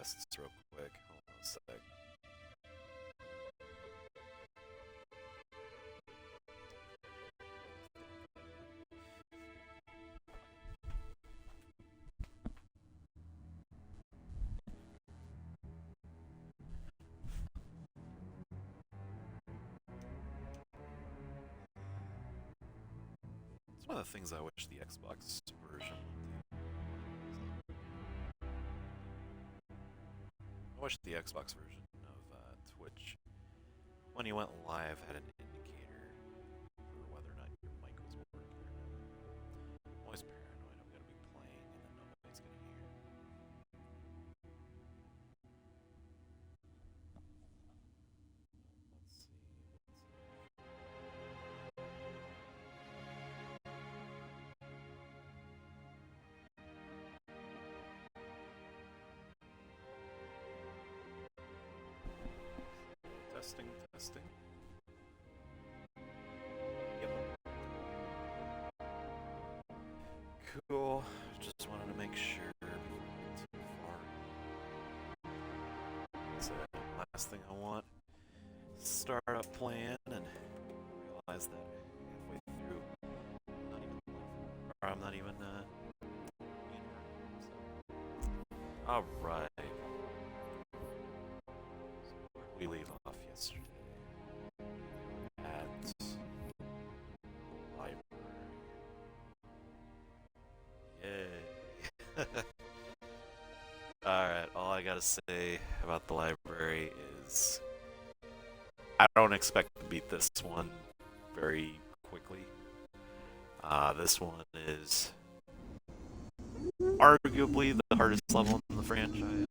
test this real quick. Hold on a sec. It's one of the things I wish the Xbox version would do. I wish the Xbox version of Twitch, when you went live, had an indicator for whether or not your mic was working or not. I'm always paranoid I'm going to be playing and then nobody's going to hear. Let's see. Testing, testing. Yep. Cool. Just wanted to make sure before we get too far. That's it. Last thing I want. Start up playing and realize that halfway through, I'm not even so. All right. We leave off yesterday at library. Yay! Alright, all I gotta say about the library is I don't expect to beat this one very quickly. This one is arguably the hardest level in the franchise.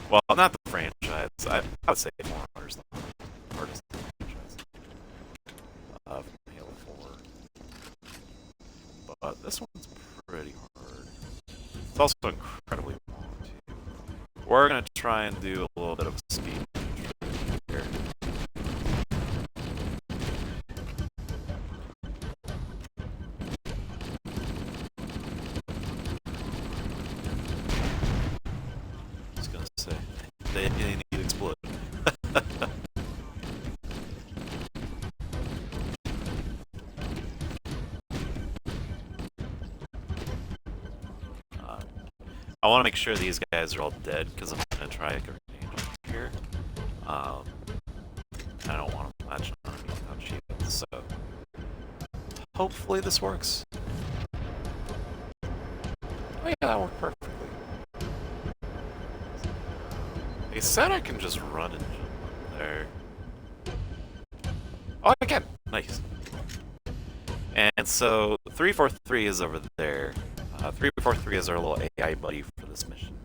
Well, not the franchise. I would say more hardest than the franchise of Halo 4. But this one's pretty hard. It's also incredibly long, too. We're going to try and do a little bit of speed here. Just going to say, they need to explode. I want to make sure these guys are all dead because I'm going to try a grenade here. I don't want to latch on me without shields, so hopefully this works. Oh yeah, that worked perfectly. They said I can just run and jump there. Oh, I can! Nice. And so 343 is over there. 343 is our little AI buddy for this mission.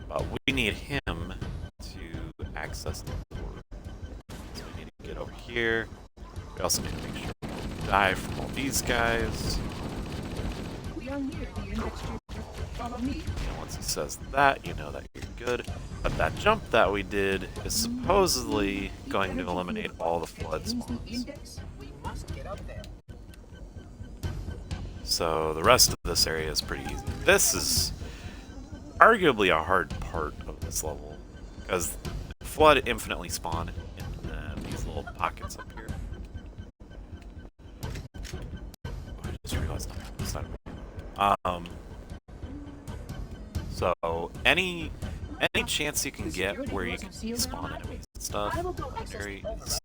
But we need him to access the board. So we need to get over here. We also need to make sure we don't die from all these guys. We are near the index chamber. Follow me. And once he says that, you know that you're good. But that jump that we did is supposedly going to eliminate all the flood spawns. We must get up there. So the rest of this area is pretty easy. This is arguably a hard part of this level, because flood infinitely spawn in these little pockets up here. Oh, I just realized it's not. So any chance you can get where you can spawn enemies and stuff, very is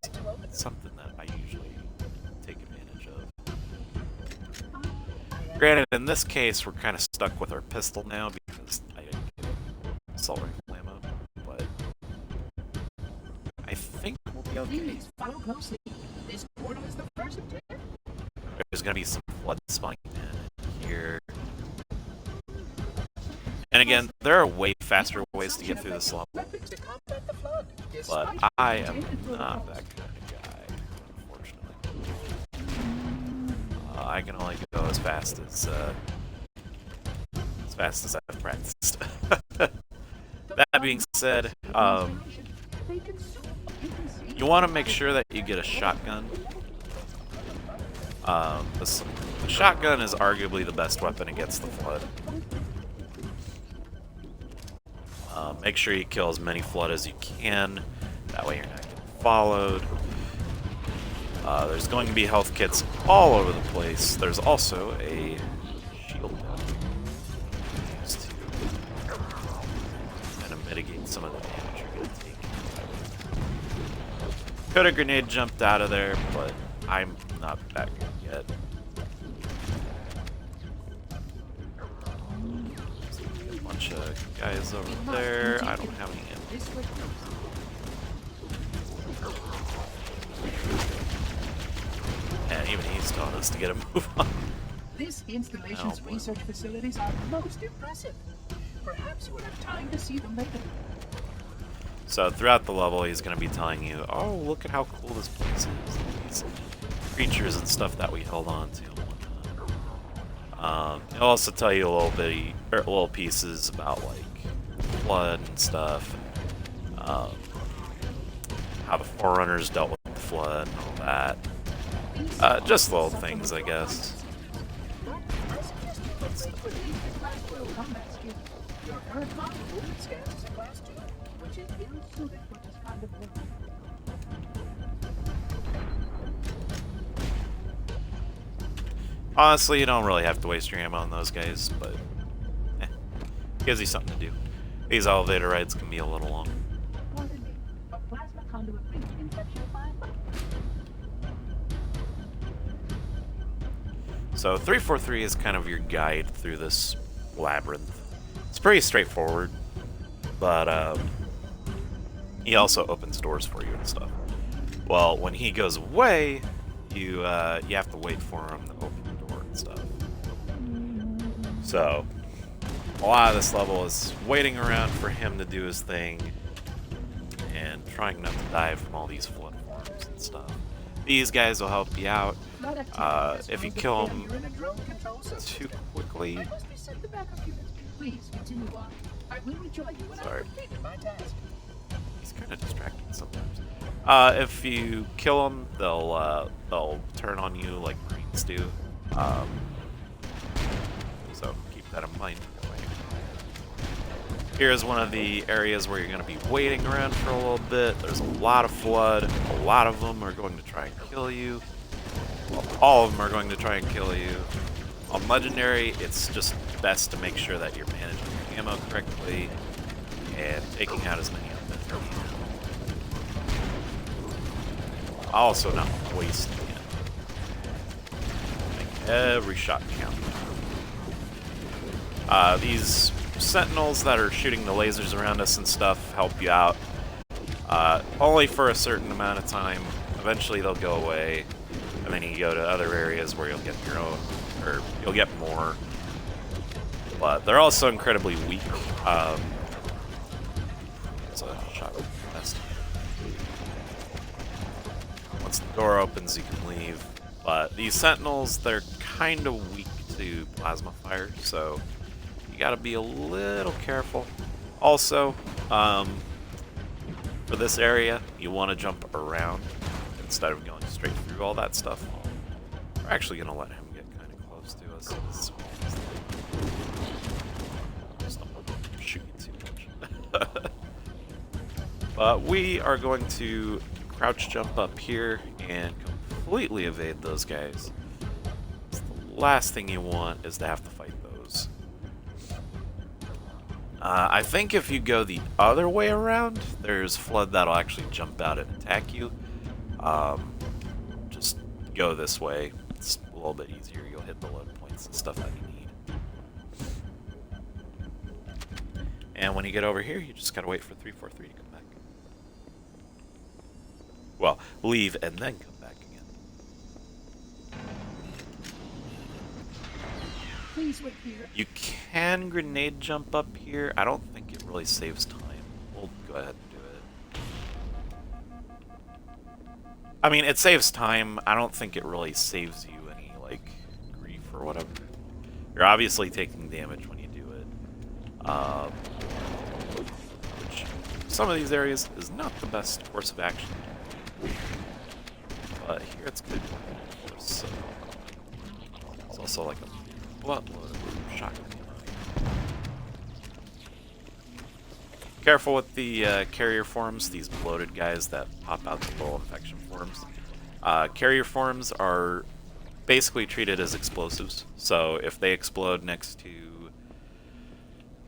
something that I usually take advantage of. Granted, in this case, we're kind of stuck with our pistol now because I didn't get assault rifle ammo, but I think we'll be okay. Please follow closely. This portal is the first objective. There's gonna be some flood spawning in here. And again, there are way faster ways to get through this level, Weapons to combat the flood. but I am not that kind of guy, unfortunately. I can only go as fast as I've practiced. That being said, you want to make sure that you get a shotgun. The shotgun is arguably the best weapon against the flood. Make sure you kill as many flood as you can. That way you're not getting followed. There's going to be health kits all over the place. There's also a shield used to kind of mitigate some of the damage you're going to take. Could have grenade jumped out of there, but I'm not that good yet. A bunch of guys over there. I don't have any ammo. And even he's telling us to get a move on. This installation's research facilities are most impressive. Perhaps you will have time to see them later. So throughout the level, he's going to be telling you, oh, look at how cool this place is. These creatures and stuff that we held on to and whatnot. He'll also tell you little pieces about like flood and stuff, and, how the Forerunners dealt with the flood and all that. Just little things, I guess. Honestly, you don't really have to waste your ammo on those guys, but gives you something to do. These elevator rides can be a little long. So 343 is kind of your guide through this labyrinth. It's pretty straightforward, but he also opens doors for you and stuff. Well, when he goes away, you have to wait for him to open the door and stuff. So a lot of this level is waiting around for him to do his thing and trying not to die from all these flood forms and stuff. These guys will help you out. If you kill them too quickly... Sorry. He's kind of distracting sometimes. If you kill them, they'll turn on you like Marines do. So keep that in mind. Here's one of the areas where you're going to be waiting around for a little bit. There's a lot of flood. A lot of them are going to try and kill you. Well, all of them are going to try and kill you. On Legendary, it's just best to make sure that you're managing your ammo correctly and taking out as many of them as you can. Also not wasting it. Make every shot count. These sentinels that are shooting the lasers around us and stuff help you out. Only for a certain amount of time. Eventually they'll go away. And then you go to other areas where you'll get your own, or you'll get more. But they're also incredibly weak. It's a shot best. Once the door opens, you can leave. But these sentinels, they're kind of weak to plasma fire, so you gotta be a little careful. Also, for this area, you want to jump around instead of going straight through all that stuff. We're actually going to let him get kind of close to us. Just don't shoot too much. But we are going to crouch jump up here and completely evade those guys. The last thing you want is to have to fight those. I think if you go the other way around, there's flood that'll actually jump out and attack you. Just go this way. It's a little bit easier. You'll hit the load points and stuff that you need. And when you get over here, you just gotta wait for 343 to come back. Well, leave and then come back again. Please wait here. You can grenade jump up here. I don't think it really saves time. We'll go ahead and do it. I mean, it saves time. I don't think it really saves you any, like, grief or whatever. You're obviously taking damage when you do it. Which, some of these areas, is not the best course of action. But here it's good. So, it's also like a buttload of shotgun ammo. Careful with the carrier forms, these bloated guys that pop out the little infection forms. Carrier forms are basically treated as explosives, so if they explode next to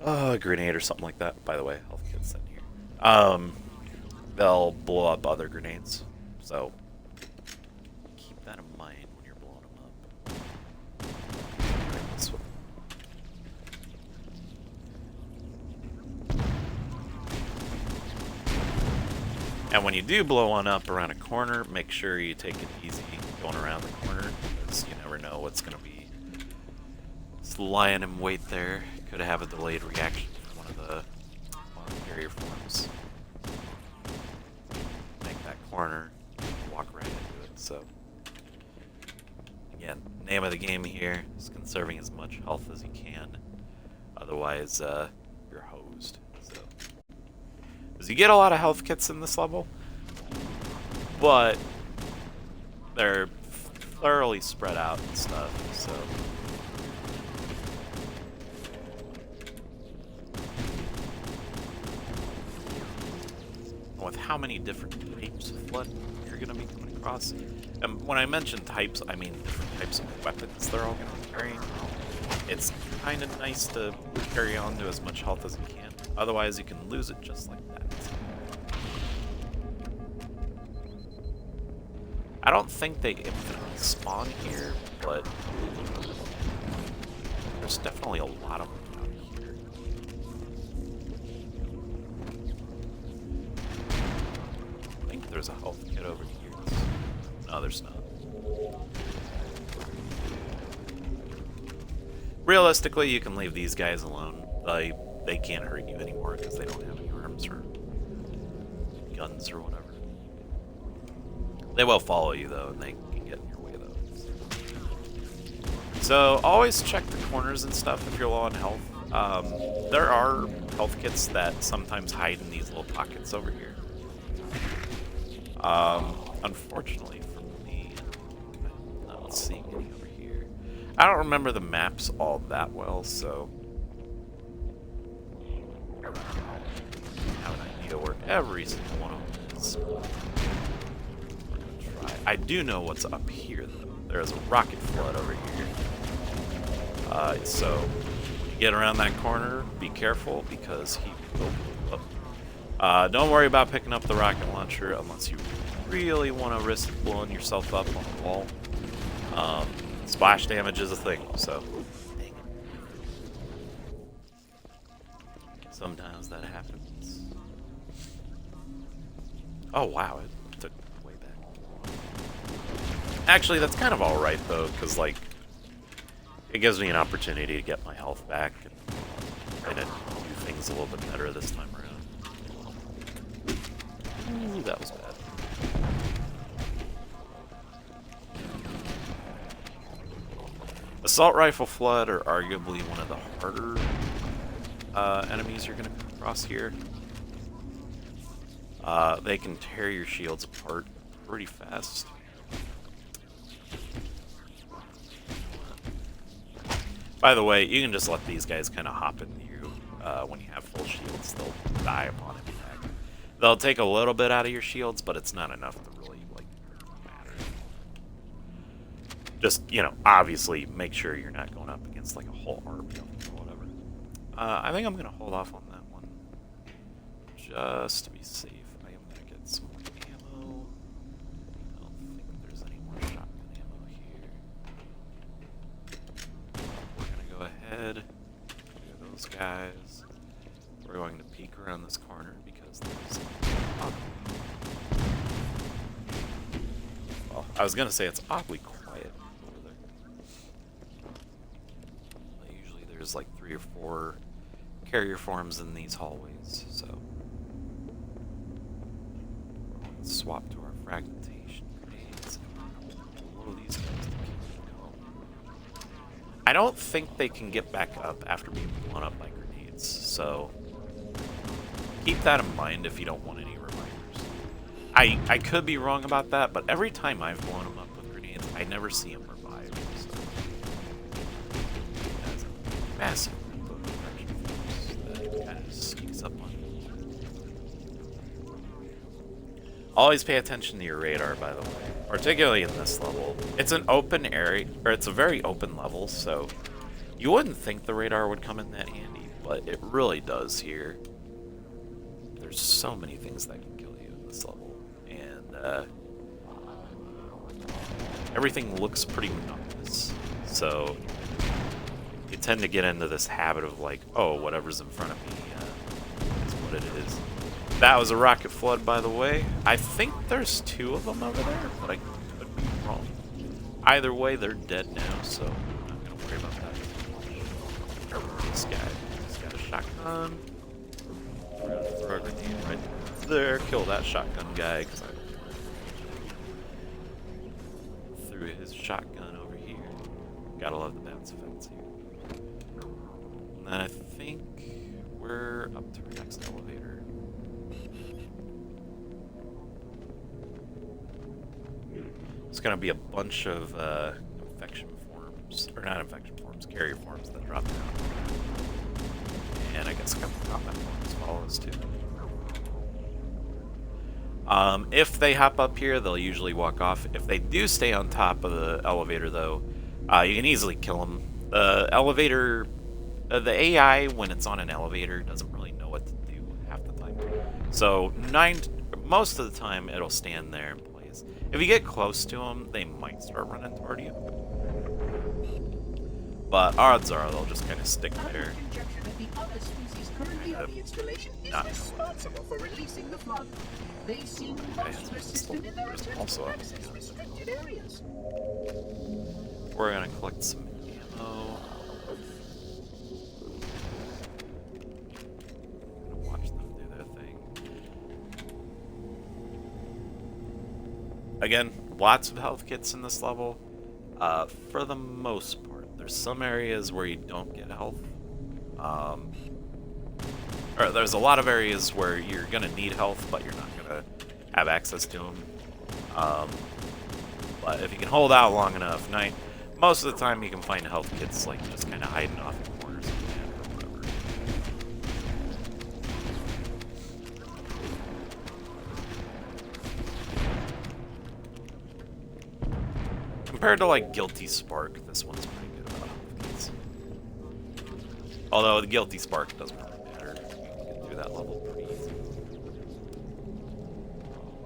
a grenade or something like that, by the way, health kit's in here, they'll blow up other grenades, so keep that in mind when you're blowing them up. This one. And when you do blow one up around a corner, make sure you take it easy going around the corner, because you never know what's going to be lying in wait there. Could have a delayed reaction from one of the carrier forms. Make that corner, walk right into it. So, again, name of the game here is conserving as much health as you can. Otherwise, you're hosed. So, because you get a lot of health kits in this level, but they're thoroughly spread out and stuff. So. With how many different types of flood you're going to be coming across. And when I mention types, I mean different types of weapons they're all going to be carrying. It's kind of nice to carry on to as much health as you can. Otherwise, you can lose it just like that. I don't think they infinitely spawn here, but there's definitely a lot of them. There's a health kit over here. No, there's not. Realistically, you can leave these guys alone. They can't hurt you anymore because they don't have any arms or guns or whatever. They will follow you though, and they can get in your way though. So always check the corners and stuff if you're low on health. There are health kits that sometimes hide in these little pockets over here. Unfortunately for me, I'm not seeing any over here. I don't remember the maps all that well, so I have an idea where every single one of them is. We're gonna try. I do know what's up here, though. There's a rocket flood over here. So when you get around that corner, be careful because he will blow up. Don't worry about picking up the rocket launcher unless you really want to risk blowing yourself up on the wall. Splash damage is a thing, so sometimes that happens. Oh wow, it took way back. Actually, that's kind of alright though, because like it gives me an opportunity to get my health back and try to do things a little bit better this time around. Ooh, that was bad. Assault Rifle Flood are arguably one of the harder enemies you're going to come across here. They can tear your shields apart pretty fast. By the way, you can just let these guys kind of hop into you when you have full shields. They'll die upon impact. They'll take a little bit out of your shields, but it's not enough to really, like, matter. Just, you know, obviously make sure you're not going up against, like, a whole army or whatever. I think I'm going to hold off on that one. Just to be safe. I am going to get some more ammo. I don't think there's any more shotgun ammo here. We're going to go ahead. Do those guys. We're going to peek around this corner because there's... Well, I was going to say it's oddly quiet over there. Usually there's like 3 or 4 carrier forms in these hallways, so... Let's swap to our fragmentation grenades. Blow these guys to keep them going. I don't think they can get back up after being blown up by grenades, so... Keep that in mind if you don't want any reminders. I could be wrong about that, but every time I've blown them up with grenades, I never see them revive. So. That's a massive group of infection force that kind of sneaks up on you. Always pay attention to your radar, by the way, particularly in this level. It's an open area, or it's a very open level, so you wouldn't think the radar would come in that handy, but it really does here. There's so many things that can kill you in this level, and everything looks pretty monotonous, so you tend to get into this habit of like, oh, whatever's in front of me is what it is. That was a rocket flood, by the way. I think there's 2 of them over there, but I could be wrong. Either way, they're dead now, so I'm not gonna worry about that. This guy, he's got a shotgun. We're gonna throw a grenade right there. Kill that shotgun guy, because I threw his shotgun over here. Gotta love the bounce effects here. And then I think we're up to our next elevator. It's gonna be a bunch of infection forms, or not infection forms, carrier forms that drop down. And I guess a couple combat forms follows too. If they hop up here, they'll usually walk off. If they do stay on top of the elevator, though, you can easily kill them. The elevator, the AI, when it's on an elevator, doesn't really know what to do half the time. So most of the time, it'll stand there and plays. If you get close to them, they might start running toward you. But odds are they'll just kind of stick there. Not responsible for releasing the flood. They seem most persistent in their attempts to access restricted areas. We're gonna collect some ammo. Watch them do their thing. Again, lots of health kits in this level. For the most part, there's some areas where you don't get health. Or there's a lot of areas where you're gonna need health, but you're not gonna have access to them. But if you can hold out long enough, most of the time you can find health kits like just kind of hiding off in corners of the map or whatever. Compared to like Guilty Spark, this one's pretty good about health kits. Although the Guilty Spark doesn't really matter. You can get through that level pretty easy.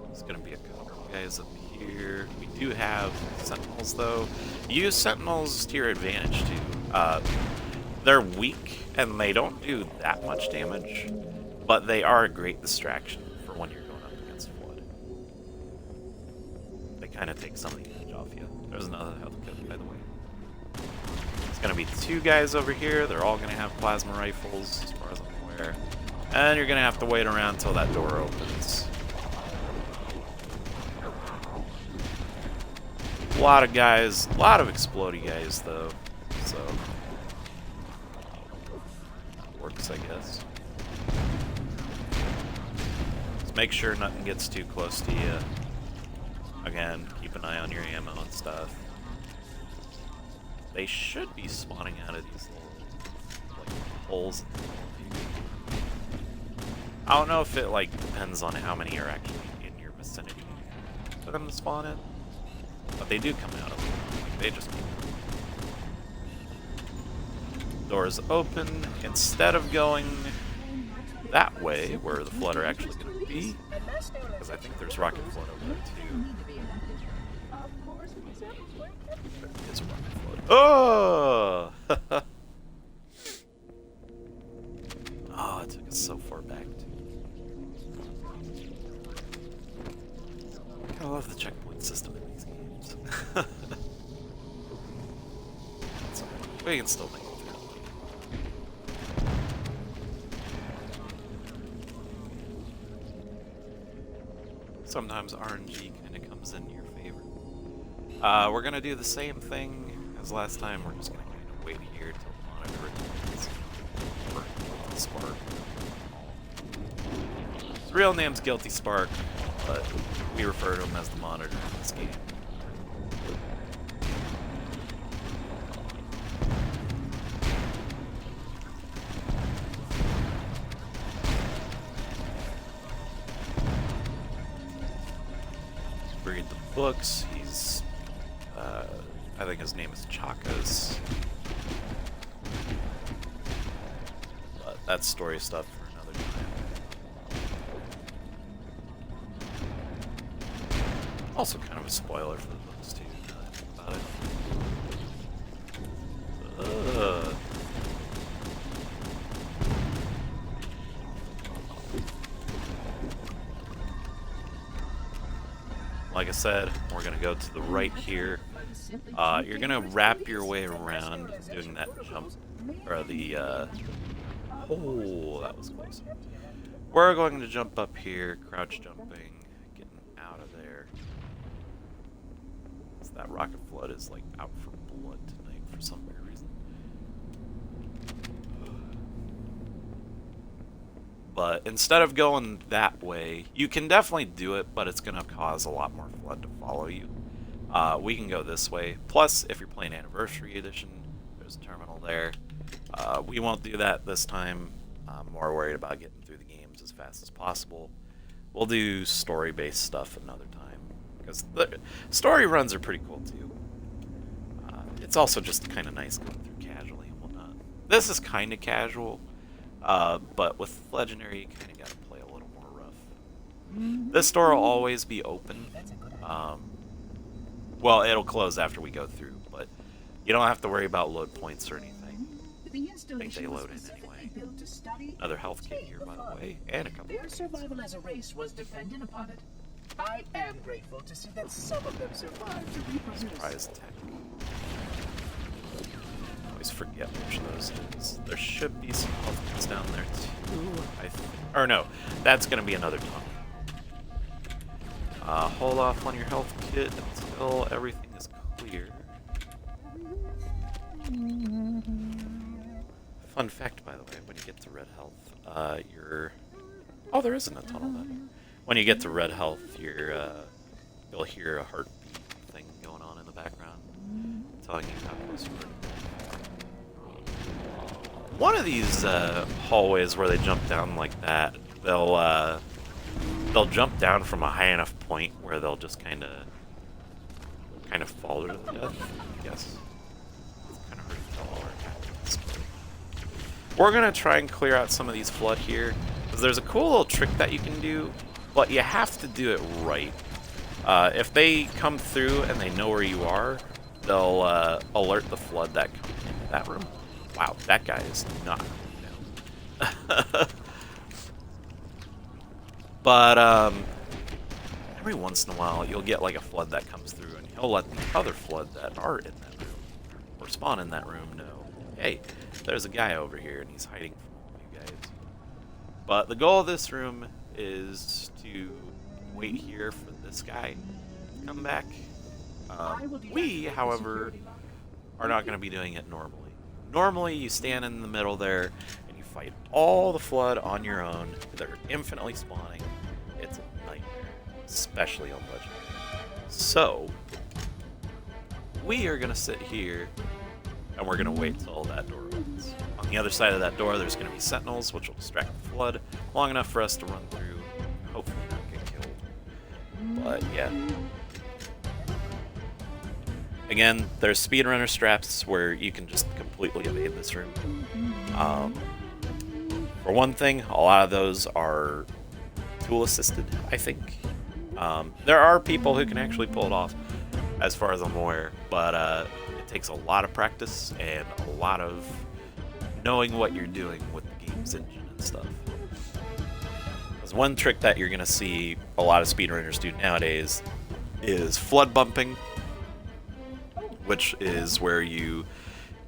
There's gonna be a couple guys up here. We do have Sentinels though. Use Sentinels to your advantage too. They're weak and they don't do that much damage, but they are a great distraction for when you're going up against Flood. They kind of take some of the edge off you. There's another health kit, by the way. There's gonna be 2 guys over here. They're all gonna have plasma rifles, as far as I'm aware. And you're gonna have to wait around until that door opens. A lot of guys, a lot of explodey guys though, so works, I guess. Just make sure nothing gets too close to you. Again, keep an eye on your ammo and stuff. They should be spawning out of these little like holes. I don't know if it like depends on how many are actually in your vicinity for them to spawn in. But they do come out of them. They just keep coming. Doors open. Instead of going that way, where the Flood are actually going to be, because I think there's Rocket Flood over there too. There is a Rocket Flood. Oh! Oh, it took us so far back too. I love the checkpoint system in these games. So, we can still make it through. Sometimes RNG kind of comes in your favor. We're gonna do the same thing as last time. We're just gonna kind of wait here till the monitor ends. Or Guilty Spark. His real name's Guilty Spark, but we refer to him as the monitor in this game. books. He's, I think his name is Chakas. But that's story stuff for another time. Also kind of a spoiler for the books too, now that I think about it. Like I said, we're going to go to the right here. You're going to wrap your way around doing that jump, or the, oh, that was close. We're going to jump up here, crouch jumping, getting out of there. So that rocket flood is like out for blood tonight for some weird reason. But instead of going that way, you can definitely do it, but it's going to cause a lot more flood to follow you. We can go this way. Plus, if you're playing Anniversary Edition, there's a terminal there. We won't do that this time. I'm more worried about getting through the games as fast as possible. We'll do story-based stuff another time, because the story runs are pretty cool too. It's also just kind of nice going through casually and whatnot. This is kind of casual. But with Legendary, you kind of got to play a little more rough. This door will always be open. Well, it'll close after we go through, but you don't have to worry about load points or anything. I think they load in anyway. Another health kit here, by the way, and a couple Their survival as a race was dependent upon it. I am grateful to see that some of them survived to reproduce. Surprise attack. Always forget which of those is. There should be some health kits down there too. Or no, that's gonna be another tunnel. Hold off on your health kit until everything is clear. Fun fact, by the way, when you get to red health, oh, there isn't a tunnel then. When you get to red health, you'll hear a heartbeat thing going on in the background, telling you how close you are. One of these hallways where they jump down like that, they'll jump down from a high enough point where they'll just kind of fall to death, I guess. It's kind of hard to tell all our tactics. We're gonna try and clear out some of these flood here, because there's a cool little trick that you can do, but you have to do it right. If they come through and they know where you are, they'll alert the flood that comes into that room. Wow, that guy is not down. But every once in a while, you'll get like a flood that comes through, and he'll let the other flood that are in that room or spawn in that room know, hey, there's a guy over here, and he's hiding from all you guys. But the goal of this room is to wait here for this guy to come back. We, however, are not going to be doing it normally. Normally, you stand in the middle there, and you fight all the flood on your own. They're infinitely spawning. It's a nightmare, especially on Legendary. So, we are going to sit here, and we're going to wait till that door opens. On the other side of that door, there's going to be sentinels, which will distract the flood long enough for us to run through, and hopefully not get killed. But, yeah. Again, there's speedrunner straps where you can just completely evade this room. For one thing, a lot of those are tool assisted, I think. There are people who can actually pull it off, as far as I'm aware, but it takes a lot of practice and a lot of knowing what you're doing with the game's engine and stuff. There's one trick that you're going to see a lot of speedrunners do nowadays is flood bumping, which is where you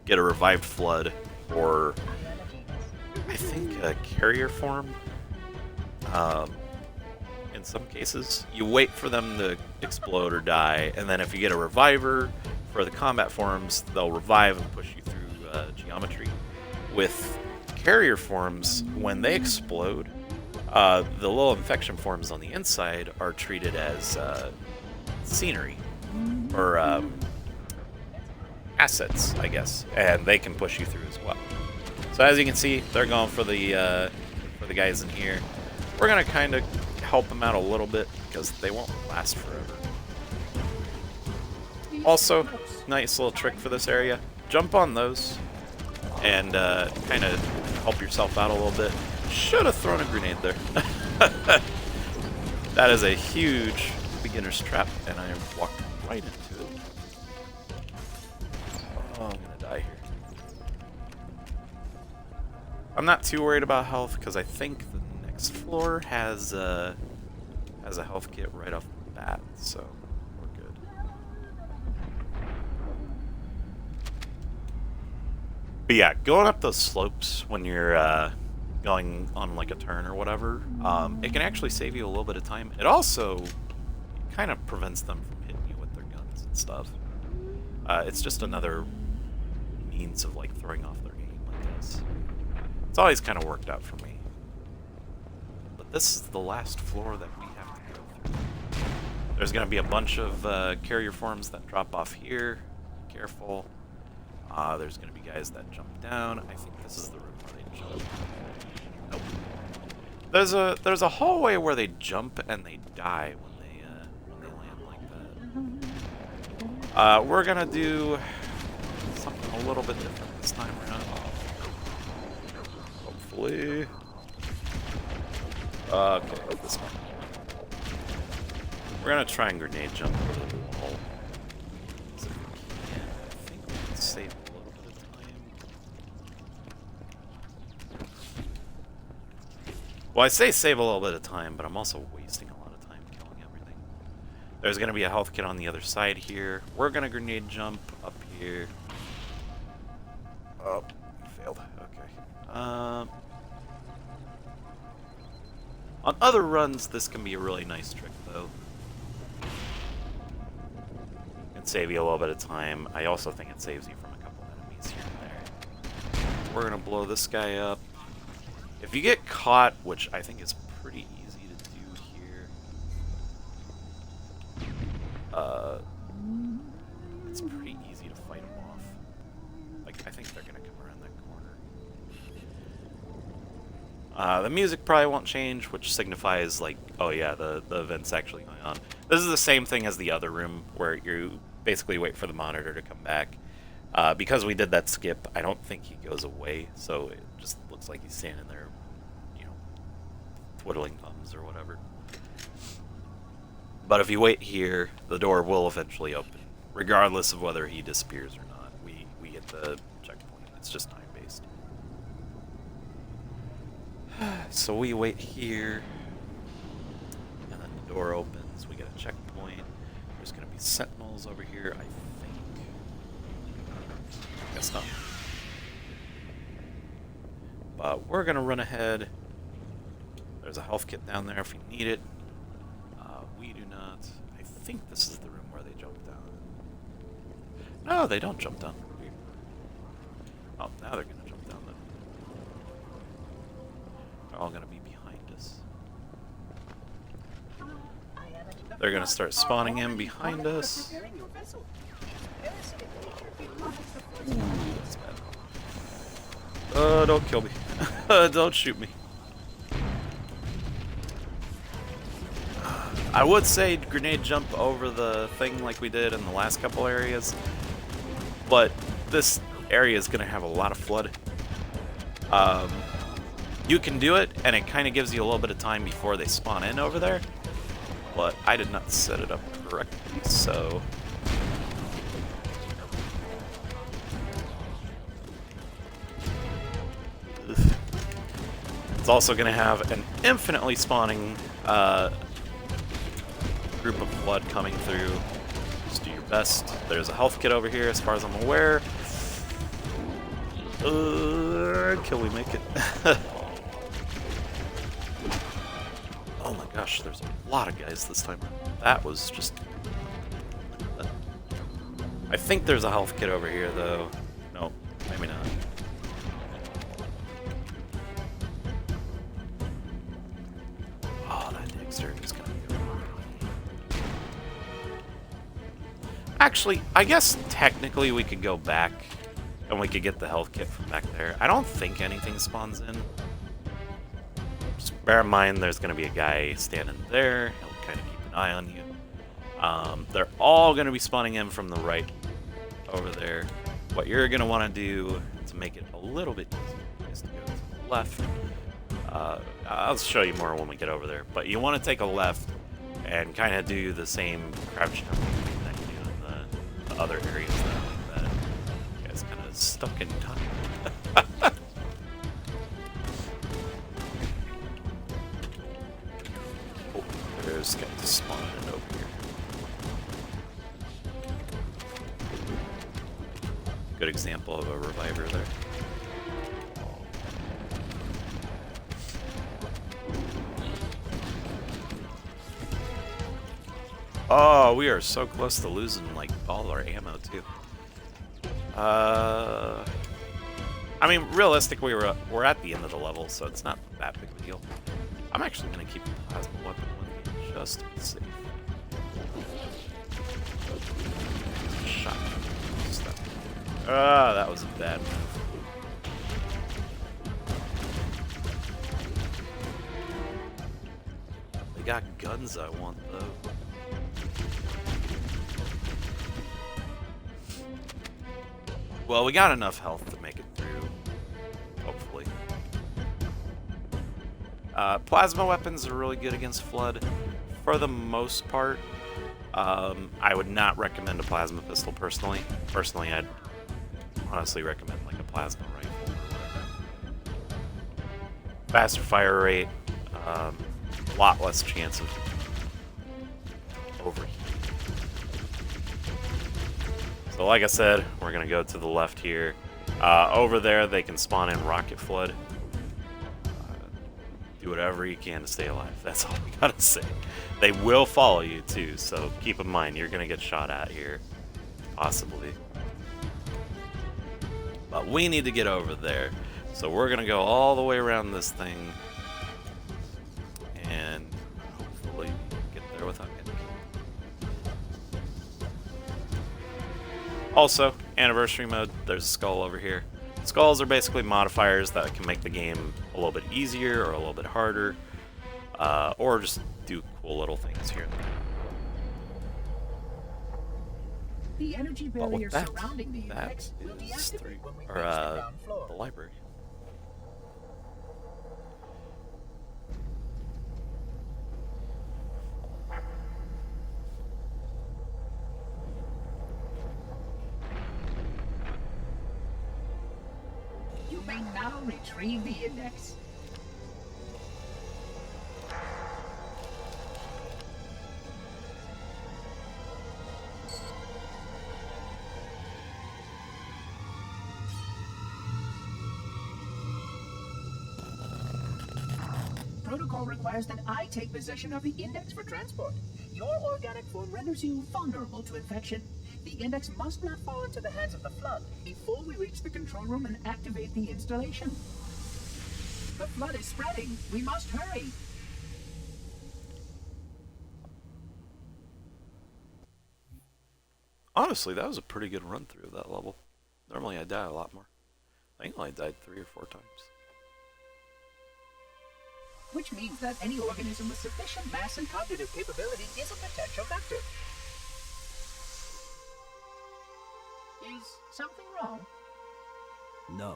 get a revived flood, or I think a carrier form. In some cases, you wait for them to explode or die, and then if you get a reviver for the combat forms, they'll revive and push you through geometry. With carrier forms, when they explode, the little infection forms on the inside are treated as scenery, or assets, I guess, and they can push you through as well. So as you can see, they're going for the guys in here. We're gonna kind of help them out a little bit because they won't last forever. Also, nice little trick for this area. Jump on those and kind of help yourself out a little bit. Should have thrown a grenade there. That is a huge beginner's trap, and I walked right into it. Oh, I'm gonna die here. I'm not too worried about health because I think the next floor has a health kit right off the bat, so we're good. But yeah, going up those slopes when you're going on like a turn or whatever, it can actually save you a little bit of time. It also kind of prevents them from hitting you with their guns and stuff. It's just another means of like throwing off their aim, I guess. It's always kind of worked out for me. But this is the last floor that we have to go through. There's going to be a bunch of carrier forms that drop off here. Be careful. There's going to be guys that jump down. I think this is the room where they jump. Nope. There's a hallway where they jump and they die when they land like that. We're going to do something a little bit different this time around. Hopefully. Okay, this one. We're gonna try and grenade jump over the wall. So if we can, I think we can save a little bit of time. Well, I say save a little bit of time, but I'm also wasting a lot of time killing everything. There's gonna be a health kit on the other side here. We're gonna grenade jump up here. Oh, failed. Okay. On other runs, this can be a really nice trick, though. It can save you a little bit of time. I also think it saves you from a couple enemies here and there. We're gonna blow this guy up. If you get caught, which I think is pretty easy to do here, it's pretty easy to fight them off. Like, I think they're gonna come around that corner. The music probably won't change, which signifies, like, oh yeah, the event's actually going on. This is the same thing as the other room, where you basically wait for the monitor to come back. Because we did that skip, I don't think he goes away, so it just looks like he's standing there, you know, twiddling thumbs or whatever. But if you wait here, the door will eventually open, regardless of whether he disappears or not. We hit the checkpoint. It's just time-based. So we wait here, and then the door opens. We get a checkpoint. There's going to be sentinels over here, I think. Guess not. But we're going to run ahead. There's a health kit down there if we need it. We do not. I think this is the room where they jump down. No, they don't jump down. Oh, now they're going to jump down then. They're all going to be behind us. They're going to start spawning in behind us. Ooh, that's bad. Don't kill me. Don't shoot me. I would say grenade jump over the thing like we did in the last couple areas, but this area is going to have a lot of flood. You can do it, and it kind of gives you a little bit of time before they spawn in over there, but I did not set it up correctly, so... It's also going to have an infinitely spawning group of flood coming through. Just do your best. There's a health kit over here as far as I'm aware. Can we make it? Oh my gosh, there's a lot of guys this time. That was just... I think there's a health kit over here though. No, maybe not. Actually, I guess technically we could go back and we could get the health kit from back there. I don't think anything spawns in. Just bear in mind there's going to be a guy standing there. He'll kind of keep an eye on you. They're all going to be spawning in from the right over there. What you're going to want to do to make it a little bit easier is to go to the left. I'll show you more when we get over there. But you want to take a left and kind of do the same crouch jump that you do in the other areas that you guys kind of stuck in time. Oh, there's guys spawning over here. Good example of a reviver there. Oh, we are so close to losing like all our ammo too. I mean, realistically, we're at the end of the level, so it's not that big of a deal. I'm actually gonna keep the plasma weapon with me just to be safe. Shot. Ah, that was a bad move. They got guns I want though. Well, we got enough health to make it through, hopefully. Plasma weapons are really good against Flood, for the most part. I would not recommend a plasma pistol, personally. Personally, I'd honestly recommend like a plasma rifle or whatever. Faster fire rate, a lot less chance of overheat. So like I said, we're going to go to the left here. Over there, they can spawn in Rocket Flood. Do whatever you can to stay alive. That's all we got to say. They will follow you too, so keep in mind you're going to get shot at here. Possibly. But we need to get over there. So we're going to go all the way around this thing. And hopefully get there without getting killed. Also, anniversary mode, there's a skull over here. Skulls are basically modifiers that can make the game a little bit easier or a little bit harder, or just do cool little things here and there. The energy barrier surrounding the index will deactivate when we reach the ground floor. The library. You may now retrieve the index. Protocol requires that I take possession of the index for transport. Your organic form renders you vulnerable to infection. The index must not fall into the hands of the Flood before we reach the control room and activate the installation. The Flood is spreading. We must hurry. Honestly, that was a pretty good run through of that level. Normally I die a lot more. I think I only died 3 or 4 times. Which means that any organism with sufficient mass and cognitive capability is a potential vector. Is something wrong? No,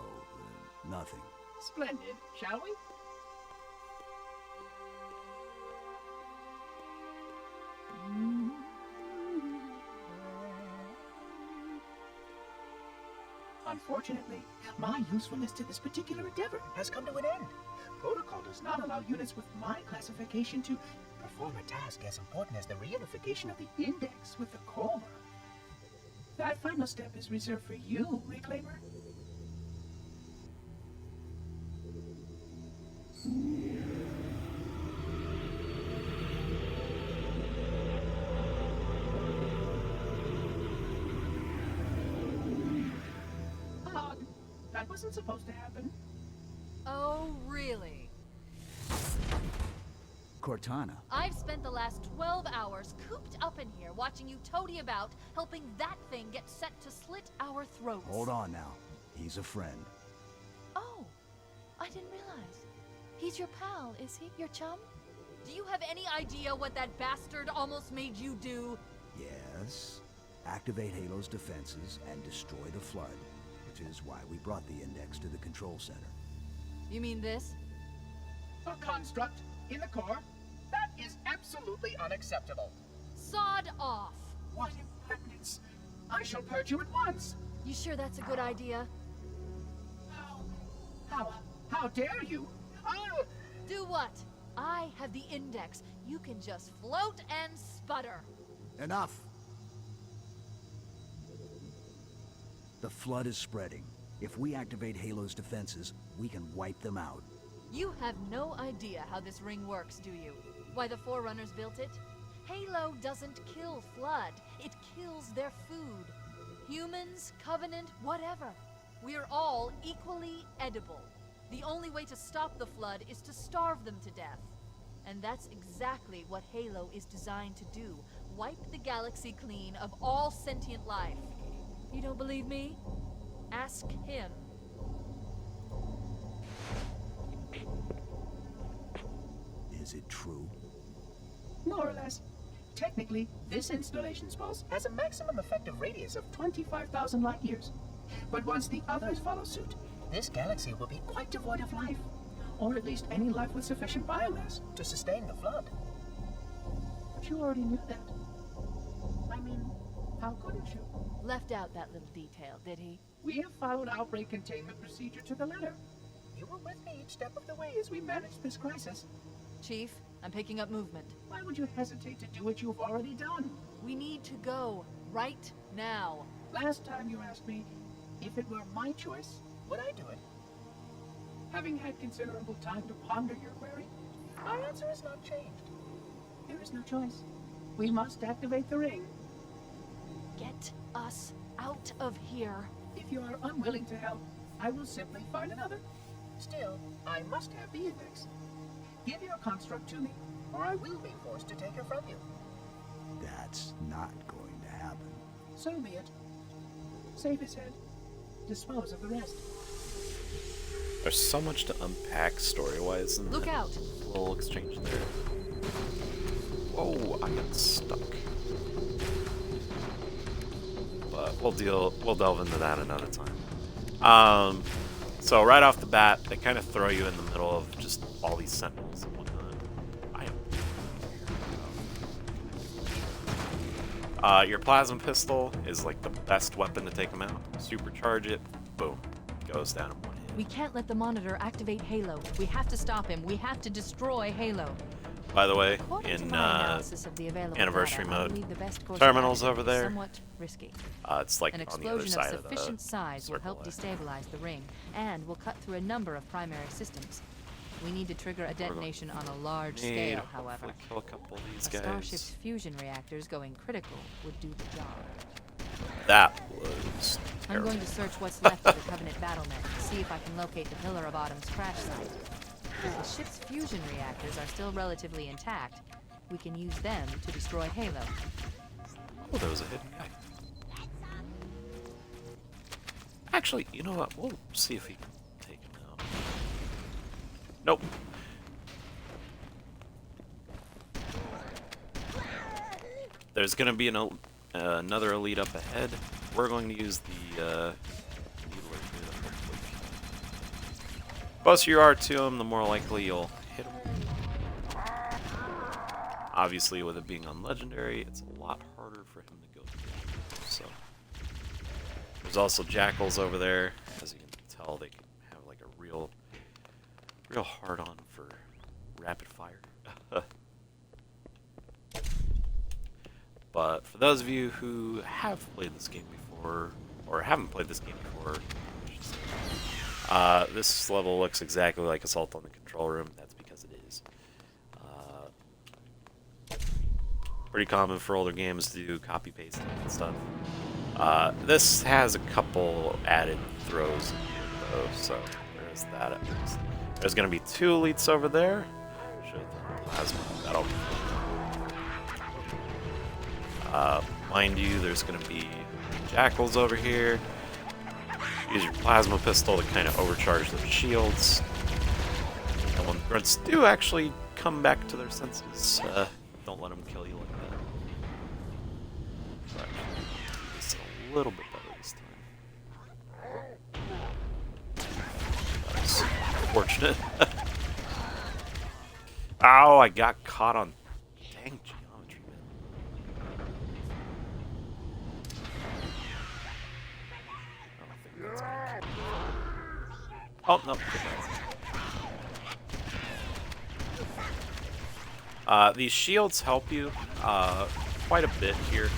nothing. Splendid, shall we? Unfortunately, my usefulness to this particular endeavor has come to an end. Protocol does not allow units with my classification to perform a task as important as the reunification of the index with the core. That final step is reserved for you, Reclaimer. That wasn't supposed to happen. Oh, really? Cortana. I've spent the last 12 hours cooped up in here watching you toady about, helping that thing get set to slit our throats. Hold on now. He's a friend. Oh, I didn't realize. He's your pal, is he? Your chum? Do you have any idea what that bastard almost made you do? Yes. Activate Halo's defenses and destroy the flood, which is why we brought the index to the control center. You mean this? A construct in the core? That is absolutely unacceptable. Sod off! What impertinence! I shall purge you at once! You sure that's a good idea? How dare you? Oh! Do what? I have the index. You can just float and sputter. Enough! The flood is spreading. If we activate Halo's defenses, we can wipe them out. You have no idea how this ring works, do you? Why the Forerunners built it? Halo doesn't kill Flood. It kills their food. Humans, Covenant, whatever. We're all equally edible. The only way to stop the Flood is to starve them to death. And that's exactly what Halo is designed to do. Wipe the galaxy clean of all sentient life. You don't believe me? Ask him. Is it true? More or less. Technically, this installation's pulse has a maximum effective radius of 25,000 light years. But once the others follow suit, this galaxy will be quite devoid of life. Or at least any life with sufficient biomass to sustain the flood. But you already knew that. I mean, how couldn't you? Left out that little detail, did he? We have followed outbreak containment procedure to the letter. You were with me each step of the way as we managed this crisis. Chief, I'm picking up movement. Why would you hesitate to do what you've already done? We need to go right now. Last time you asked me, if it were my choice, would I do it? Having had considerable time to ponder your query, my answer has not changed. There is no choice. We must activate the ring. Get us out of here. If you are unwilling to help, I will simply find another. Still, I must have the index. Give your construct to me, or I will be forced to take her from you. That's not going to happen. So be it. Save his head. Dispose of the rest. There's so much to unpack story-wise in Look that out. little exchange there. Whoa, I got stuck. But we'll delve into that another time. So right off the bat, they kind of throw you in the middle of just all these sentinels and whatnot. Your plasma pistol is like the best weapon to take them out. Supercharge it, boom, goes down in one hit. We can't let the monitor activate Halo. We have to stop him. We have to destroy Halo. By the way, According to in my analysis of the available anniversary data, I mode, believe the best course of terminals action over is there. somewhat risky. It's like An on the other explosion side of of the sufficient size will circle help there. destabilize the ring, and will cut through a number of primary systems. We need to trigger a detonation on a large scale, however. Hopefully kill a couple of these A guys. Starship's fusion reactors going critical would do the job. That was I'm terrible. going to search what's left of the Covenant battlement to see if I can locate the Pillar of Autumn's crash site. If the ship's fusion reactors are still relatively intact, we can use them to destroy Halo. Oh, there was a hidden guy. Actually, you know what? We'll see if we can take him out. Nope. There's gonna be another elite up ahead. We're going to use the needler here, hopefully. The closer you are to him, the more likely you'll hit him. Obviously, with it being on legendary, it's a lot harder for him to go through. So there's also jackals over there. As you can tell, they can have like a real hard on for rapid fire. But for those of you who have played this game before, or haven't played this game before, this level looks exactly like Assault on the Control Room. That's because it is. Pretty common for older games to do copy pasting and stuff. This has a couple added throws though, so there's that at least. There's going to be 2 elites over there. Show the plasma. That'll be mind you, there's going to be jackals over here. Use your plasma pistol to kind of overcharge those shields. And when threats do actually come back to their senses, don't let them kill you like little bit better this time. That's unfortunate. Ow, I got caught on dang geometry. I don't think that's gonna... Oh, no. These shields help you quite a bit here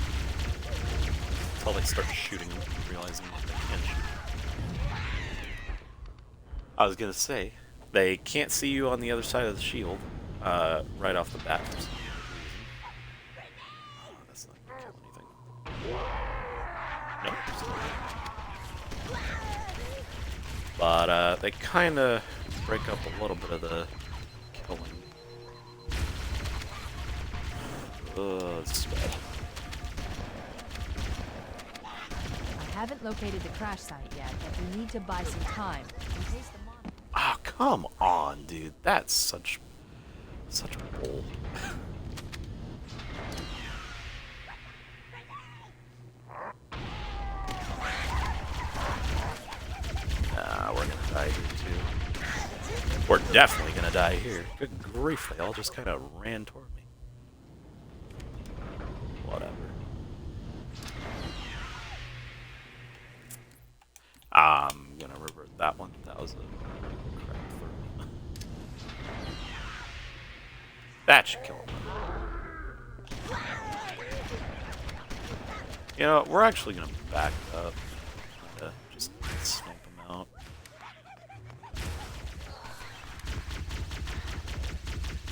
until they start shooting, realizing that they can shoot. I was gonna say, they can't see you on the other side of the shield right off the bat for some reason. Oh, that's not gonna kill anything. Nope. But they kind of break up a little bit of the killing. This is bad. I haven't located the crash site yet, but we need to buy some time in case the monitor... Oh, come on, dude. That's such a bull. We're gonna die here too. We're definitely gonna die here. Good grief, they all just kind of ran toward me. Whatever. I'm gonna revert that one. That was a crap throw. That should kill him. You know, we're actually gonna back up. Just snipe him out.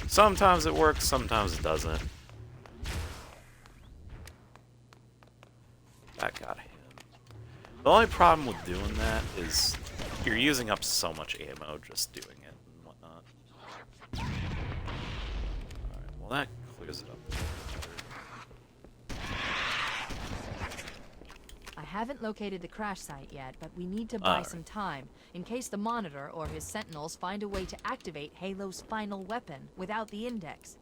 Sometimes it works, sometimes it doesn't. That got him. The only problem with doing that is you're using up so much ammo just doing it and whatnot. Alright, well that clears it up. I haven't located the crash site yet, but we need to buy some time in case the Monitor or his Sentinels find a way to activate Halo's final weapon without the Index.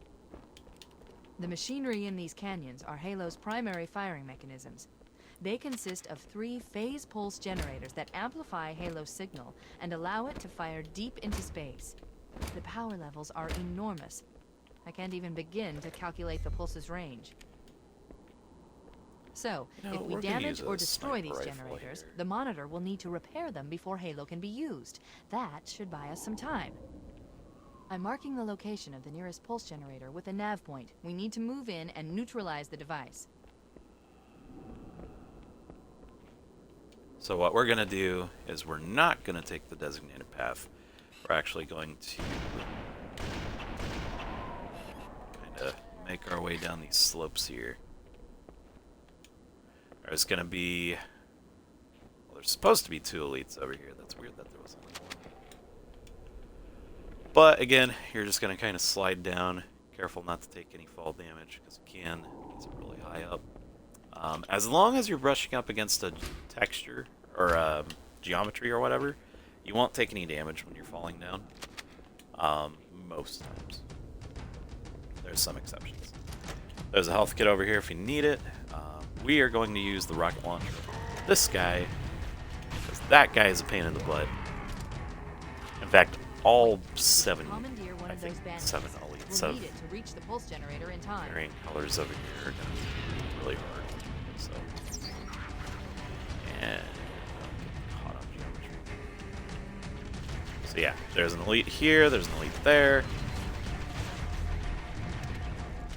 The machinery in these canyons are Halo's primary firing mechanisms. They consist of 3 phase pulse generators that amplify Halo's signal and allow it to fire deep into space. The power levels are enormous. I can't even begin to calculate the pulse's range. So, if we damage or destroy these generators, the Monitor will need to repair them before Halo can be used. That should buy us some time. I'm marking the location of the nearest pulse generator with a nav point. We need to move in and neutralize the device. So what we're going to do is we're not going to take the designated path. We're actually going to kind of make our way down these slopes here. There's going to be... Well, there's supposed to be 2 elites over here. That's weird that there was only 1. But again, you're just going to kind of slide down. Careful not to take any fall damage, because you can. It's really high up. As long as you're brushing up against a texture or geometry or whatever, you won't take any damage when you're falling down. Most times. There's some exceptions. There's a health kit over here if you need it. We are going to use the rocket launcher. This guy, because that guy is a pain in the butt. In fact, all 7, Commandeer one I of think those bandits. 7 elites We'll of need it to reach the pulse generator in time. varying colors over here are going to be really hard. So, and caught on geometry. So yeah, there's an elite here, there's an elite there.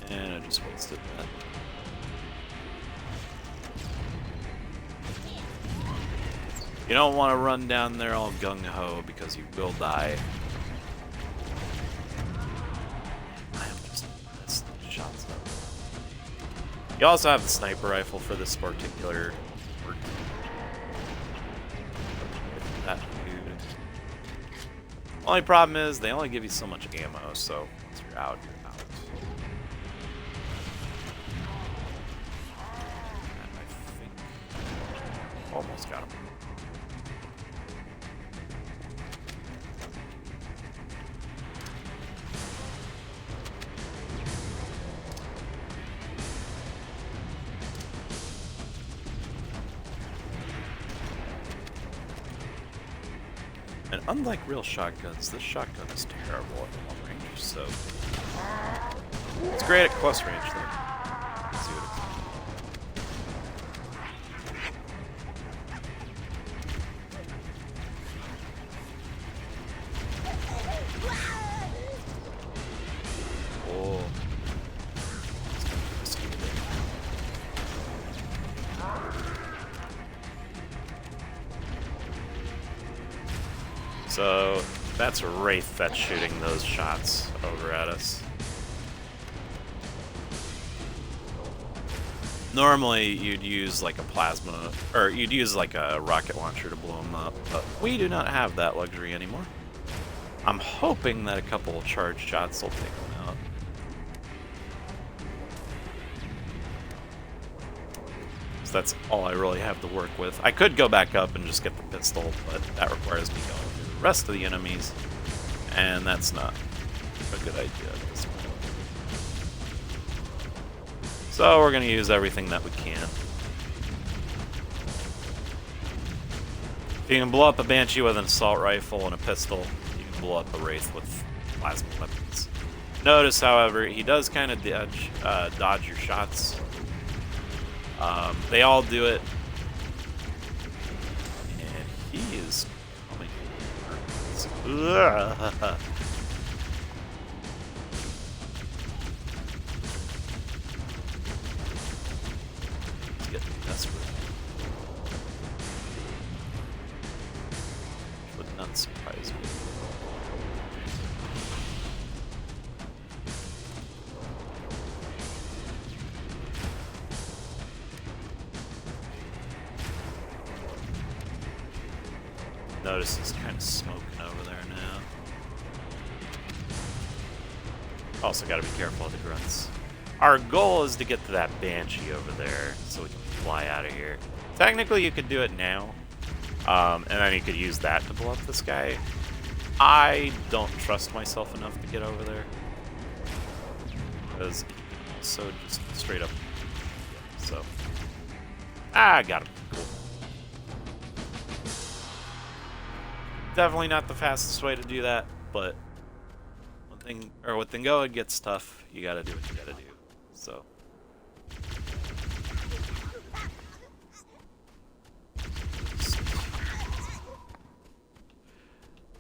And I just wasted that. You don't want to run down there all gung-ho because you will die. I am just missed shots up. You also have the sniper rifle for this particular work. That dude. Only problem is they only give you so much ammo, so once you're out, you're out. And I think almost got him. And unlike real shotguns, this shotgun is terrible at long range, so... It's great at close range, though. Let's see what it's Oh. So, that's a Wraith that's shooting those shots over at us. Normally, you'd use like a plasma, or you'd use like a rocket launcher to blow them up, but we do not have that luxury anymore. I'm hoping that a couple of charge shots will take them out. So that's all I really have to work with. I could go back up and just get the pistol, but that requires me going through the rest of the enemies, and that's not a good idea at this point. So we're going to use everything that we can. If you can blow up a Banshee with an assault rifle and a pistol, you can blow up a Wraith with plasma weapons. Notice, however, he does kind of dodge your shots. They all do it. And he is coming. Ugh. Desperate. Would not surprise me. Notice he's kind of smoking over there now. Also got to be careful of the grunts. Our goal is to get to that Banshee over there so we can fly out of here. Technically, you could do it now, and then you could use that to blow up this guy. I don't trust myself enough to get over there, because so just straight up. So, I got him. Cool. Definitely not the fastest way to do that, but when thing go, it gets tough. You gotta do what you gotta do. So.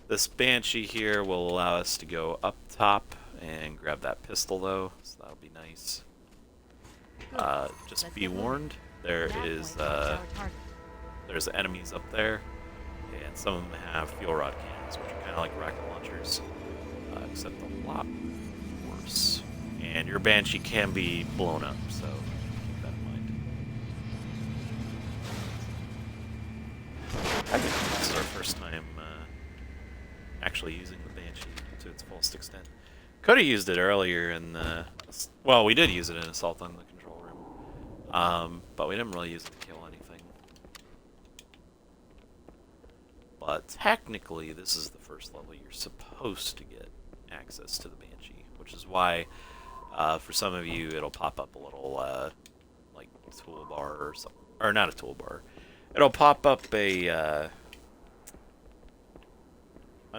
This Banshee here will allow us to go up top and grab that pistol, though, so that'll be nice. Just be warned, there's enemies up there, and some of them have fuel rod cannons, which are kind of like rocket launchers, except a lot worse. And your Banshee can be blown up, so keep that in mind. I think this is our first time actually using the Banshee to its fullest extent. Could have used it earlier in the... Well, we did use it in Assault on the Control Room. But we didn't really use it to kill anything. But technically, this is the first level you're supposed to get access to the Banshee, which is why, for some of you, it'll pop up a little, like, toolbar or something. Or not a toolbar. It'll pop up a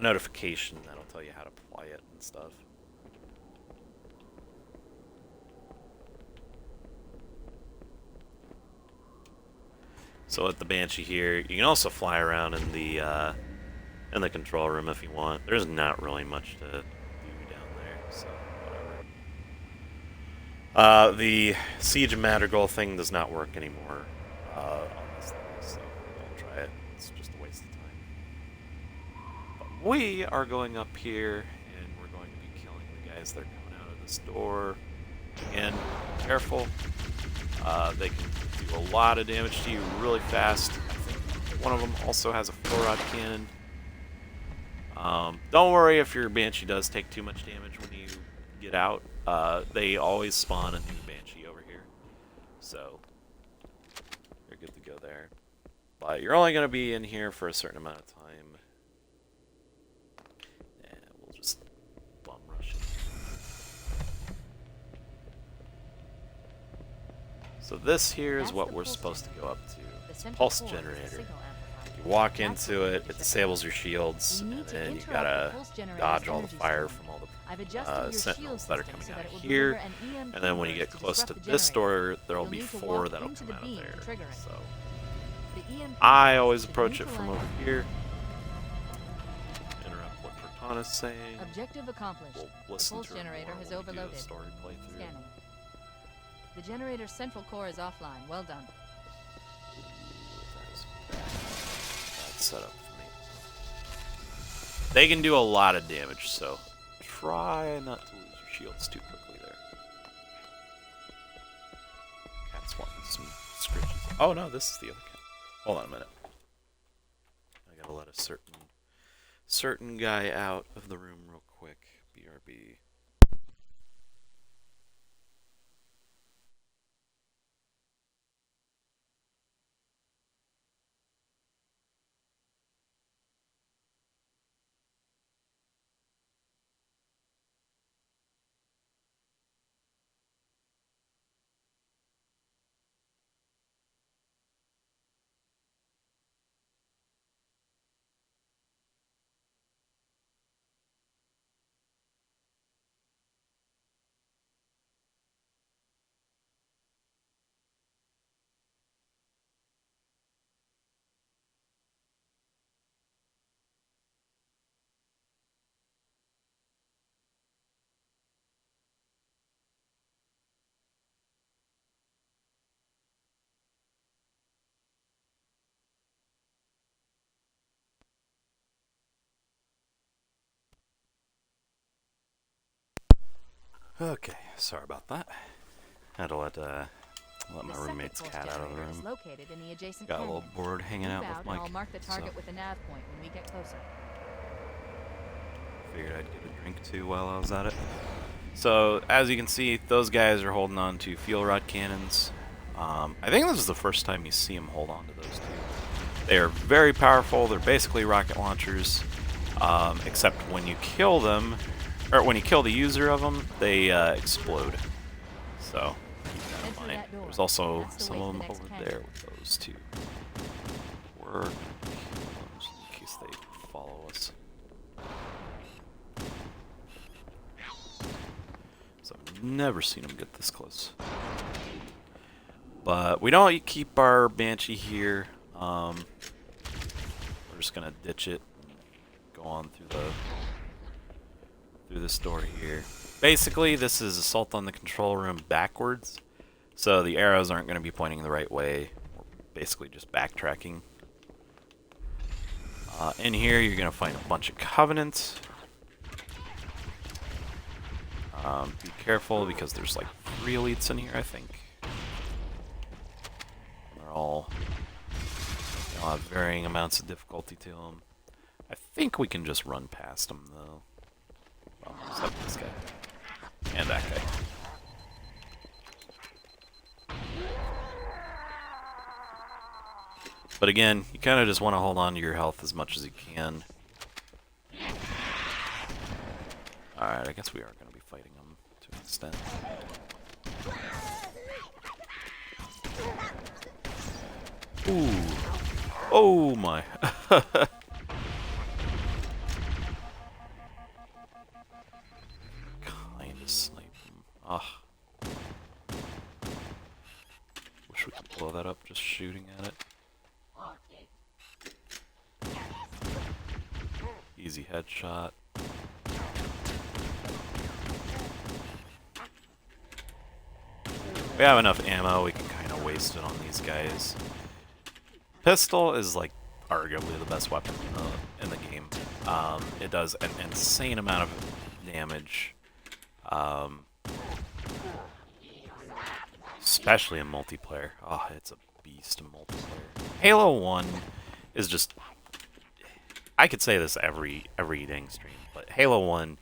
notification that'll tell you how to apply it and stuff. So with the Banshee here, you can also fly around in the control room if you want. There's not really much to do down there, so whatever. The Siege of Madrigal thing does not work anymore on this level, so don't try it. It's just a waste of time. But we are going up here, and we're going to be killing the guys that are coming out of this door. Again, careful. They can do a lot of damage to you really fast. I think one of them also has a fuel rod cannon. Don't worry if your Banshee does take too much damage when you get out. They always spawn a new Banshee over here. So, you're good to go there. But you're only going to be in here for a certain amount of time. And we'll just bum rush it. So this here is what we're supposed to go up to. It's a pulse generator. You walk into it, it disables your shields, and then you gotta dodge all the fire from all the sentinels that are coming out of here. And then when you get close to this door, there'll be 4 that'll come out of there. So I always approach it from over here. Interrupt what Cortana's saying. Objective accomplished. We'll listen Pulse to her generator more has when we do overloaded. the story playthrough. Scanning. The generator's central core is offline. Well done. That's set up for me. They can do a lot of damage, so try not to lose your shields too quickly there. Cat's wanting some scritches. Oh no, this is the other cat. Hold on a minute. I gotta let a certain guy out of the room real quick. BRB. Okay, sorry about that. Had to let my roommate's cat out of the room. Located in the adjacent Got a little bored hanging out with Mike. I'll mark the target so with a nav point when we get closer. figured I'd get a drink too while I was at it. So as you can see, those guys are holding on to fuel rod cannons. I think this is the first time you see them hold on to those two. They are very powerful. They're basically rocket launchers, except when you kill them, or when you kill the user of them, they explode. So keep that in mind. There's also some of them over there with those two. We're gonna kill them just in case they follow us. So I've never seen them get this close. But we don't keep our Banshee here. We're just gonna ditch it and go on through this door here. Basically, this is assault on the control room backwards, so the arrows aren't going to be pointing the right way. We're basically just backtracking. In here, you're going to find a bunch of covenants. Be careful because there's like 3 elites in here, I think. They're all have varying amounts of difficulty to them. I think we can just run past them though. Oh, except this guy. And that guy. But again, you kind of just want to hold on to your health as much as you can. Alright, I guess we are going to be fighting them to an extent. Ooh. Oh my. Kinda snipe him. Ugh. Wish we could blow that up just shooting at it. Easy headshot. We have enough ammo, we can kind of waste it on these guys. Pistol is like arguably the best weapon in the game. It does an insane amount of damage, especially in multiplayer. Oh, it's a beast in multiplayer. Halo 1 is just, I could say this every dang stream, but Halo 1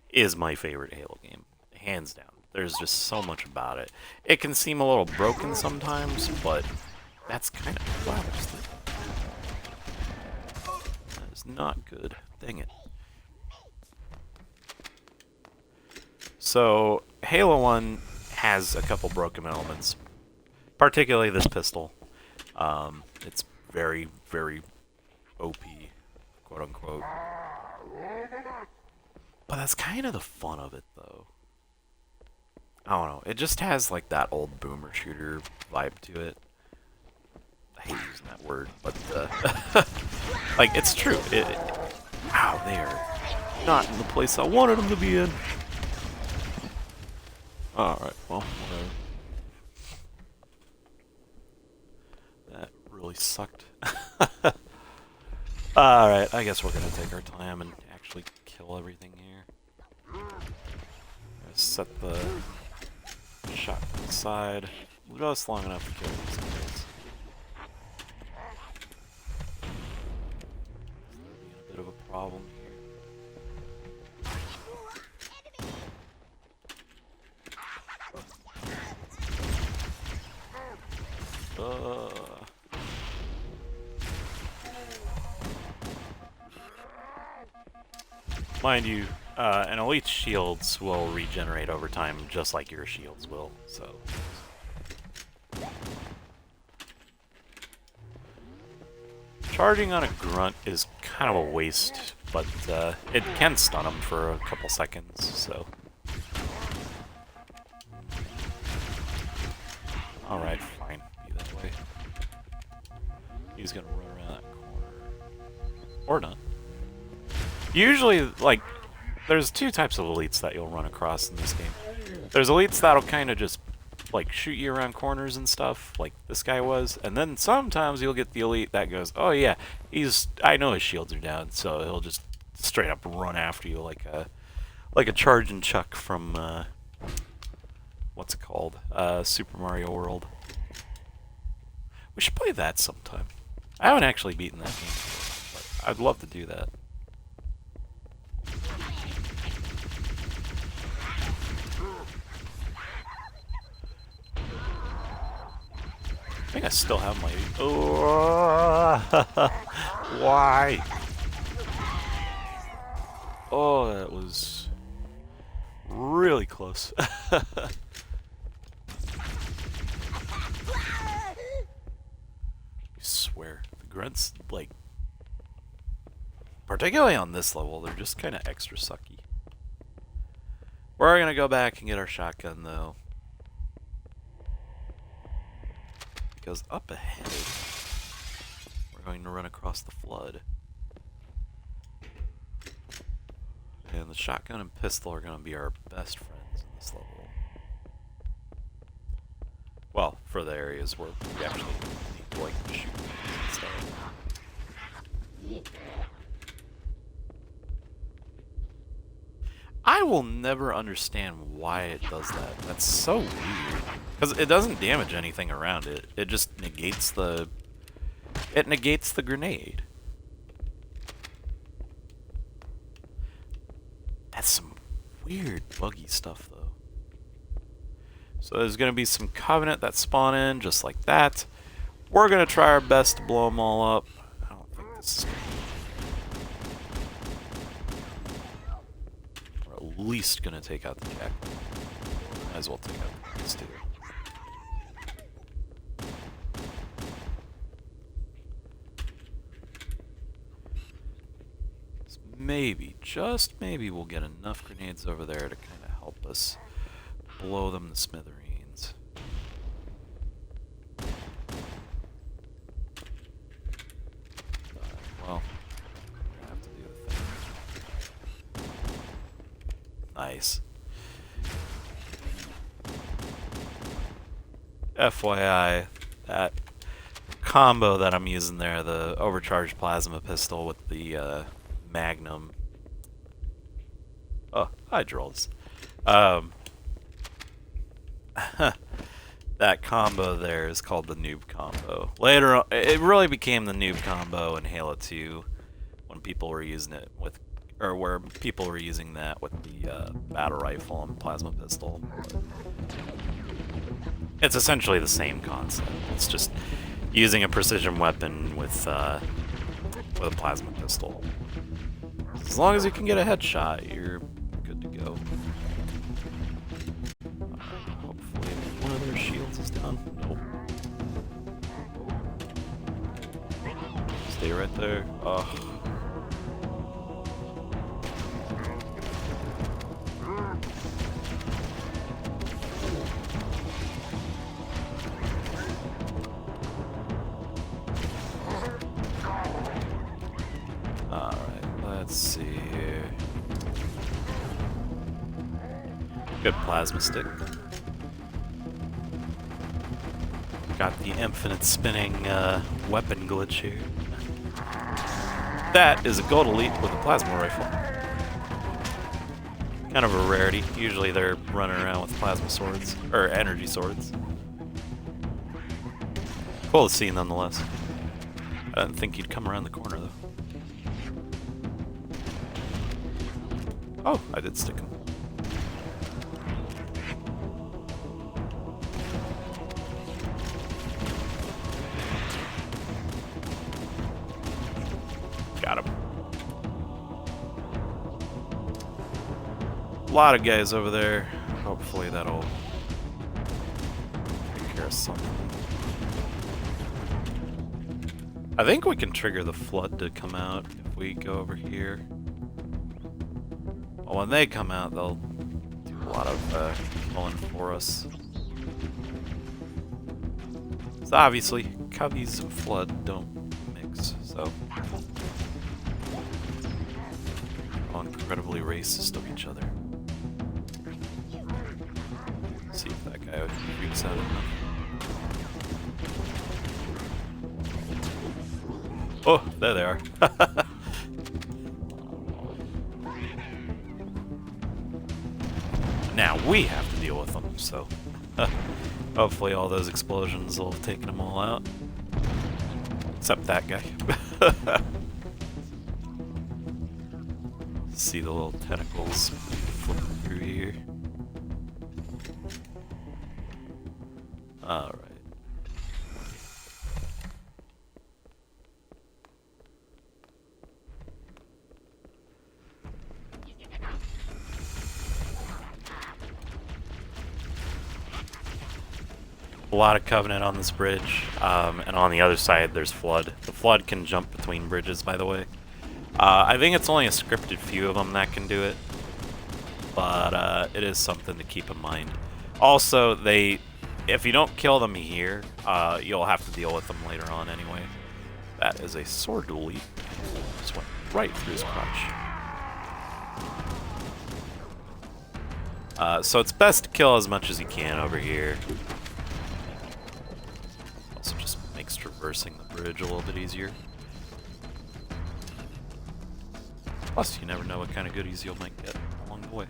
is my favorite Halo game, hands down. There's just so much about it. It can seem a little broken sometimes, but that's kind of, wow, that is not good. Dang it. So, Halo 1 has a couple broken elements, particularly this pistol. It's very, very OP, quote unquote. But that's kind of the fun of it, though. I don't know. It just has like that old boomer shooter vibe to it. I hate using that word, but like it's true. Wow, they are not in the place I wanted them to be in. All right, well, whatever. That really sucked. All right, I guess we're gonna take our time and actually kill everything here. Set the shot aside just long enough to kill these guys. A bit of a problem here. Mind you, an elite's shields will regenerate over time just like your shields will, so... Charging on a grunt is kind of a waste, but it can stun him for a couple seconds, so... Alright, fine. Be that way. He's gonna run around that corner. Or not. Usually, like, there's two types of elites that you'll run across in this game. There's elites that'll kind of just, like, shoot you around corners and stuff, like this guy was. And then sometimes you'll get the elite that goes, oh yeah, I know his shields are down, so he'll just straight up run after you like a charge and chuck from, what's it called? Super Mario World. We should play that sometime. I haven't actually beaten that game before, but I'd love to do that. I think I still have my... Oh, why? Oh, that was really close. I swear, the grunts, like, particularly on this level, they're just kind of extra sucky. We're gonna go back and get our shotgun, though. Because up ahead, we're going to run across the flood. And the shotgun and pistol are going to be our best friends in this level. Well, for the areas where we actually need to, like, shoot and stuff. I will never understand why it does that. That's so weird. Because it doesn't damage anything around it. It just negates the... It negates the grenade. That's some weird buggy stuff, though. So there's going to be some Covenant that spawn in, just like that. We're going to try our best to blow them all up. I don't think this is going to... We're at least going to take out the Jack. Might as well take out the guys, too. Maybe, just maybe, we'll get enough grenades over there to kind of help us blow them to smithereens. Well, we're gonna have to do the thing. Nice. FYI, that combo that I'm using there, the overcharged plasma pistol with the Magnum. Oh, hi, Drolls. That combo there is called the noob combo. Later on, it really became the noob combo in Halo 2 when people were using it with, or where people were using that with the battle rifle and plasma pistol. It's essentially the same concept. It's just using a precision weapon with a plasma pistol. As long as you can get a headshot, you're good to go. Hopefully one of their shields is down. Nope. stay right there. Oh. Alright, let's see here. Good plasma stick. Got the infinite spinning weapon glitch here. That is a gold elite with a plasma rifle. Kind of a rarity. Usually they're running around with plasma swords, or energy swords. Cool to see nonetheless. I didn't think he'd come around the corner though. Oh, I did stick him. Got him. A lot of guys over there. Hopefully that'll take care of something. I think we can trigger the flood to come out if we go over here. Well, when they come out, they'll do a lot of killing for us. So obviously, Cubbies and Flood don't mix, so all incredibly racist of each other. Let's see if that guy freaks out enough. Oh, there they are. Now we have to deal with them, so hopefully all those explosions will have taken them all out. Except that guy. See the little tentacles flipping through here. Alright. A lot of Covenant on this bridge, and on the other side there's Flood. The Flood can jump between bridges, by the way. I think it's only a scripted few of them that can do it, but it is something to keep in mind. Also, if you don't kill them here, you'll have to deal with them later on anyway. That is a sword delete. Just went right through his crotch. So it's best to kill as much as you can over here. Also just makes traversing the bridge a little bit easier. Plus, you never know what kind of goodies you might get along the way.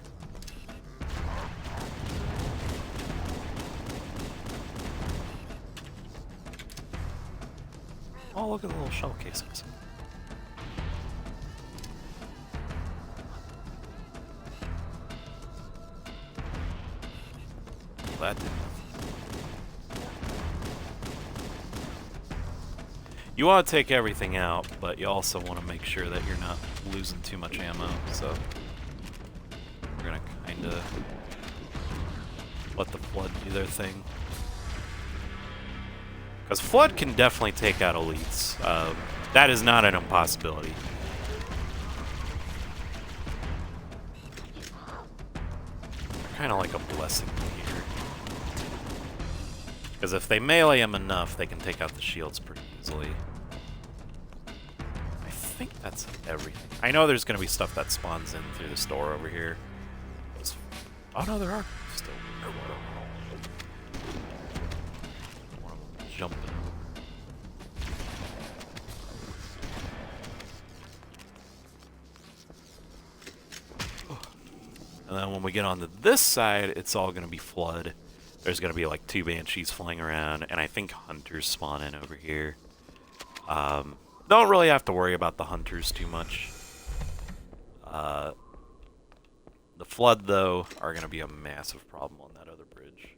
Oh, look at the little shell casings. That didn't. You want to take everything out, but you also want to make sure that you're not losing too much ammo, so we're gonna kinda let the Flood do their thing. Because Flood can definitely take out elites. That is not an impossibility. They're kind of like a blessing here. Because if they melee him enough, they can take out the shields pretty easily. I think that's everything. I know there's going to be stuff that spawns in through the store over here. Oh no, there are still. One of them jumping. And then when we get onto this side, it's all going to be Flood. There's going to be like 2 Banshees flying around, and I think Hunters spawn in over here. Don't really have to worry about the Hunters too much. The Flood, though, are going to be a massive problem on that other bridge.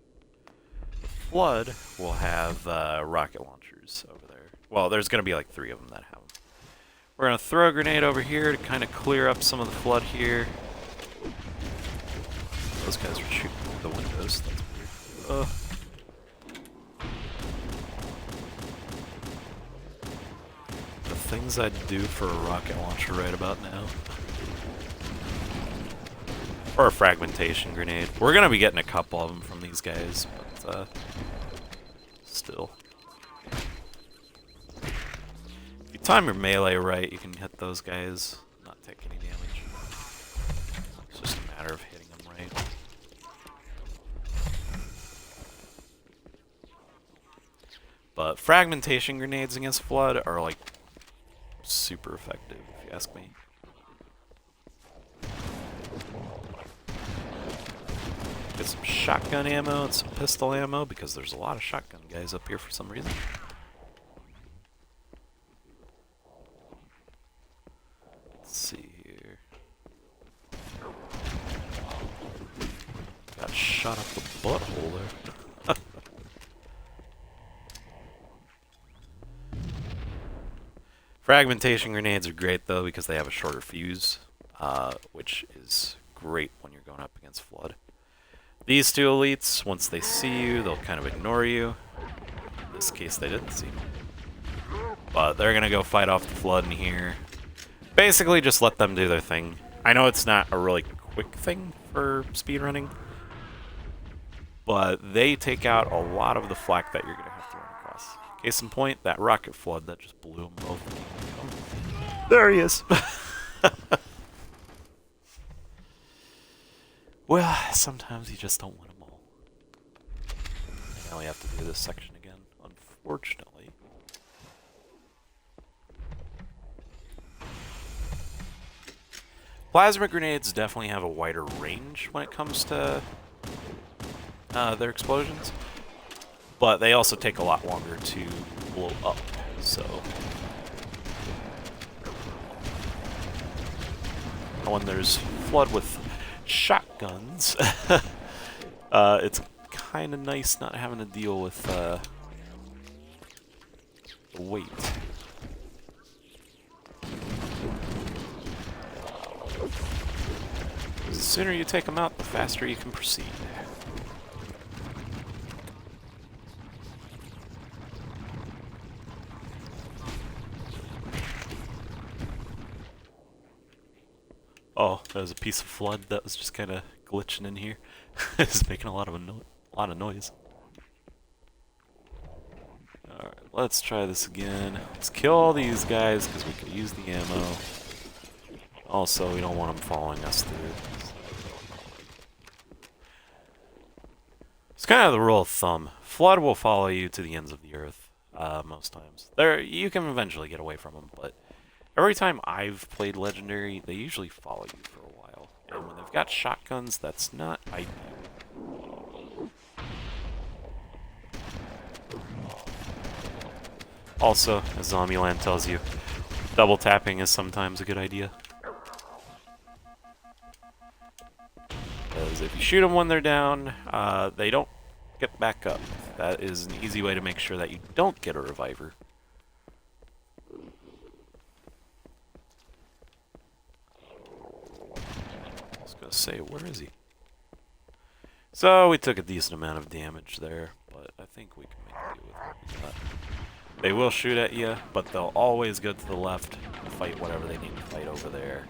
The Flood will have rocket launchers over there. Well, there's going to be like 3 of them that have them. We're going to throw a grenade over here to kind of clear up some of the Flood here. Those guys are shooting through the windows. That's weird. The things I'd do for a rocket launcher right about now. Or a fragmentation grenade. We're gonna be getting a couple of them from these guys, but still. If you time your melee right, you can hit those guys, not take any damage. It's just a matter of hitting them right. But fragmentation grenades against Flood are like super effective, if you ask me. Get some shotgun ammo and some pistol ammo because there's a lot of shotgun guys up here for some reason. Let's see here. Got shot up the butthole there. Fragmentation grenades are great though because they have a shorter fuse, which is great when you're going up against Flood. These two elites, once they see you, they'll kind of ignore you. In this case, they didn't see me. But they're gonna go fight off the Flood in here. Basically, just let them do their thing. I know it's not a really quick thing for speedrunning, but they take out a lot of the flak that you're gonna have to run across. Case in point, that rocket Flood that just blew them both. There he is! Well, sometimes you just don't win them all. And now we have to do this section again, unfortunately. Plasma grenades definitely have a wider range when it comes to their explosions, but they also take a lot longer to blow up, so... When there's Flood with shotguns, it's kind of nice not having to deal with the weight. The sooner you take them out, the faster you can proceed. Oh, that was a piece of Flood that was just kind of glitching in here. It's making a lot of noise. Alright, let's try this again. Let's kill all these guys because we could use the ammo. Also, we don't want them following us through. It's kind of the rule of thumb. Flood will follow you to the ends of the earth most times. You can eventually get away from them, but every time I've played Legendary, they usually follow you for a while. And when they've got shotguns, that's not ideal. Also, as Zombieland tells you, double tapping is sometimes a good idea. Because if you shoot them when they're down, they don't get back up. That is an easy way to make sure that you don't get a reviver. Say, where is he? So we took a decent amount of damage there, but I think we can make do with what we got. They will shoot at you, but they'll always go to the left and fight whatever they need to fight over there.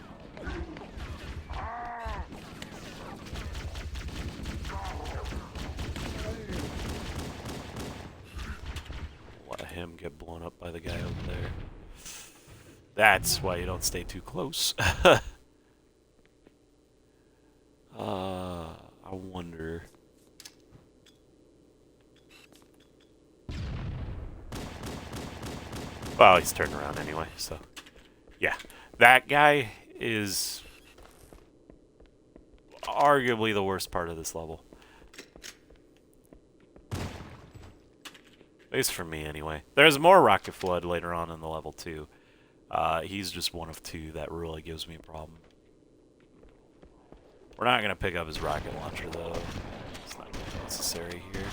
Let him get blown up by the guy over there. That's why you don't stay too close. I wonder. Well, he's turning around anyway, so. Yeah. That guy is arguably the worst part of this level. At least for me, anyway. There's more Rocket Flood later on in the level, too. He's just one of two that really gives me a problem. We're not going to pick up his rocket launcher, though. It's not really necessary here.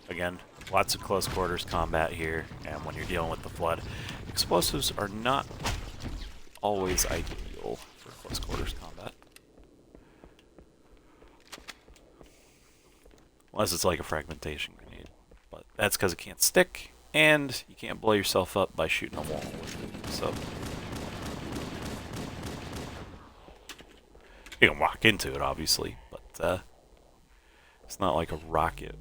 Again, lots of close quarters combat here, and when you're dealing with the Flood, explosives are not always ideal for close quarters combat. Unless it's like a fragmentation grenade. But that's because it can't stick, and you can't blow yourself up by shooting a wall with it. So you can walk into it, obviously, but it's not like a rocket.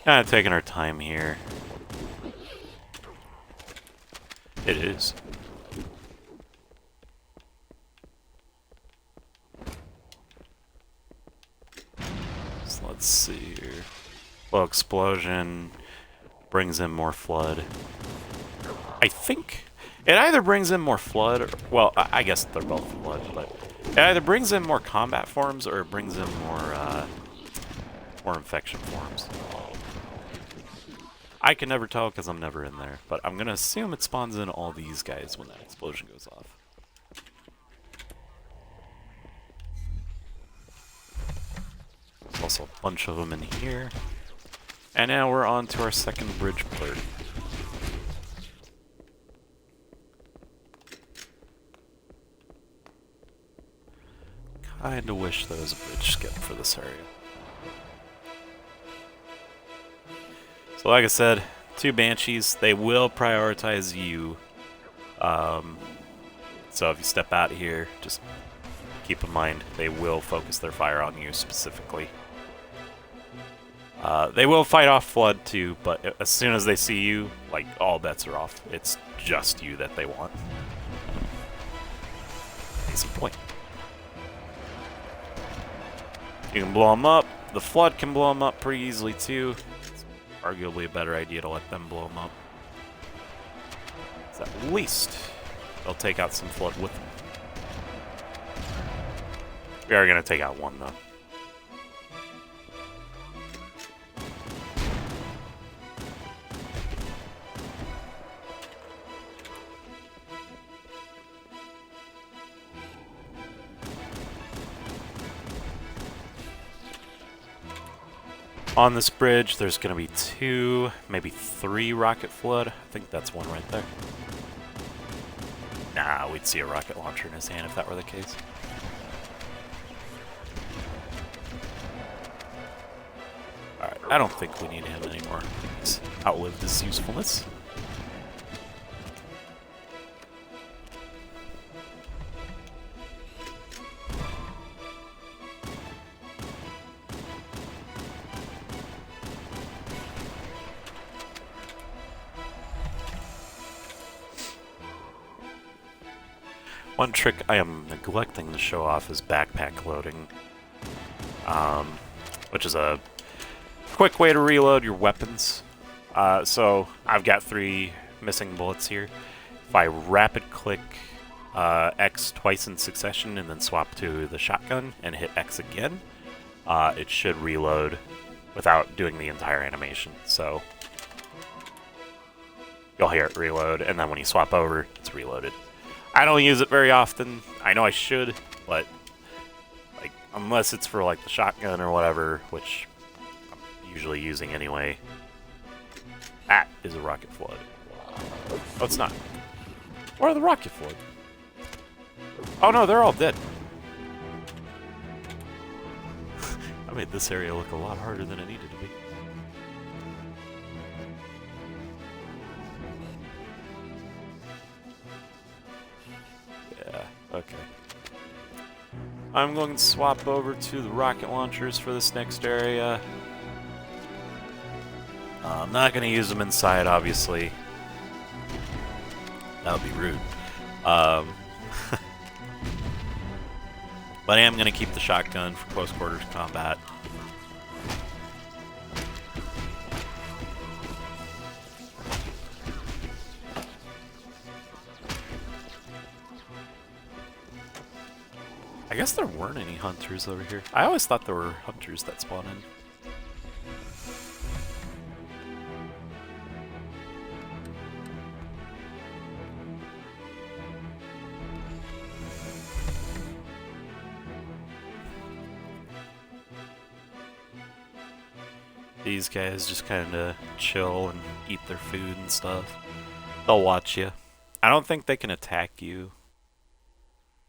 Kind of taking our time here. It is. So let's see here. Well, explosion brings in more flood. I think it either brings in more flood, or, well, I guess they're both flood, but it either brings in more combat forms or it brings in more infection forms. I can never tell because I'm never in there, but I'm gonna assume it spawns in all these guys when that explosion goes off. There's also a bunch of them in here. And now we're on to our second bridge part. Kinda wish there was a bridge skip for this area. So like I said, 2 Banshees, they will prioritize you. So if you step out here, just keep in mind, they will focus their fire on you specifically. They will fight off Flood too, but as soon as they see you, like, all bets are off. It's just you that they want. Case in point. You can blow them up. The Flood can blow them up pretty easily too. It's arguably a better idea to let them blow them up. So at least they'll take out some Flood with them. We are going to take out one though. On this bridge, there's going to be 2, maybe 3 rocket flood. I think that's one right there. Nah, we'd see a rocket launcher in his hand if that were the case. Alright, I don't think we need him anymore. He's outlived his usefulness. One trick I am neglecting to show off is backpack loading, which is a quick way to reload your weapons. So I've got 3 missing bullets here. If I rapid click X twice in succession and then swap to the shotgun and hit X again, it should reload without doing the entire animation. So you'll hear it reload, and then when you swap over, it's reloaded. I don't use it very often. I know I should, but like, unless it's for like the shotgun or whatever, which I'm usually using anyway. That is a rocket flood. Oh, it's not. Where are the rocket flood? Oh no, they're all dead. I made this area look a lot harder than it needed to be. Okay. I'm going to swap over to the rocket launchers for this next area. I'm not going to use them inside, obviously. That would be rude. But I am going to keep the shotgun for close quarters combat. I guess there weren't any hunters over here. I always thought there were hunters that spawn in. These guys just kind of chill and eat their food and stuff. They'll watch you. I don't think they can attack you.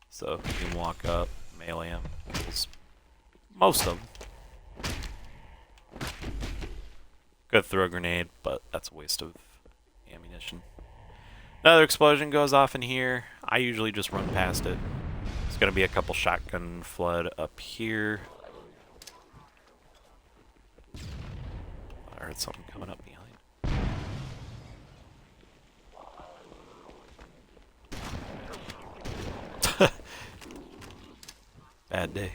So you can walk up, melee ammo. Most of them. Could throw a grenade, but that's a waste of ammunition. Another explosion goes off in here. I usually just run past it. There's gonna be a couple shotgun flood up here. I heard something coming up behind. Bad day.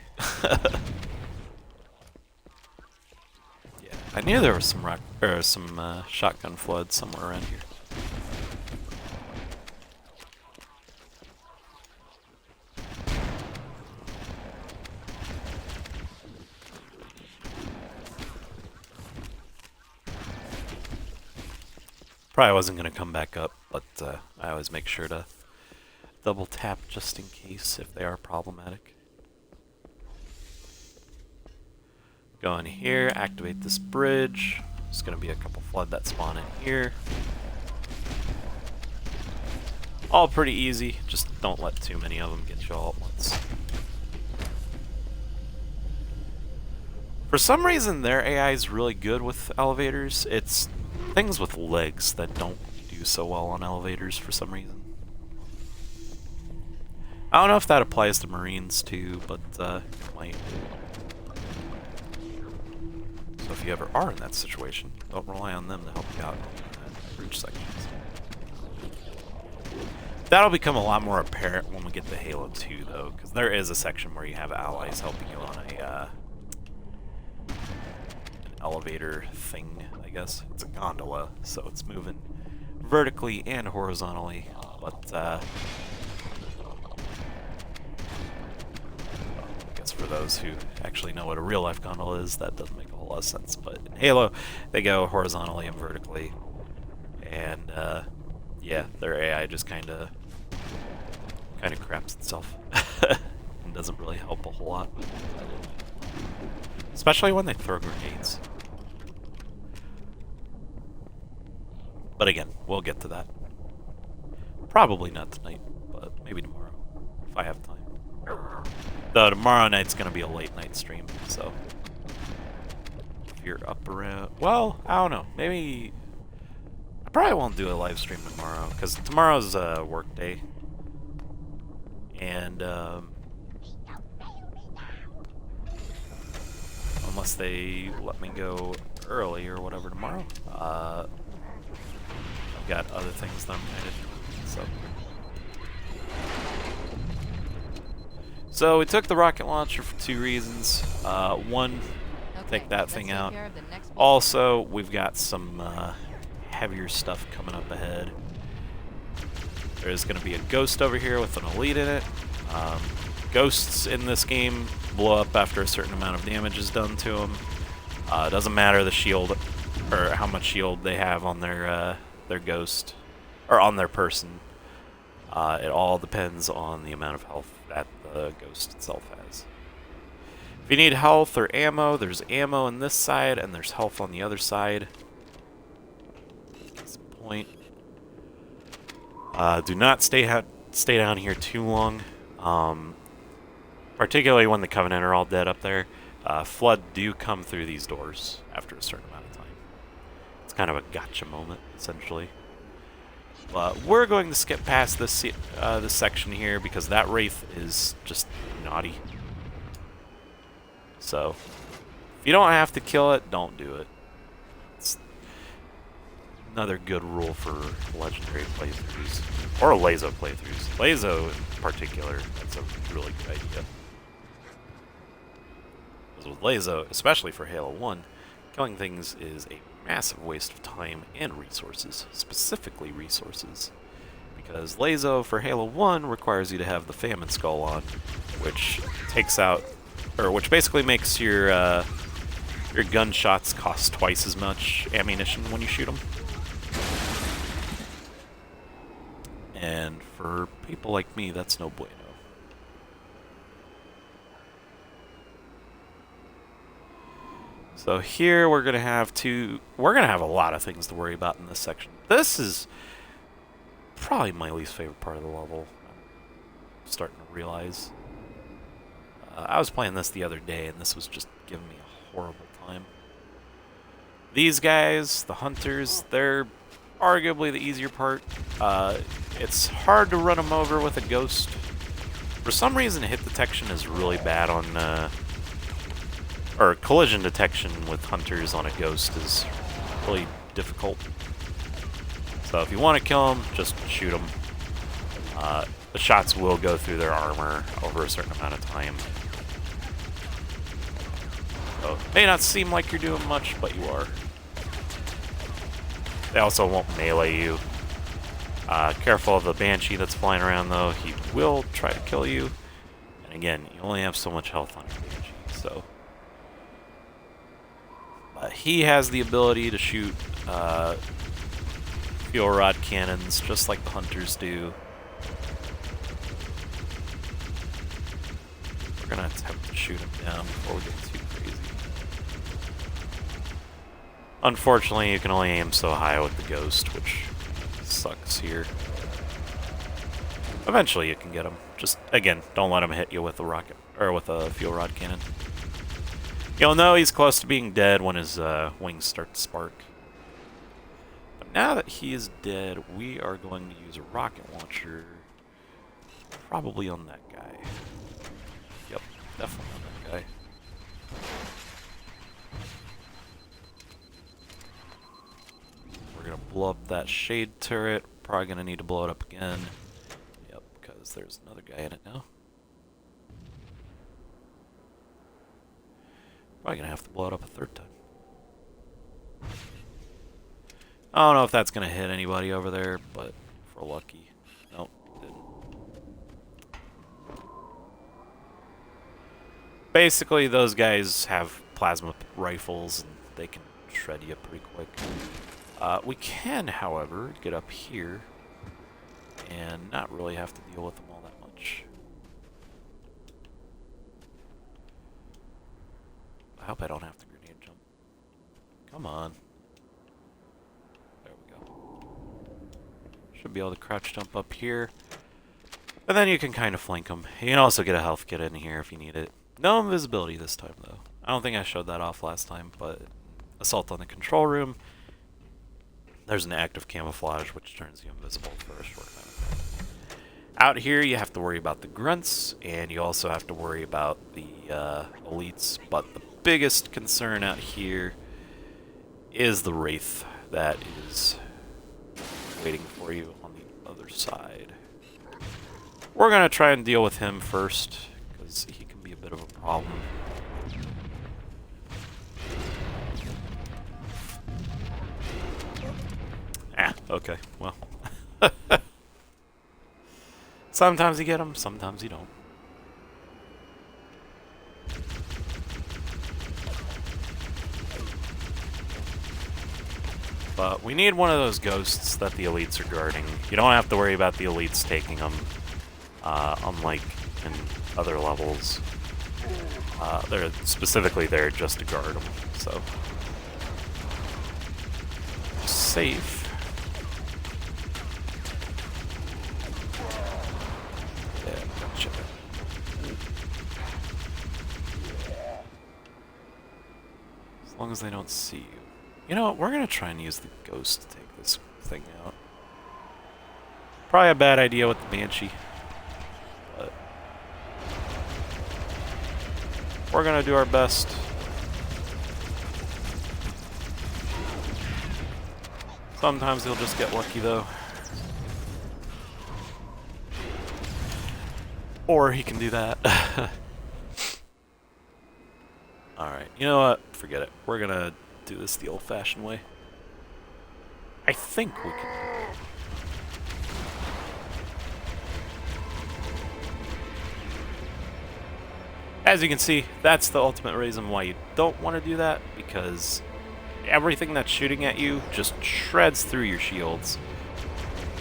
Yeah, I knew there was some shotgun flood somewhere around here. Probably wasn't gonna come back up, but I always make sure to double tap just in case if they are problematic. Go in here, activate this bridge. There's gonna be a couple flood that spawn in here. All pretty easy, just don't let too many of them get you all at once. For some reason their AI is really good with elevators. It's things with legs that don't do so well on elevators for some reason. I don't know if that applies to Marines too, but it might. So if you ever are in that situation, don't rely on them to help you out in bridge sections. That'll become a lot more apparent when we get to Halo 2 though, because there is a section where you have allies helping you on an elevator thing, I guess. It's a gondola, so it's moving vertically and horizontally, but I guess for those who actually know what a real life gondola is, that doesn't make a whole lot of sense. But in Halo, they go horizontally and vertically, and yeah, their AI just kind of craps itself and doesn't really help a whole lot, especially when they throw grenades. But again, we'll get to that. Probably not tonight, but maybe tomorrow, if I have time. Though tomorrow night's gonna be a late night stream, so if you're up around, well, I don't know, maybe I probably won't do a live stream tomorrow because tomorrow's a work day, and unless they let me go early or whatever tomorrow, I've got other things that I'm kind of doing, so we took the rocket launcher for two reasons. One, take that thing out. Also, we've got some heavier stuff coming up ahead. There's going to be a ghost over here with an elite in it. Ghosts in this game blow up after a certain amount of damage is done to them. It doesn't matter the shield or how much shield they have on their ghost or on their person. It all depends on the amount of health that the ghost itself has. If you need health or ammo, there's ammo on this side and there's health on the other side. That's the point. Do not stay down here too long, particularly when the Covenant are all dead up there. Flood do come through these doors after a certain amount of time. It's kind of a gotcha moment, essentially. But we're going to skip past this section here because that Wraith is just naughty. So, if you don't have to kill it, don't do it. It's another good rule for legendary playthroughs, or Lazo playthroughs. Lazo in particular, that's a really good idea. Because with Lazo, especially for Halo 1, killing things is a massive waste of time and resources, specifically resources. Because Lazo for Halo 1 requires you to have the Famine Skull on, which takes out, or which basically makes your gunshots cost twice as much ammunition when you shoot them. And for people like me, that's no bueno. So here we're gonna have a lot of things to worry about in this section. This is probably my least favorite part of the level. I'm starting to realize. I was playing this the other day, and this was just giving me a horrible time. These guys, the hunters, they're arguably the easier part. It's hard to run them over with a ghost. For some reason, hit detection is really bad on, or collision detection with hunters on a ghost is really difficult. So if you want to kill them, just shoot them. The shots will go through their armor over a certain amount of time. So it may not seem like you're doing much, but you are. They also won't melee you. Careful of the Banshee that's flying around, though. He will try to kill you. And again, you only have so much health on your Banshee, so... he has the ability to shoot fuel rod cannons, just like the hunters do. We're gonna attempt to shoot him down before we get too crazy. Unfortunately, you can only aim so high with the ghost, which sucks here. Eventually you can get him. Just, again, don't let him hit you with a rocket, or with a fuel rod cannon. You'll know he's close to being dead when his wings start to spark. But now that he is dead, we are going to use a rocket launcher. Probably on that guy. Yep, definitely on that guy. We're going to blow up that shade turret. Probably going to need to blow it up again. Yep, because there's another guy in it now. Probably gonna have to blow it up a third time. I don't know if that's gonna hit anybody over there, but if we're lucky. Nope, didn't. Basically, those guys have plasma rifles, and they can shred you pretty quick. We can, however, get up here and not really have to deal with them all that much. I hope I don't have to grenade jump. Come on. There we go. Should be able to crouch jump up here. And then you can kind of flank them. You can also get a health kit in here if you need it. No invisibility this time, though. I don't think I showed that off last time, but assault on the control room. There's an active camouflage, which turns you invisible for a short time. Out here, you have to worry about the grunts, and you also have to worry about the elites, but the biggest concern out here is the Wraith that is waiting for you on the other side. We're going to try and deal with him first, because he can be a bit of a problem. Okay, well. Sometimes you get him, sometimes you don't. But we need one of those ghosts that the elites are guarding. You don't have to worry about the elites taking them, unlike in other levels. They're specifically there just to guard them, so. Safe. Yeah, gotcha. As long as they don't see you. You know what, we're gonna try and use the ghost to take this thing out. Probably a bad idea with the Banshee. But we're gonna do our best. Sometimes he'll just get lucky though. Or he can do that. Alright, you know what? Forget it. We're gonna do this the old-fashioned way. I think we can. As you can see, that's the ultimate reason why you don't want to do that, because everything that's shooting at you just shreds through your shields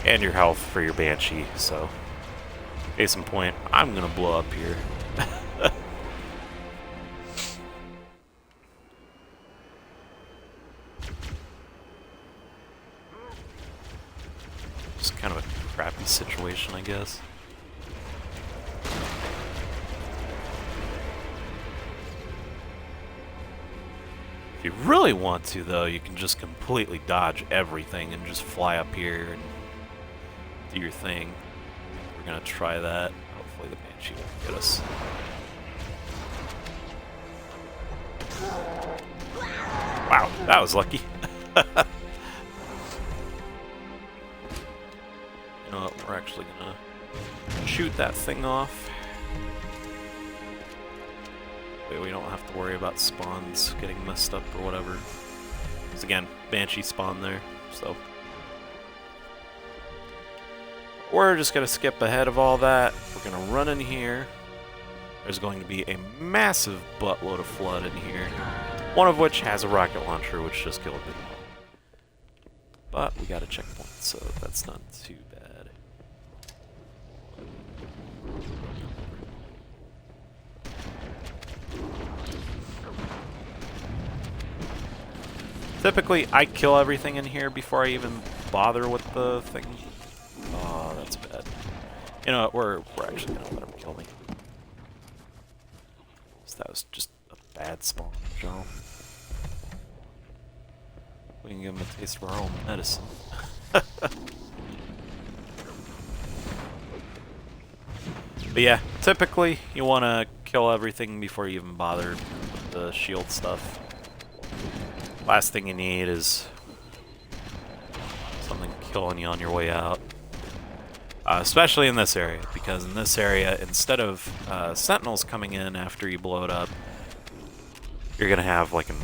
and your health for your Banshee, so case in point, I'm gonna blow up here. Just kind of a crappy situation, I guess. If you really want to, though, you can just completely dodge everything and just fly up here and do your thing. We're gonna try that. Hopefully the Banshee won't get us. Wow, that was lucky. You know what, we're actually gonna shoot that thing off. Wait, we don't have to worry about spawns getting messed up or whatever. Because again, Banshee spawn there, so. We're just gonna skip ahead of all that. We're gonna run in here. There's going to be a massive buttload of flood in here. One of which has a rocket launcher, which just killed me. But we got a checkpoint, so that's not too bad. Typically, I kill everything in here before I even bother with the thing. Oh, that's bad. You know what, we're actually gonna let him kill me. So that was just a bad spawn, Joe. We can give him a taste of our own medicine. But yeah, typically you want to kill everything before you even bother with the shield stuff. Last thing you need is something killing you on your way out. Especially in this area, because in this area, instead of sentinels coming in after you blow it up, you're going to have like a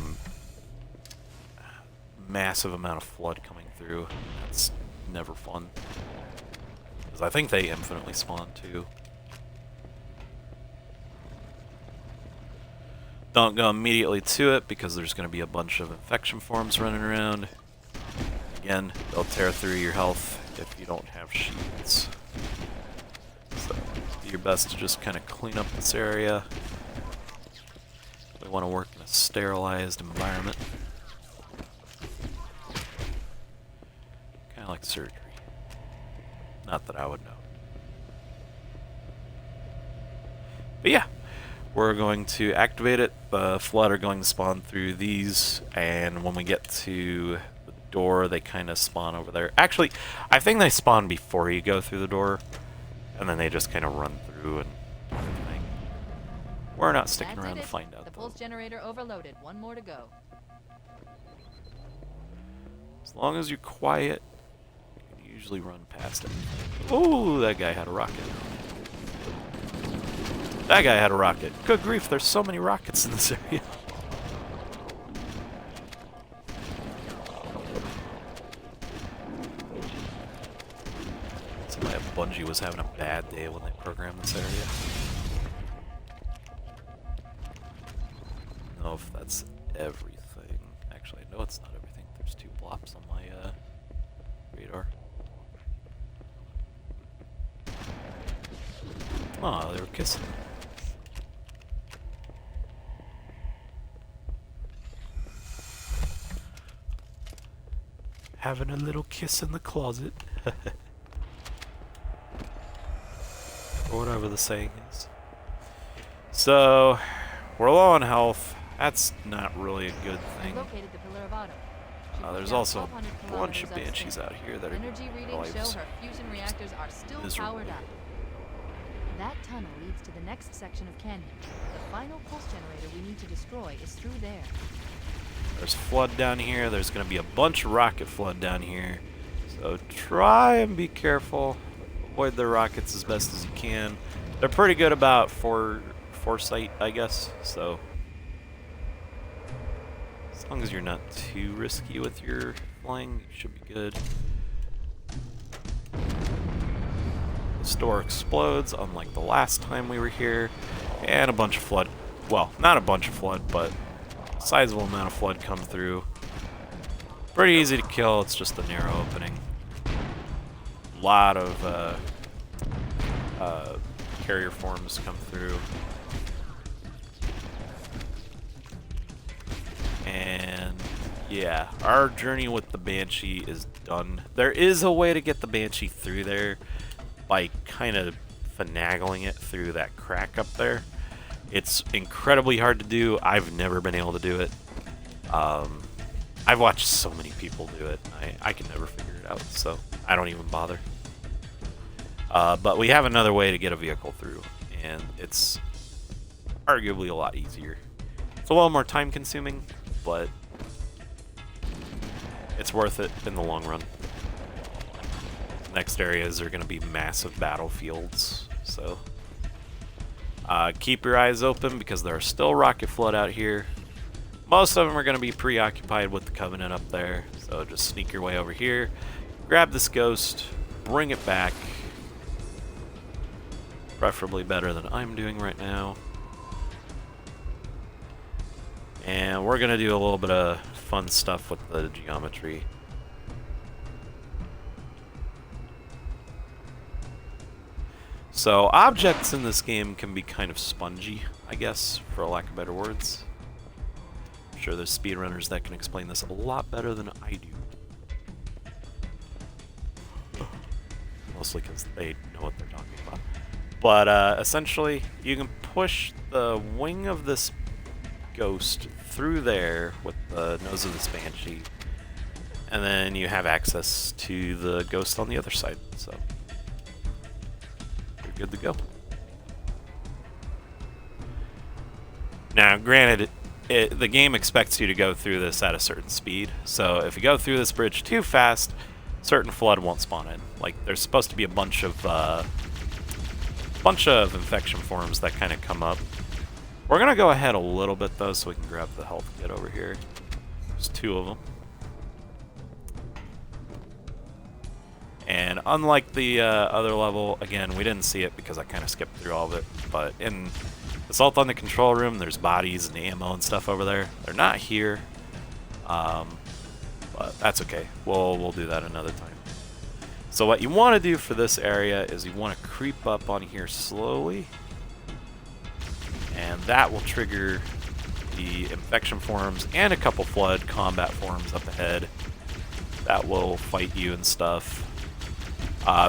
massive amount of flood coming through. That's never fun. Because I think they infinitely spawn too. Don't go immediately to it because there's going to be a bunch of infection forms running around. Again, they'll tear through your health if you don't have shields. So do your best to just kind of clean up this area. We want to work in a sterilized environment. Kind of like surgery. Not that I would know. But yeah. We're going to activate it. The flood are going to spawn through these, and when we get to the door, they kind of spawn over there. Actually, I think they spawn before you go through the door, and then they just kind of run through and everything. We're not sticking around to find out, The though. pulse generator overloaded. One more to go. As long as you're quiet, you can usually run past it. Oh, that guy had a rocket. That guy had a rocket. Good grief, there's so many rockets in this area. Somebody at Bungie was having a bad day when they programmed this area. I don't know if that's everything. Actually, I know it's not everything. There's 2 plops on my radar. Oh, they were kissing. Having a little kiss in the closet. Or whatever the saying is. So, we're low on health. That's not really a good thing. Located the Pillar of Autumn. There's also a bunch of Banshees out here that are Energy readings show her fusion reactors are still powered up. That tunnel leads to the next section of canyon. The final pulse generator we need to destroy is through there. There's flood down here. There's going to be a bunch of rocket flood down here. So try and be careful. Avoid the rockets as best as you can. They're pretty good about foresight, I guess. So as long as you're not too risky with your flying, you should be good. The store explodes, unlike the last time we were here. And a bunch of flood. Well, not a bunch of flood, but a sizable amount of flood come through. Pretty easy to kill, it's just a narrow opening. A lot of carrier forms come through. And yeah, our journey with the Banshee is done. There is a way to get the Banshee through there by kind of finagling it through that crack up there. It's incredibly hard to do. I've never been able to do it. I've watched so many people do it. I can never figure it out, so I don't even bother. But we have another way to get a vehicle through, and it's arguably a lot easier. It's a little more time consuming, but it's worth it in the long run. The next areas are going to be massive battlefields, so keep your eyes open because there are still rocket flood out here. Most of them are going to be preoccupied with the Covenant up there, so just sneak your way over here, grab this ghost, bring it back, preferably better than I'm doing right now. And we're going to do a little bit of fun stuff with the geometry. So objects in this game can be kind of spongy, I guess, for lack of better words. I'm sure there's speedrunners that can explain this a lot better than I do. Mostly because they know what they're talking about. But essentially, you can push the wing of this ghost through there with the nose of this banshee, and then you have access to the ghost on the other side, so you're good to go. Now, granted, the game expects you to go through this at a certain speed, so if you go through this bridge too fast, certain flood won't spawn in. Like, there's supposed to be a bunch of infection forms that kind of come up. We're going to go ahead a little bit, though, so we can grab the health kit over here. There's 2 of them. And unlike the other level, again, we didn't see it because I kind of skipped through all of it, but in Assault on the Control Room, there's bodies and ammo and stuff over there. They're not here, but that's okay. We'll do that another time. So what you want to do for this area is you want to creep up on here slowly, and that will trigger the infection forms and a couple flood combat forms up ahead that will fight you and stuff.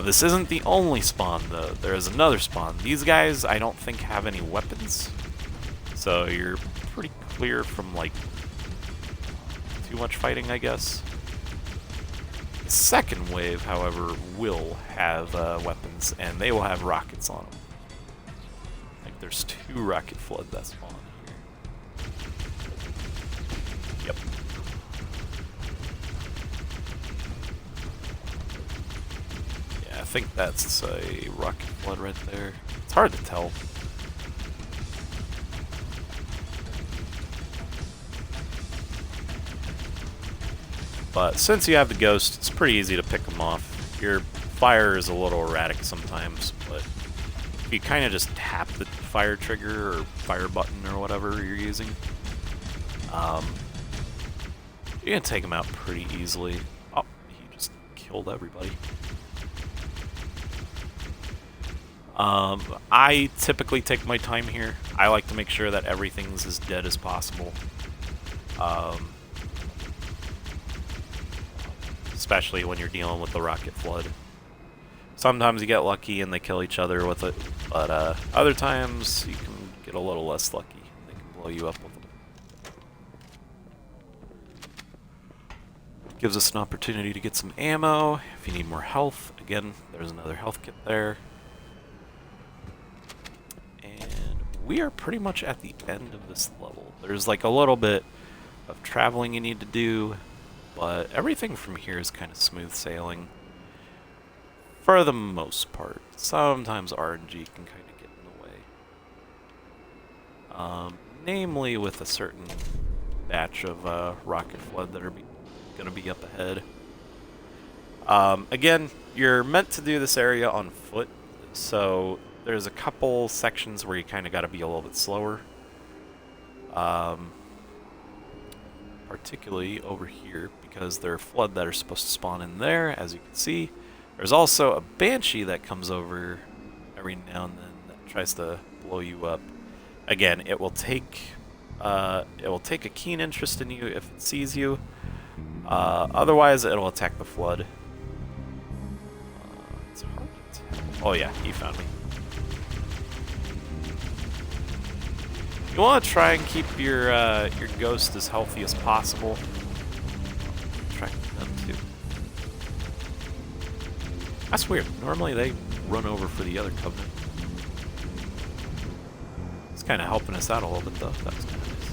This isn't the only spawn, though. There is another spawn. These guys, I don't think, have any weapons, so you're pretty clear from, like, too much fighting, I guess. The second wave, however, will have weapons, and they will have rockets on them. Like, there's 2 rocket flood that spawn here. Yep. Yeah, I think that's a rocket flood right there. It's hard to tell. But since you have the ghost, it's pretty easy to pick them off. Your fire is a little erratic sometimes, but if you kind of just tap the fire trigger or fire button or whatever you're using, you can take them out pretty easily. Oh, he just killed everybody. I typically take my time here. I like to make sure that everything's as dead as possible. Especially when you're dealing with the rocket flood. Sometimes you get lucky and they kill each other with it, but other times you can get a little less lucky. They can blow you up with them. Gives us an opportunity to get some ammo. If you need more health, again, there's another health kit there. And we are pretty much at the end of this level. There's like a little bit of traveling you need to do, but everything from here is kind of smooth sailing for the most part. Sometimes RNG can kind of get in the way. Namely with a certain batch of rocket flood that are going to be up ahead. Again, you're meant to do this area on foot, so there's a couple sections where you kind of got to be a little bit slower. Particularly over here, because there are flood that are supposed to spawn in there, as you can see. There's also a banshee that comes over every now and then that tries to blow you up. Again, it will take a keen interest in you if it sees you. Otherwise, it'll attack the flood. It's hard to tell. Oh yeah, he found me. You want to try and keep your ghost as healthy as possible. Try them too. That's weird. Normally they run over for the other Covenant. It's kind of helping us out a little bit though. That's kind of nice.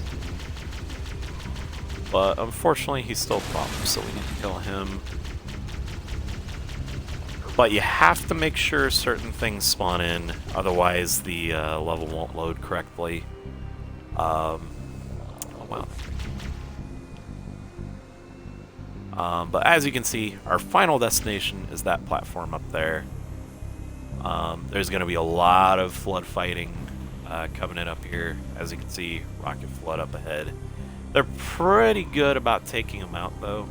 But unfortunately, he's still a problem, so we need to kill him. But you have to make sure certain things spawn in, otherwise the level won't load correctly. Oh wow. But as you can see, our final destination is that platform up there. There's going to be a lot of flood fighting Covenant up here. As you can see, rocket flood up ahead. They're pretty good about taking them out though,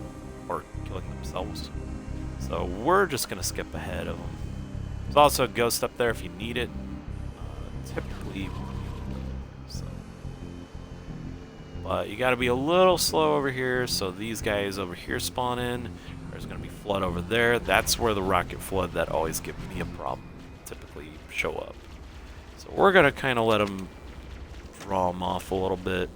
or killing themselves. So we're just going to skip ahead of them. There's also a ghost up there if you need it. Typically, so. But you got to be a little slow over here, so these guys over here spawn in. There's going to be flood over there. That's where the rocket flood that always gives me a problem typically show up. So we're going to kind of let them draw them off a little bit.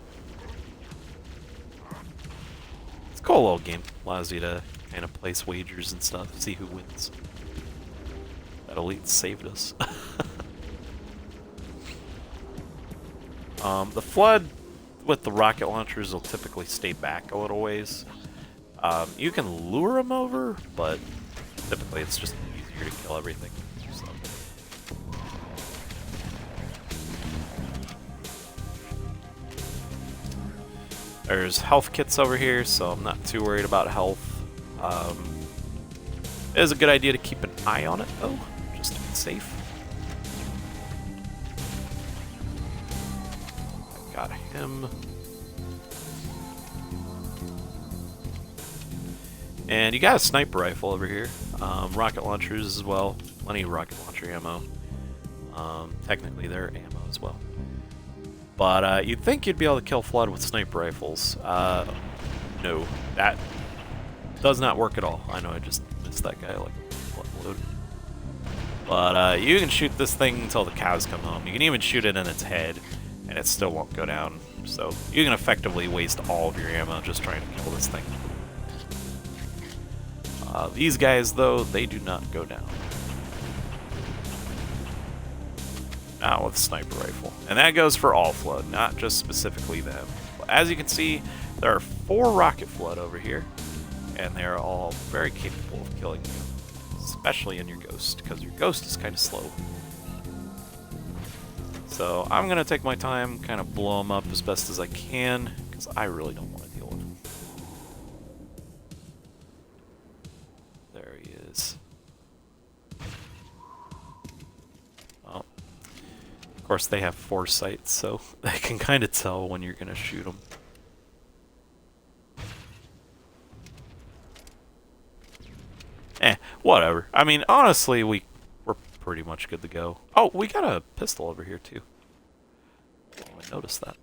It's a cool little game. Allows you to kind of place wagers and stuff, see who wins. That elite saved us. The flood with the rocket launchers will typically stay back a little ways. You can lure them over, but typically it's just easier to kill everything. So. There's health kits over here, so I'm not too worried about health. It is a good idea to keep an eye on it, though, just to be safe. Got him. And you got a sniper rifle over here. Rocket launchers as well. Plenty of rocket launcher ammo. Technically, they're ammo as well. But you'd think you'd be able to kill Flood with sniper rifles. No, that does not work at all. I know I just missed that guy like a load. But you can shoot this thing until the cows come home. You can even shoot it in its head, and it still won't go down. So you can effectively waste all of your ammo just trying to kill this thing. These guys, though, they do not go down. Not with a sniper rifle. And that goes for all Flood, not just specifically them. But as you can see, there are 4 rocket Flood over here, and they're all very capable of killing you, especially in your Ghost, because your Ghost is kind of slow. So I'm going to take my time, kind of blow them up as best as I can, because I really don't want to deal with them. There he is. Well, of course they have foresight, so they can kind of tell when you're going to shoot them. Whatever. I mean, honestly, we're pretty much good to go. Oh, we got a pistol over here, too. Oh, I noticed that.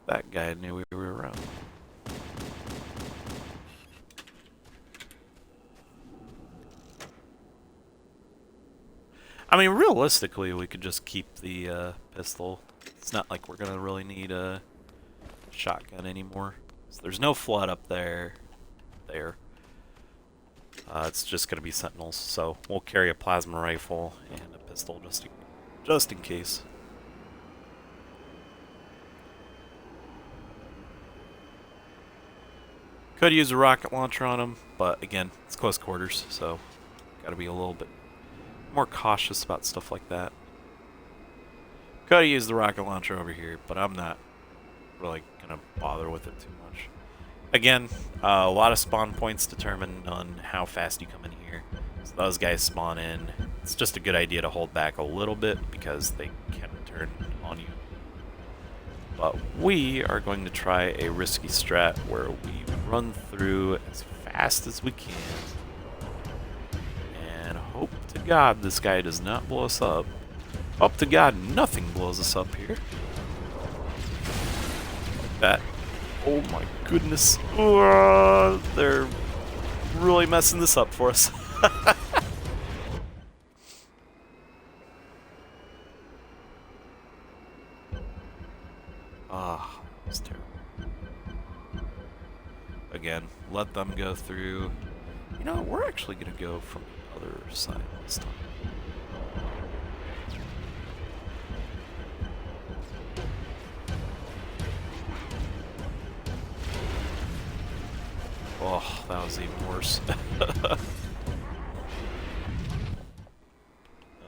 That guy knew we were around. I mean, realistically, we could just keep the pistol. It's not like we're going to really need a shotgun anymore. So there's no Flood up there. It's just going to be Sentinels, so we'll carry a plasma rifle and a pistol just in case. Could use a rocket launcher on them, but again, it's close quarters, so got to be a little bit more cautious about stuff like that. Could use the rocket launcher over here, but I'm not really going to bother with it too much. Again, a lot of spawn points determine on how fast you come in here. So those guys spawn in. It's just a good idea to hold back a little bit because they can turn on you. But we are going to try a risky strat where we run through as fast as we can. And hope to God this guy does not blow us up. Hope to God nothing blows us up here. Like that. Oh my goodness. They're really messing this up for us. Ah, that was terrible. Again, let them go through. You know, we're actually going to go from the other side this time. Oh, that was even worse.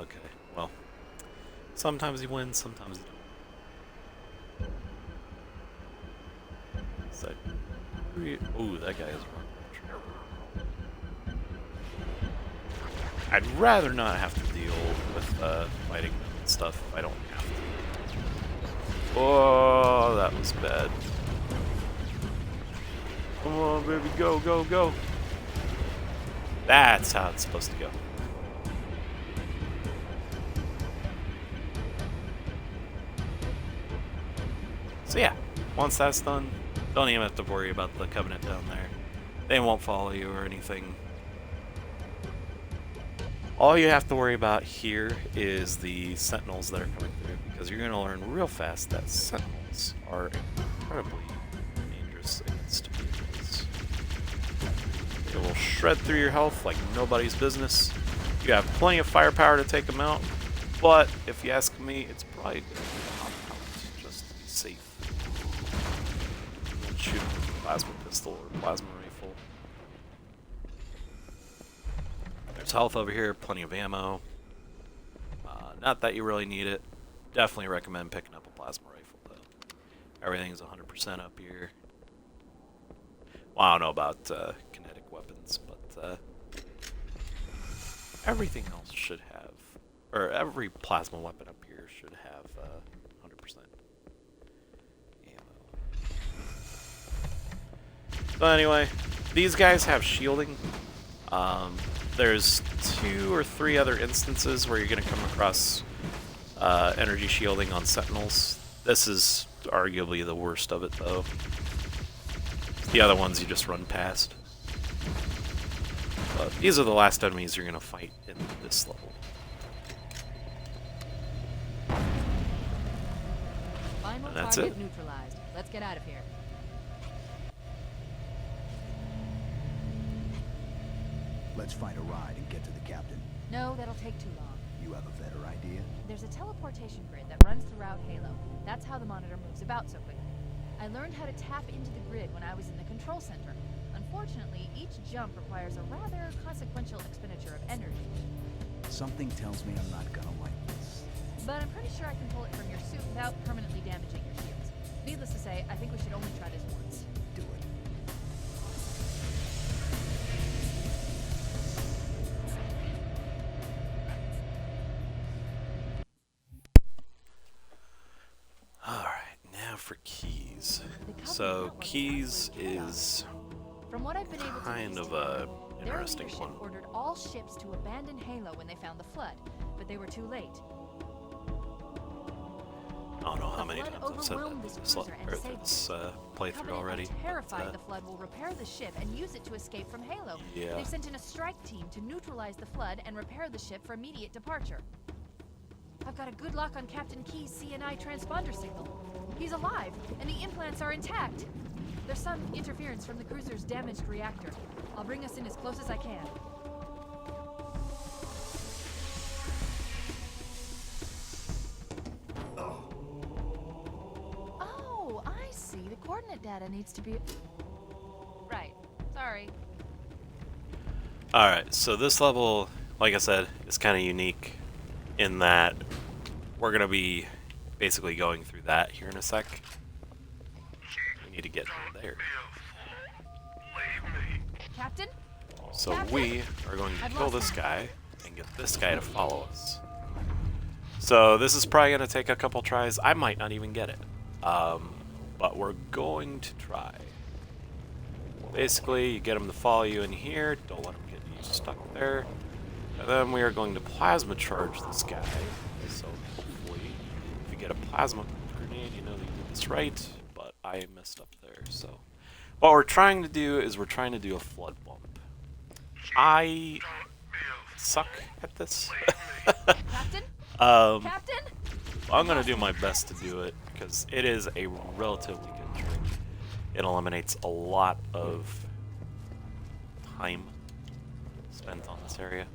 Okay, well. Sometimes you win, sometimes you don't. So, ooh, that guy is wrong. I'd rather not have to deal with fighting and stuff if I don't have to. Oh, that was bad. Come on, baby, go, go, go. That's how it's supposed to go. So yeah, once that's done, don't even have to worry about the Covenant down there. They won't follow you or anything. All you have to worry about here is the Sentinels that are coming through, because you're going to learn real fast that Sentinels are incredibly dangerous against vehicles. They will shred through your health like nobody's business. You have plenty of firepower to take them out, but if you ask me, it's probably good to hop out just to be safe. And shoot them with a plasma pistol or plasma rifle. There's health over here, plenty of ammo. Not that you really need it. Definitely recommend picking up a plasma rifle, though. Everything's 100% up here. Well, I don't know about kinetic weapons, but everything else should have, or every plasma weapon up here should have 100% ammo. So anyway, these guys have shielding. There's 2 or 3 other instances where you're going to come across energy shielding on Sentinels. This is arguably the worst of it, though. The other ones you just run past. But these are the last enemies you're going to fight in this level. Final And that's target it. neutralized. Let's get out of here. Let's find a ride and get to the captain. No, that'll take too long. You have a better idea? There's a teleportation grid that runs throughout Halo. That's how the monitor moves about so quickly. I learned how to tap into the grid when I was in the control center. Unfortunately, each jump requires a rather consequential expenditure of energy. Something tells me I'm not gonna like this. But I'm pretty sure I can pull it from your suit without permanently damaging your shields. Needless to say, I think we should only try this once. Do it. Alright, now for keys. The Covenant So, network keys actually chaos. is From what I've been able to kind piece of a together, their interesting leadership one. ordered all ships to abandon Halo when they found the Flood, but they were too late. I don't know how The many Flood times I've said overwhelmed that this this, cruiser and saved it. playthrough Covenant already. are terrified but, the Flood will repair the ship and use it to escape from Halo. Yeah. They've sent in a strike team to neutralize the Flood and repair the ship for immediate departure. I've got a good lock on Captain Key's CNI transponder signal. He's alive, and the implants are intact. There's some interference from the cruiser's damaged reactor. I'll bring us in as close as I can. Oh, I see. The coordinate data needs to be... Right. Sorry. Alright, so this level, like I said, is kind of unique in that we're going to be basically going through that here in a sec. We need to get there. Captain? So Captain? we are going to I've kill lost this him. guy and get this guy to follow us. So this is probably going to take a couple tries. I might not even get it. But we're going to try. Basically, you get him to follow you in here. Don't let him get you stuck there. And then we are going to plasma charge this guy. So hopefully, if you get a plasma grenade, you know that you did this right. But I messed up there. So what we're trying to do is we're trying to do a flood bump. I suck at this. Captain? But Captain? I'm gonna do my best to do it because it is a relatively good trick. It eliminates a lot of time spent on this area.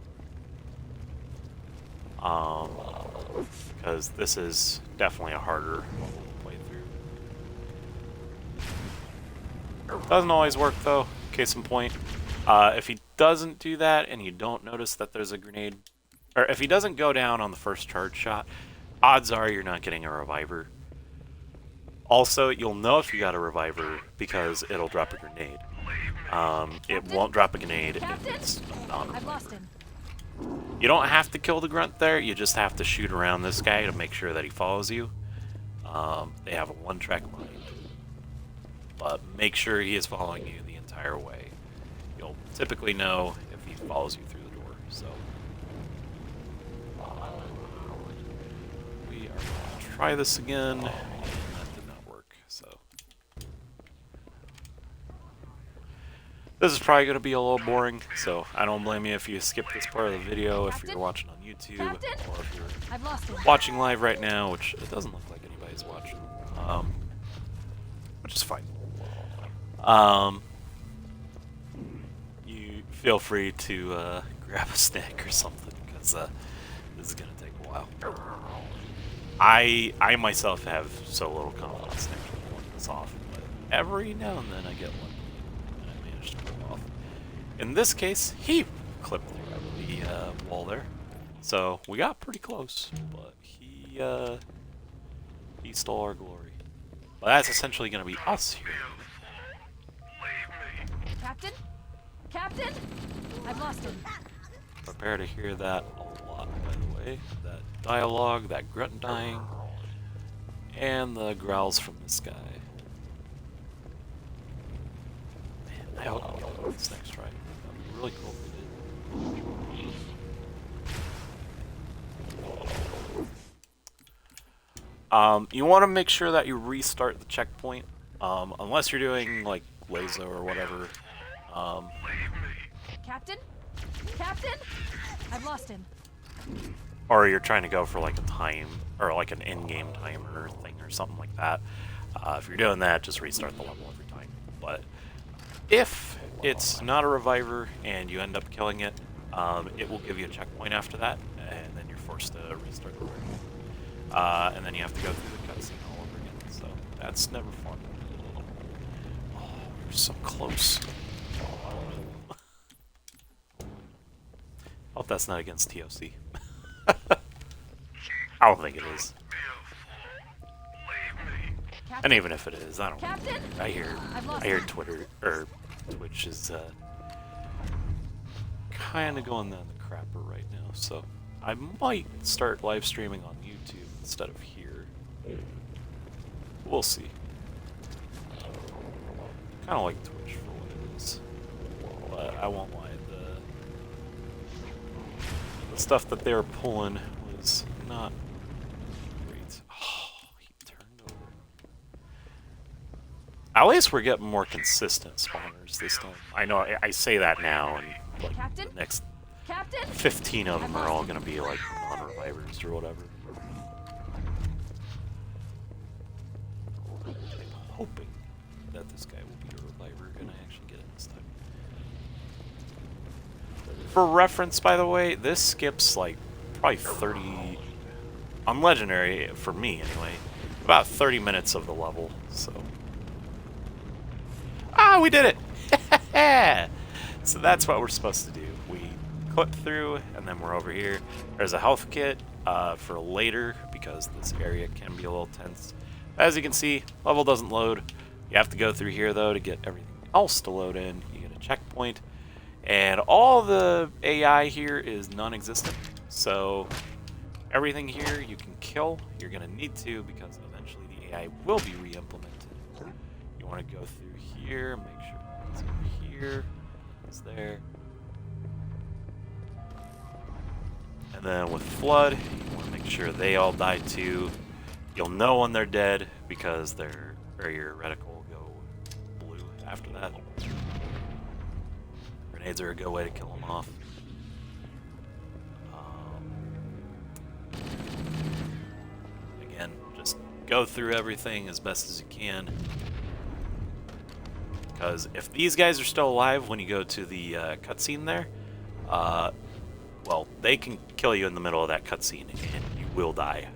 Because this is definitely a harder playthrough. Doesn't always work though. Case in point, if he doesn't do that and you don't notice that there's a grenade, or if he doesn't go down on the first charge shot, odds are you're not getting a reviver. Also, you'll know if you got a reviver because it'll drop a grenade. It won't drop a grenade if it's non-reviver. I've lost him. You don't have to kill the grunt there, you just have to shoot around this guy to make sure that he follows you. They have a one-track mind. But make sure he is following you the entire way. You'll typically know if he follows you through the door, so... we are going to try this again, and that did not work, so... This is probably going to be a little boring, so I don't blame you if you skip this part of the video if you're watching on YouTube, or if you're watching live right now, which it doesn't look like anybody's watching, which is fine. You feel free to grab a snack or something, because this is going to take a while. I myself have so little confidence in actually pulling this off, but every now and then I get one. To pull it off. In this case, he clipped through the wall there, so we got pretty close. But he stole our glory. But that's essentially going to be us here. Captain? Captain? I've lost him. Prepare to hear that a lot, by the way. That dialogue, that grunt dying, and the growls from this guy. I hope we get this next try. That'd be really cool if we did. You want to make sure that you restart the checkpoint, unless you're doing like laser or whatever. Captain? Captain? I've lost him. Or you're trying to go for like a time, or like an in-game timer thing or something like that. If you're doing that, just restart the level every time. But if it's not a reviver and you end up killing it, it will give you a checkpoint after that, and then you're forced to restart the room. And then you have to go through the cutscene all over again, so that's never fun. Oh, we're so close. Hope that's not against TOC. I don't think it is. And even if it is, I don't know. I hear Twitter, or Twitch is kind of going down the crapper right now, so I might start live streaming on YouTube instead of here. We'll see. Kind of like Twitch for what it is, but I won't lie. The stuff that they were pulling was not great. Oh, he turned over. At least we're getting more consistent spawners this time. I know I say that now, and like the next 15 of them are all going to be like non-revivers or whatever. I'm hoping that this guy will be a reviver and I actually get it this time. For reference, by the way, this skips like probably 30, on Legendary, for me anyway, about 30 minutes of the level, so. Ah, we did it! So that's what we're supposed to do. We clip through, and then we're over here. There's a health kit for later, because this area can be a little tense. As you can see, level doesn't load. You have to go through here, though, to get everything else to load in. You get a checkpoint. And all the AI here is non-existent, so everything here you can kill. You're going to need to, because eventually the AI will be re-implemented. You want to go through here, make sure it's over here, it's there. And then with Flood, you want to make sure they all die too. You'll know when they're dead, because your reticle will go blue after that. Grenades are a good way to kill them off. Again, just go through everything as best as you can. Because if these guys are still alive when you go to the cutscene there, well, they can kill you in the middle of that cutscene, and you will die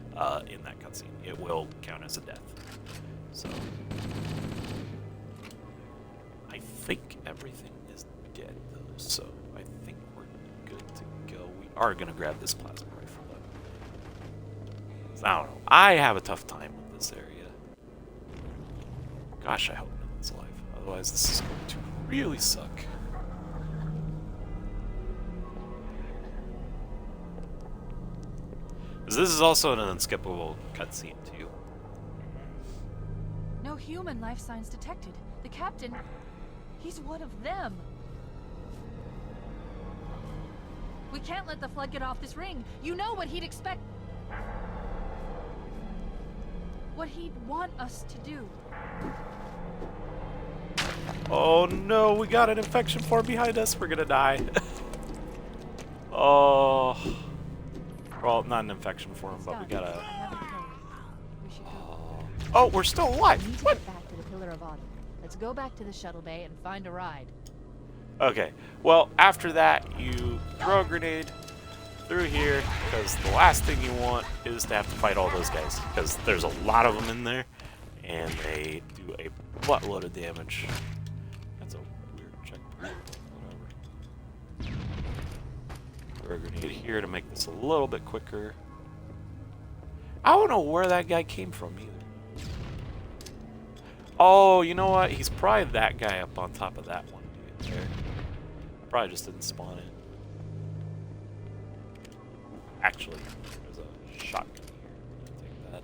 in that cutscene. It will count as a death. So, I think everything is dead, though, so I think we're good to go. We are going to grab this plasma rifle, though. I don't know. I have a tough time with this area. Gosh, I hope no one's alive. Otherwise, this is going to really suck. Because this is also an unskippable cutscene, too. No human life signs detected. The captain, he's one of them. We can't let the flood get off this ring. You know what he'd expect. What he'd want us to do. Oh no, we got an infection form behind us. We're gonna die. Oh. Well, not an infection form, but we gotta... We should go. Oh, we're still alive. We need to What? get back to the Pillar of Autumn. Let's go back to the shuttle bay and find a ride. Okay, well, after that, you throw a grenade through here, because the last thing you want is to have to fight all those guys, because there's a lot of them in there, and they do a buttload of damage. That's a weird checkpoint. Whatever. Throw a grenade here to make this a little bit quicker. I don't know where that guy came from either. Oh, you know what? He's probably that guy up on top of that one dude there. Probably just didn't spawn in. Actually, there's a shotgun here. Take that.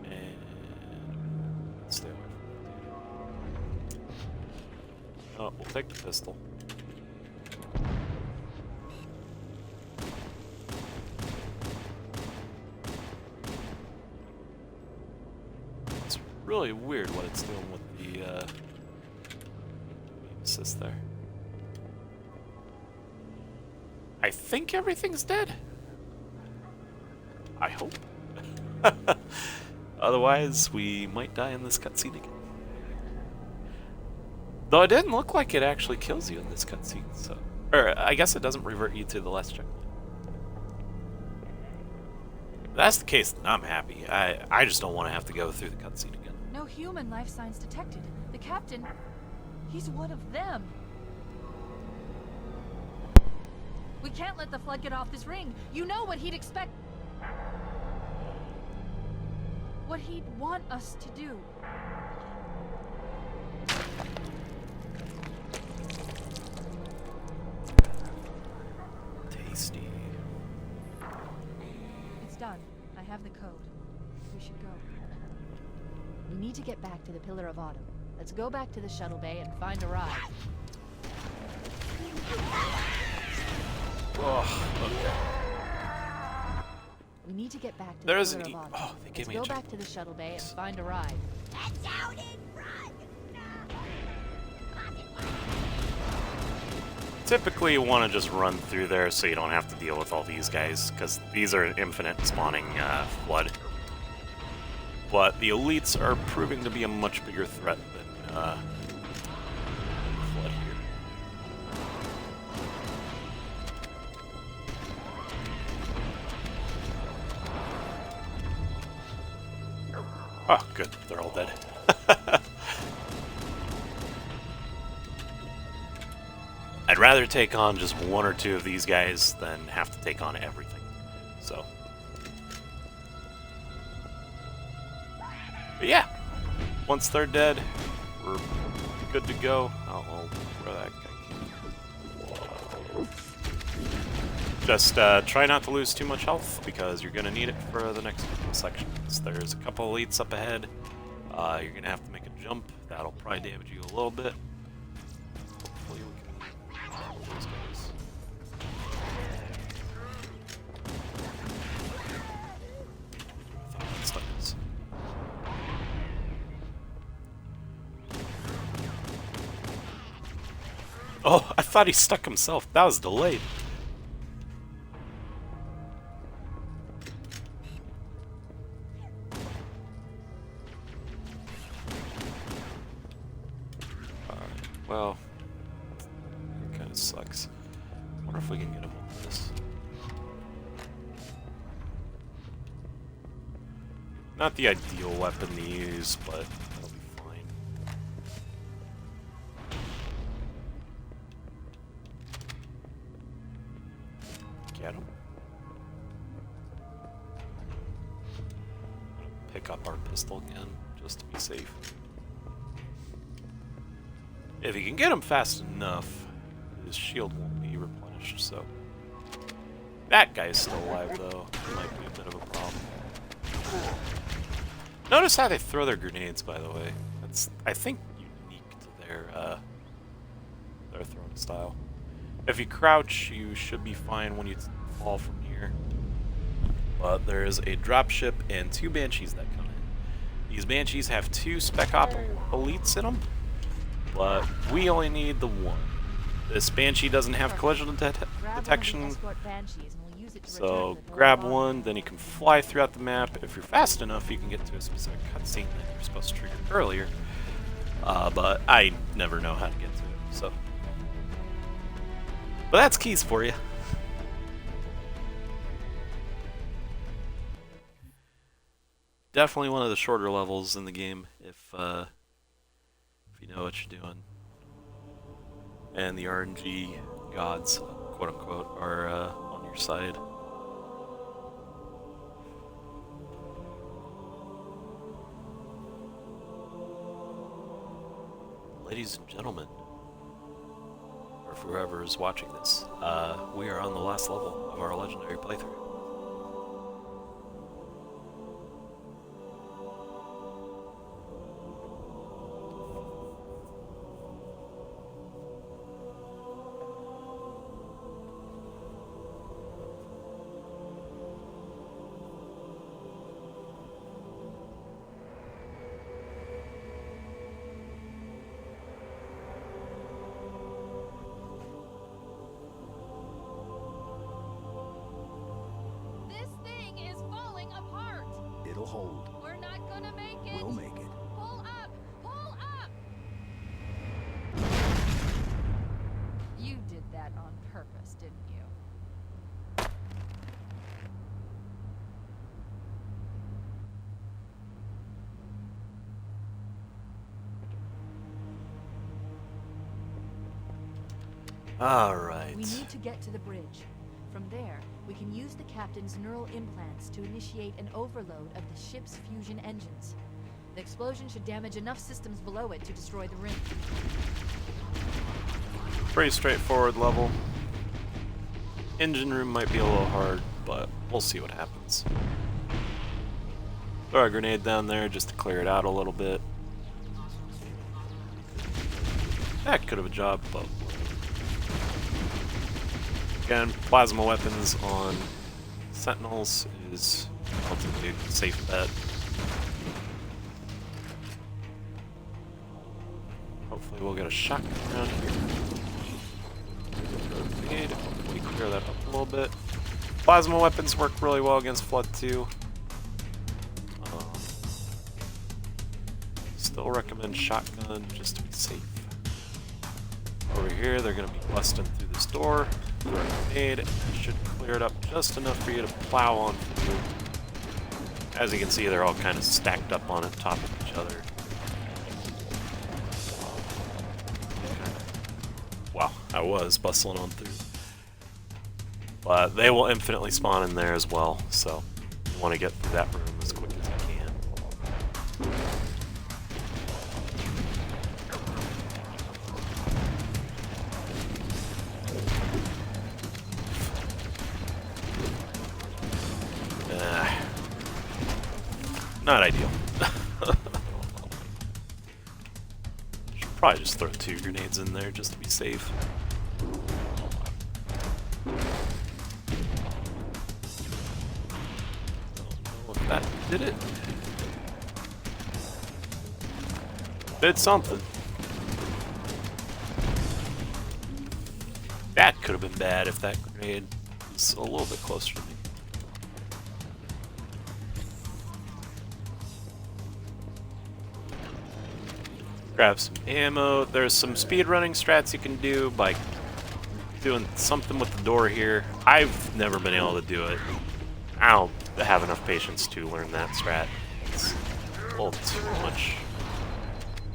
And stay away from that dude. Oh, we'll take the pistol. It's really weird what it's doing with the assist there. I think everything's dead. I hope. Otherwise, we might die in this cutscene again. Though it didn't look like it actually kills you in this cutscene, so... Or, I guess it doesn't revert you to the last checkpoint. If that's the case, then I'm happy. I just don't want to have to go through the cutscene again. No human life signs detected. The captain, he's one of them. We can't let the flood get off this ring. You know what he'd expect. What he'd want us to do. Tasty. It's done. I have the code. We should go. We need to get back to the Pillar of Autumn. Let's go back to the shuttle bay and find a ride. Oh, okay. We need to get back to There the is Pillar an of Autumn. oh, they gave Let's me a go back checkpoint. to the shuttle bay and find a ride. That's out in front. Typically, you want to just run through there so you don't have to deal with all these guys, because these are an infinite spawning flood. But the elites are proving to be a much bigger threat than flood here. Oh, good. They're all dead. I'd rather take on just one or two of these guys than have to take on everything. So. But yeah. Once they're dead, we're good to go. I don't know where that guy came from. Just try not to lose too much health, because you're going to need it for the next couple sections. There's a couple elites up ahead. You're going to have to make a jump. That'll probably damage you a little bit. Hopefully we can kill those guys. I thought that's what it is. Oh, I thought he stuck himself. That was delayed. well, it kind of sucks. I wonder if we can get him with this. Not the ideal weapon to use, but that'll be fine. Get him. Pick up our pistol again, just to be safe. If you can get him fast enough, his shield won't be replenished, so... That guy's still alive, though. Might be a bit of a problem. Notice how they throw their grenades, by the way. That's, I think, unique to their throwing style. If you crouch, you should be fine when you fall from here. But there is a dropship and 2 Banshees that come in. These Banshees have 2 Spec Op elites in them, but we only need the 1. This Banshee doesn't have collision detection, so grab one, then you can fly throughout the map. If you're fast enough, you can get to a specific cutscene that you're supposed to trigger earlier, but I never know how to get to it, so. But that's keys for you. Definitely one of the shorter levels in the game, if you know what you're doing. And the RNG gods, quote-unquote, are on your side. Ladies and gentlemen, or whoever is watching this, we are on the last level of our legendary playthrough. It'll hold. We're not gonna make it. We'll make it. Pull up! Pull up! You did that on purpose, didn't you? Alright. We need to get to the bridge. From there, we can use the captain's neural implants to initiate an overload of the ship's fusion engines. The explosion should damage enough systems below it to destroy the ring. Pretty straightforward level. Engine room might be a little hard, but we'll see what happens. Throw a grenade down there just to clear it out a little bit. That could have a job, but again, plasma weapons on Sentinels is relatively a safe bet. Hopefully we'll get a shotgun around here. Grenade, hopefully clear that up a little bit. Plasma weapons work really well against Flood 2. Still recommend shotgun just to be safe. Over here, they're going to be busting through this door. Throw a grenade, and it should clear it up just enough for you to plow on through. As you can see, they're all kind of stacked up on top of each other. Wow, I was bustling on through. But they will infinitely spawn in there as well, so you want to get through that room as quick as you can. Not ideal. Should probably just throw 2 grenades in there just to be safe. Don't know if that did it. Did something. That could have been bad if that grenade was a little bit closer to me. Grab some ammo. There's some speed running strats you can do by doing something with the door here. I've never been able to do it. I don't have enough patience to learn that strat. It's a little too much.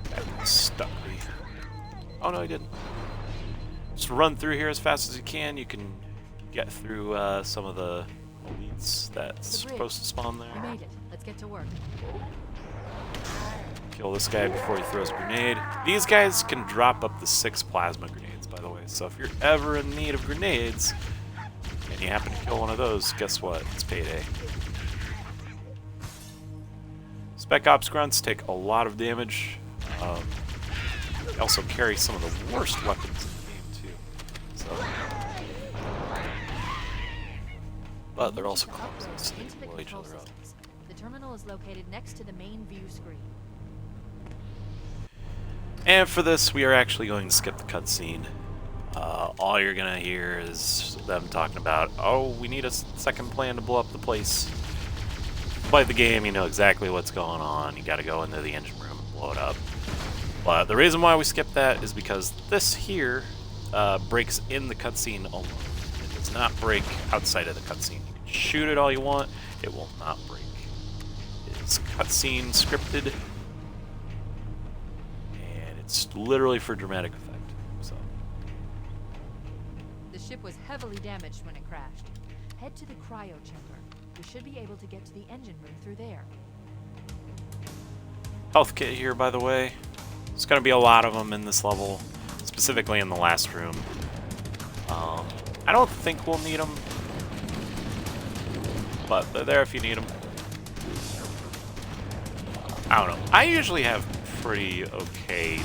That stuck me. Oh no, I didn't. Just run through here as fast as you can. You can get through some of the elites that's supposed to spawn there. You made it. Let's get to work. Kill this guy before he throws a grenade. These guys can drop up to 6 plasma grenades, by the way. So if you're ever in need of grenades, and you happen to kill one of those, guess what? It's payday. Spec Ops grunts take a lot of damage. They also carry some of the worst weapons in the game, too. So, but they're also clumsy, so they can blow each other up. The terminal is located next to the main view screen. And for this, we are actually going to skip the cutscene. All you're gonna hear is them talking about, oh, we need a second plan to blow up the place. Play the game, you know exactly what's going on. You gotta go into the engine room and blow it up. But the reason why we skip that is because this here breaks in the cutscene alone. It does not break outside of the cutscene. You can shoot it all you want, it will not break. It's cutscene scripted. It's literally for dramatic effect. So. The ship was heavily damaged when it crashed. Head to the cryo chamber. We should be able to get to the engine room through there. Health kit here, by the way. There's going to be a lot of them in this level, specifically in the last room. I don't think we'll need them, but they're there if you need them. I don't know. I usually have pretty okay,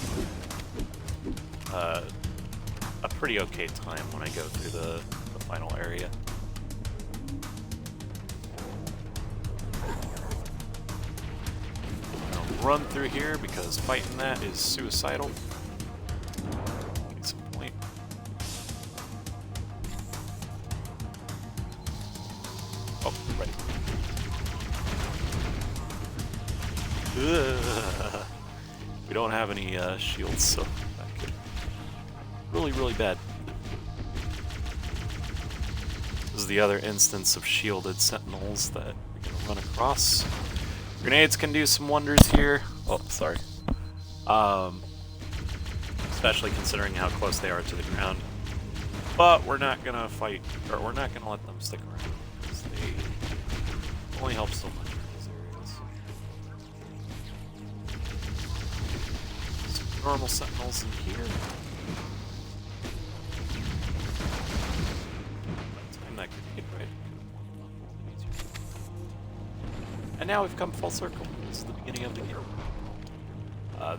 a pretty okay time when I go through the final area. I'm gonna run through here because fighting that is suicidal. Need some point. Oh, right. Ugh. We don't have any shields, so that could really, really bad. This is the other instance of shielded sentinels that we're gonna run across. Grenades can do some wonders here. Oh, sorry. Especially considering how close they are to the ground. But we're not gonna fight, or we're not gonna let them stick around because they only help so much. Normal sentinels in here. Time that grenade, right? And now we've come full circle. This is the beginning of the game.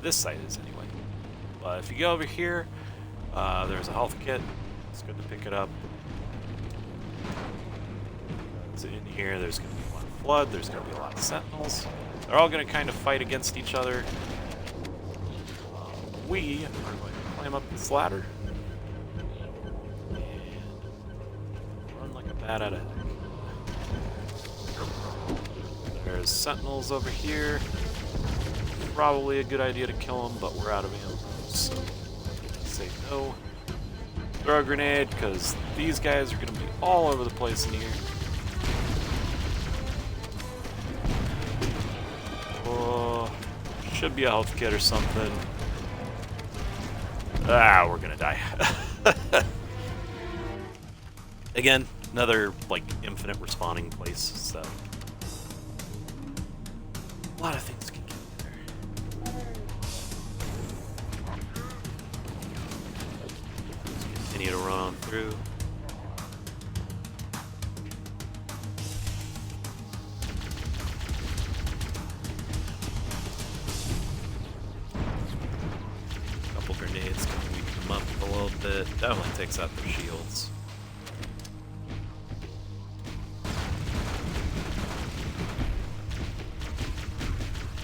This site is anyway. But if you go over here, there's a health kit. It's good to pick it up. So in here, there's going to be one flood. There's going to be a lot of sentinels. They're all going to kind of fight against each other. We are going to climb up this ladder and run like a bat out of heck. There's sentinels over here. Probably a good idea to kill them, but we're out of ammo, so say no. Throw a grenade, because these guys are going to be all over the place in here. Oh, should be a health kit or something. Ah, we're gonna die. Again, another, like, infinite respawning place, so... a lot of things can get there. Let's continue to run on through. Grenades can weaken them up a little bit. Definitely takes out their shields.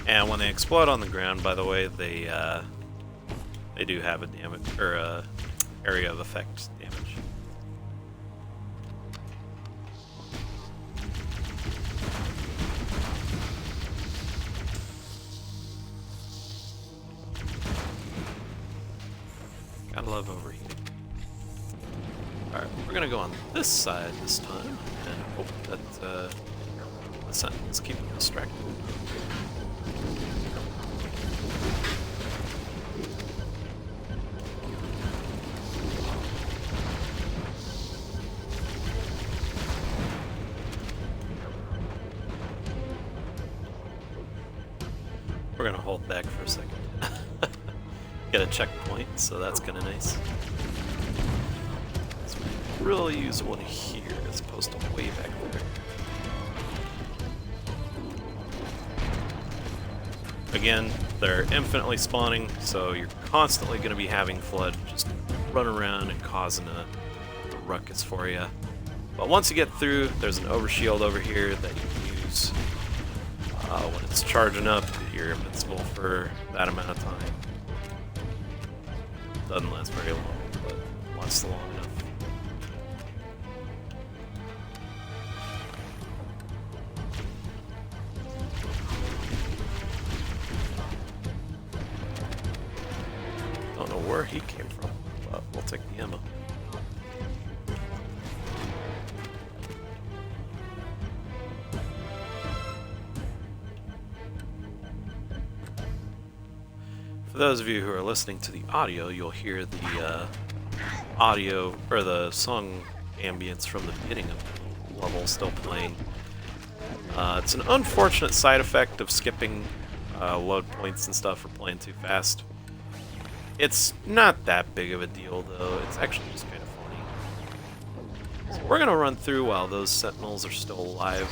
And when they explode on the ground, by the way, they do have a damage or a area of effect damage. love overheating. Alright, we're gonna go on this side this time, and hope that the sentinels keep them distracted. We're gonna hold back for a second. Get a checkpoint, so that's kinda nice. So we really use one here as opposed to way back there. Again, they're infinitely spawning, so you're constantly gonna be having Flood just run around and causing a ruckus for you. But once you get through, there's an overshield over here that you can use. When it's charging up, you're invincible for that amount of time. Doesn't last very long, but lasts long enough. Don't know where he came from, but we'll take the ammo. For those of you who are listening to the audio, you'll hear the audio or the song ambience from the beginning of the level still playing. It's an unfortunate side effect of skipping load points and stuff or playing too fast. It's not that big of a deal though, it's actually just kind of funny. So we're gonna run through while those sentinels are still alive.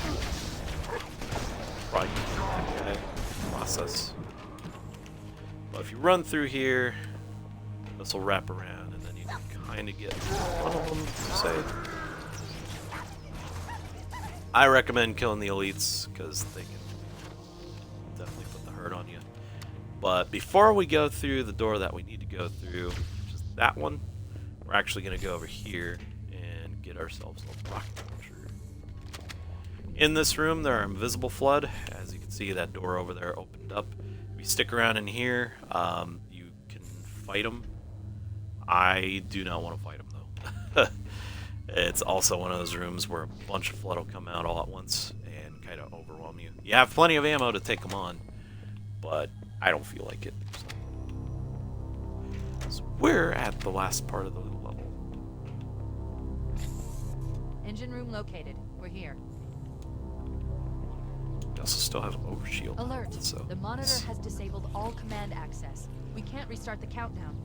Probably that guy process. But if you run through here, this will wrap around, and then you can kind of get one of them, say. I recommend killing the elites, because they can definitely put the hurt on you. But before we go through the door that we need to go through, which is that one, we're actually going to go over here and get ourselves a rocket launcher. In this room, there are invisible Flood. As you can see, that door over there opened up. If you stick around in here, you can fight them. I do not want to fight them though. It's also one of those rooms where a bunch of Flood will come out all at once and kind of overwhelm you. You have plenty of ammo to take them on, but I don't feel like it. So we're at the last part of the level. Engine room located. We're here. We also still have overshield. Alert! So The monitor has disabled all command access. We can't restart the countdown.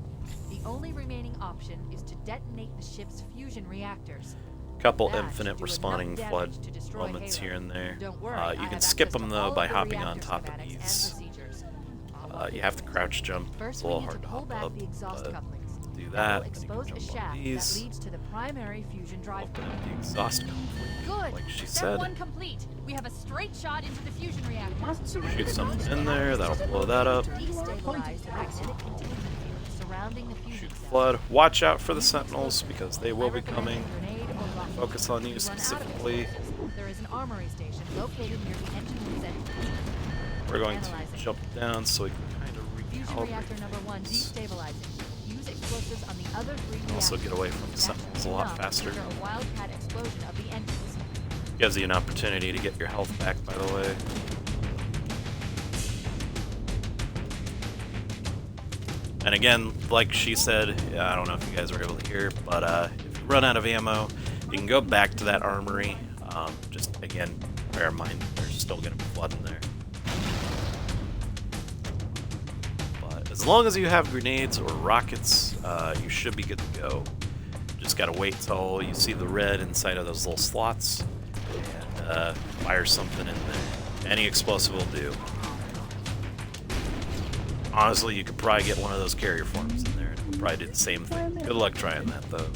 The only remaining option is to detonate the ship's fusion reactors. couple That infinite should do respawning enough Flood damage to destroy moments Halo. here and there. Don't worry, You I can have skip access them to though all by the hopping on reactor top of schematics and these. procedures. You have to crouch jump. It's First, a we little need hard to to pull hop back up, the exhaust but couplings. do That that. will Then you expose can a jump on shaft that these. leads to the primary fusion drive. Open up the exhaust conflict, Good. like she Step said. 1 complete. We have a straight shot into the fusion reactor. Shoot something in there, that'll blow that up. Destabilize the magnetic containment field surrounding the fusion Shoot cell. Flood. Watch out for the sentinels because they will I be recommend coming. a grenade or rocket. Focus on you If run out of specifically. explosives, there is an armory station located near the engine room's entrance. We're going to Analyzing. jump down so we can kind of Fusion reactor recalibrate number 1 things. destabilizing. Use explosives on the other 3 reactors. Also get away from the sentinels a lot Enough to faster. trigger a wildcat explosion of the engines. Gives you an opportunity to get your health back, by the way. And again, like she said, I don't know if you guys were able to hear, but if you run out of ammo, you can go back to that armory. Just again, bear in mind there's still going to be Flood in there. But as long as you have grenades or rockets, you should be good to go. Just gotta wait till you see the red inside of those little slots and fire something in there. Any explosive will do. Honestly, you could probably get one of those carrier forms in there and it would probably do the same thing. Good luck trying that though.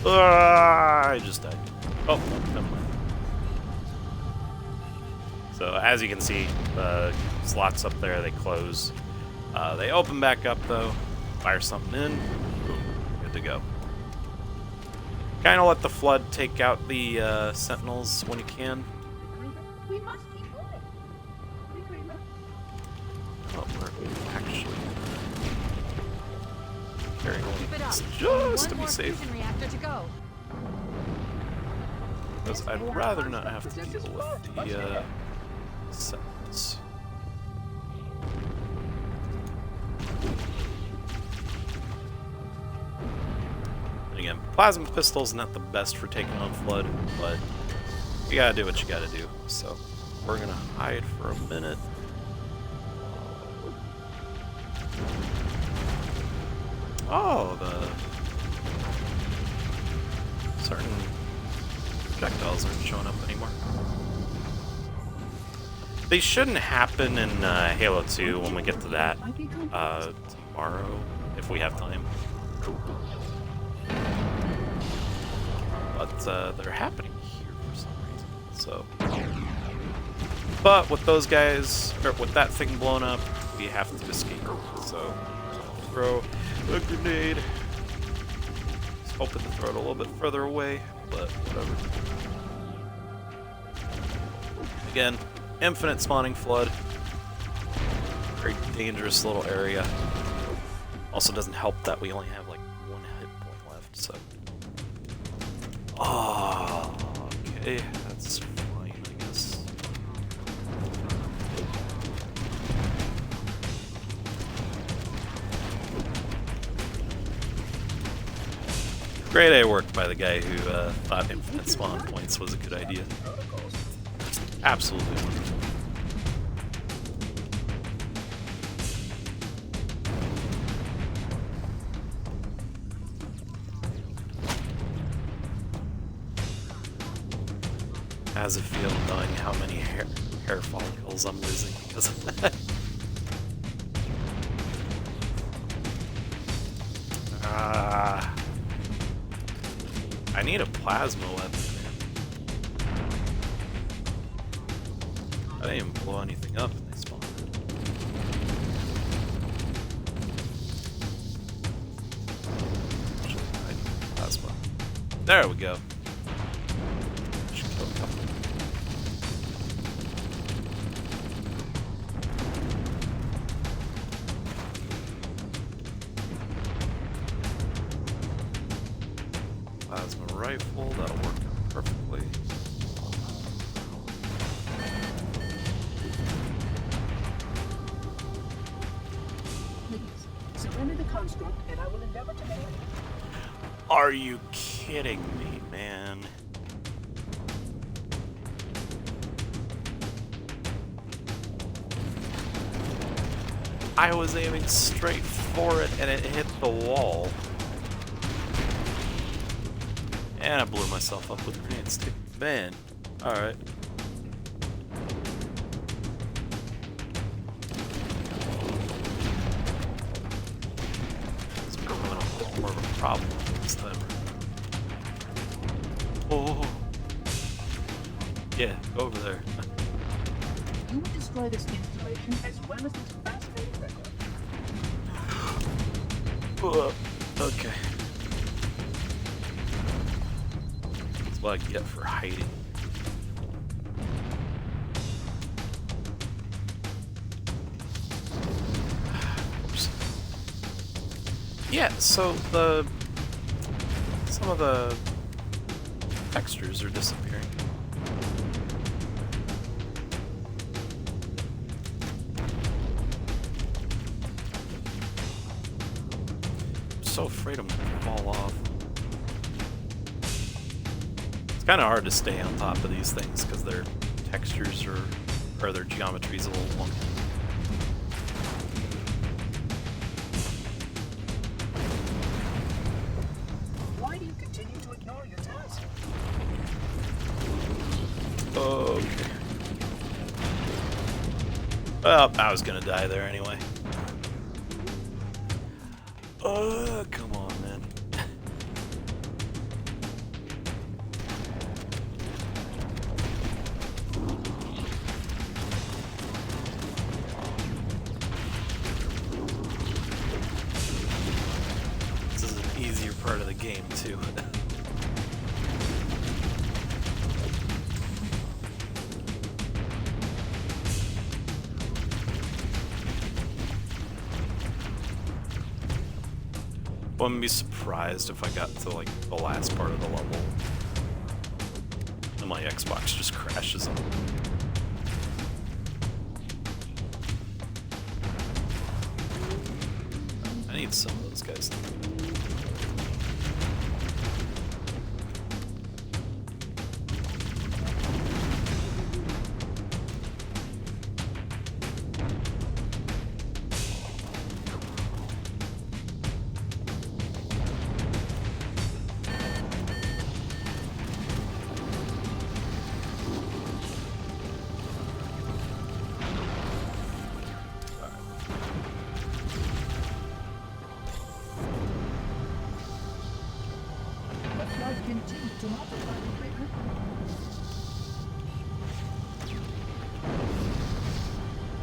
I just died. Oh, no, never mind. So as you can see, the slots up there, they close. They open back up though. Fire something in. Boom. Good to go. Kind of let the Flood take out the sentinels when you can. We must keep moving. carrying Keep it up. just Only to one be more safe. fusion reactor to go. Because I'd rather not have to deal with the sentence. And again, plasma pistol's not the best for taking on Flood, but you gotta do what you gotta do. So we're gonna hide for a minute. Oh, the certain projectiles aren't showing up anymore. They shouldn't happen in Halo 2 when we get to that tomorrow, if we have time. But they're happening here for some reason. So, but with those guys, or with that thing blown up, we have to escape. So, throw a grenade. Just hoping to throw it a little bit further away, but whatever. Again, infinite spawning Flood. Very dangerous little area. Also doesn't help that we only have like 1 hit point left, so. Oh, okay, that's fine, I guess. Great A work by the guy who thought infinite spawn points was a good idea. Absolutely wonderful. How's it feel knowing how many hair follicles I'm losing because of that? I need a plasma weapon, man. I didn't even blow anything up when they spawned. I need plasma. There we go. Should kill a couple. Plasma rifle, that'll work out perfectly. Please, surrender the construct, and I will endeavor to make it. Are you kidding me, man? I was aiming straight for it and it hit the wall. And I blew myself up with grenades too. Man, alright. It's becoming a little more of a problem this time. Oh. Yeah, go over there. You will destroy this installation as well as this fascinating record. Okay. That's what I get for hiding. Oops. Yeah, so some of the textures are disappearing. I'm so afraid I'm gonna fall off. It's kind of hard to stay on top of these things because their textures or their geometry is a little wonky. Why do you continue to ignore your task? Okay. Well, I was gonna die there anyway. Come on, man. This is an easier part of the game, too. Wouldn't be surprised if I got to like the last part of the level and my Xbox just crashes on me. I need some of those guys.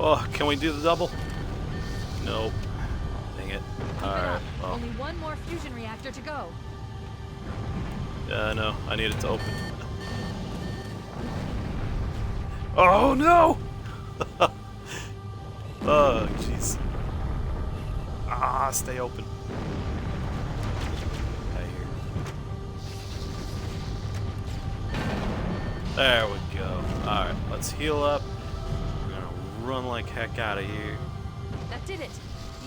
Oh, can we do the double? Nope. Dang it. Alright, well. Only one more fusion reactor to go. Yeah, I know. I need it to open. Oh, no! Oh, jeez. Ah, stay open. Right here. There we go. Alright, let's heal up. We're gonna run like heck out of here. That did it.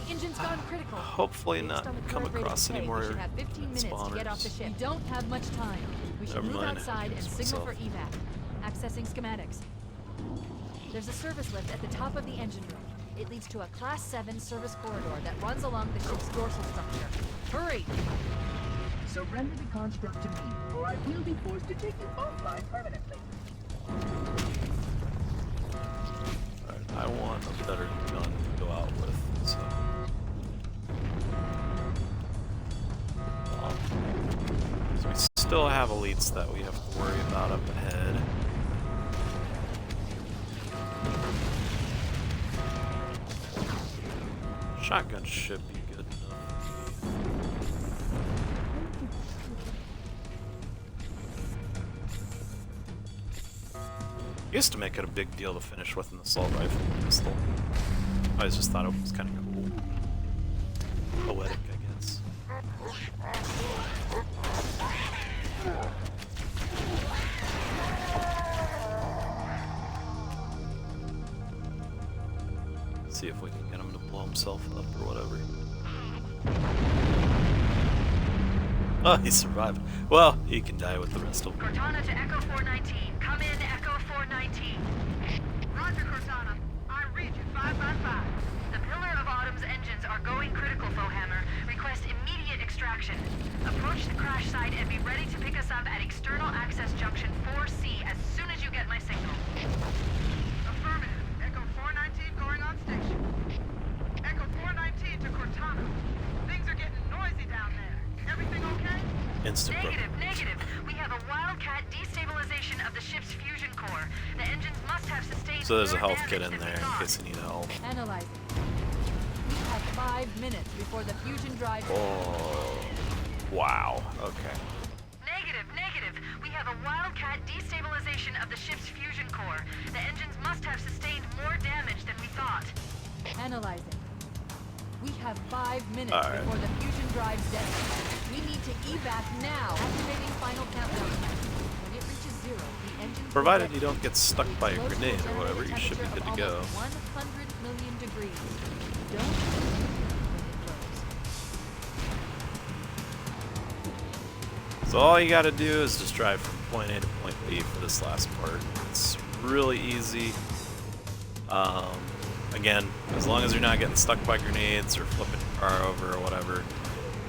The engine's gone critical. Hopefully Based not on the come current rate of across decay, any more we should have 15 minutes to get off the spawners. ship. We don't have much time. We should Never move mind. outside and It's signal for myself. evac. Accessing schematics. There's a service lift at the top of the engine room. It leads to a Class 7 service corridor that runs along the ship's dorsal structure. Hurry! Surrender the construct to me, or I will be forced to take you offline permanently. Alright, I want a better gun to go out with, so. So we still have elites that we have to worry about up ahead. Shotgun should be good enough. Used to make it a big deal to finish with an assault rifle and pistol. I always just thought it was kind of cool. Poetic, I guess. See if we can get him to blow himself up or whatever. Oh, he survived. Well, he can die with the rest of them. Cortana to Echo 419. Come in, Echo 419. Roger, Cortana. I read you 555. The Pillar of Autumn's engines are going critical, Fohammer. Request immediate extraction. Approach the crash site and be ready to pick us up at External Access Junction 4C as soon as you get my signal. Affirmative. Echo 419 going on station. Echo 419 to Cortana. Things are getting noisy down there. Everything okay? Instant Negative, negative. We have a Wildcat destabilization of the ship's fusion core. The engines must have sustained. So there's a more health kit damage in than we there in thought. case you need help. Analyzing. We have 5 minutes before the fusion drive. Oh, wow. Okay. Negative, negative. We have a Wildcat destabilization of the ship's fusion core. The engines must have sustained more damage than we thought. Analyzing. We have 5 minutes Alright. before the fusion drive's detonate. We need to evac now. Activating final countdown. When it reaches 0, the engine. Provided you don't get stuck by a grenade or whatever, you should be good to go. 100 million degrees. Don't when it blows. So all you gotta do is just drive from point A to point B for this last part. It's really easy. Again, as long as you're not getting stuck by grenades or flipping your car over or whatever,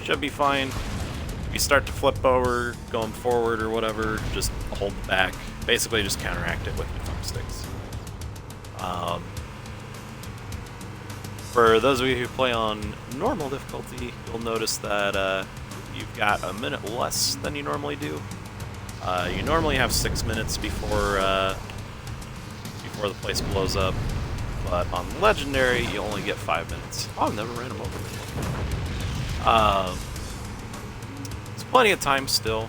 should be fine. If you start to flip over, going forward or whatever, just hold back. Basically just counteract it with your thumbsticks. For those of you who play on normal difficulty, you'll notice that you've got a minute less than you normally do. You normally have 6 minutes before the place blows up, but on Legendary you only get 5 minutes. Oh, I've never ran them over before. It's plenty of time still.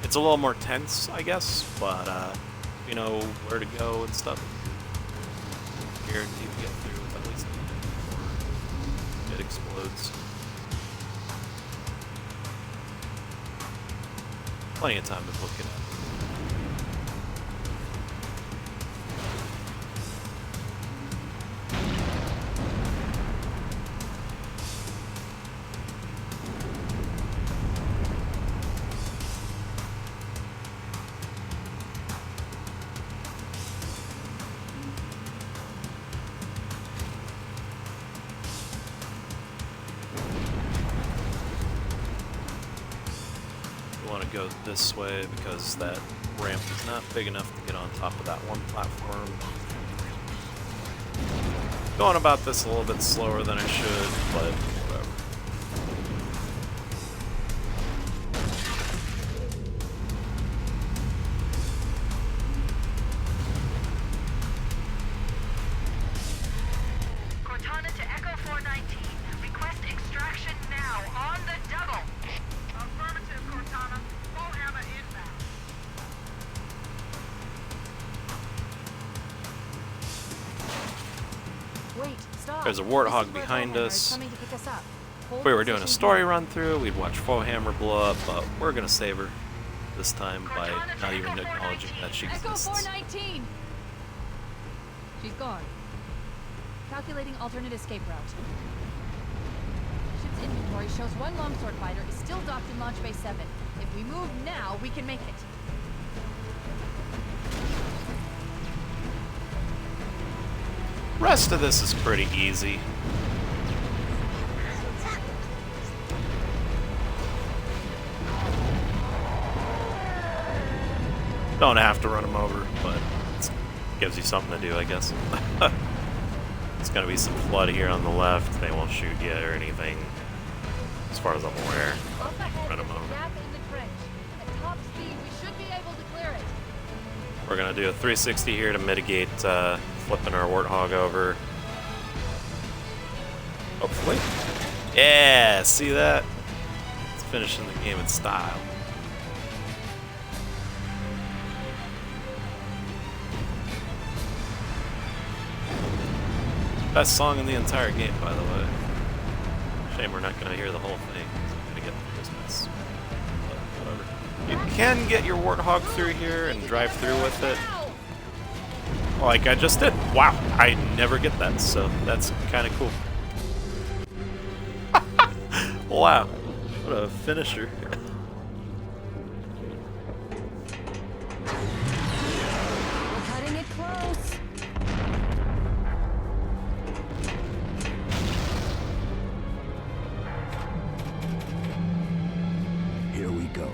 It's a little more tense, I guess, but you know where to go and stuff. Guaranteed to get through with at least a minute before it explodes. Plenty of time to book it up. Go this way because that ramp is not big enough to get on top of that one platform. Going about this a little bit slower than I should, but whatever. Cortana to Echo 419. Request extraction now on the double. Affirmative, Cortana. Foehammer inbound. Wait, stop. There's a This warthog is where behind Foehammer is us. coming to pick us up. Hold If we were doing a position story here. run through, we'd watch Foehammer blow up, but we're gonna save her this time by not even acknowledging that she Echo exists. 419! She's gone. Calculating alternate escape route. Ship's inventory shows one longsword fighter is still docked in Launch Bay 7. If we move now, we can make it. Rest of this is pretty easy. Don't have to run them over, but it gives you something to do, I guess. There's gonna be some flood here on the left. They won't shoot you or anything, as far as I'm aware. Up ahead, Run 'em there's a over. gap in the trench. At top speed, we should be able to clear it. We're gonna do a 360 here to mitigate flipping our warthog over. Hopefully. Yeah, see that? It's finishing the game in style. Best song in the entire game, by the way. Shame we're not gonna hear the whole thing. I'm gonna get through this mess. But whatever. You can get your warthog through here and drive through with it. Like I just did. Wow, I never get that, so that's kind of cool. Wow, what a finisher. We're cutting it close. Here we go.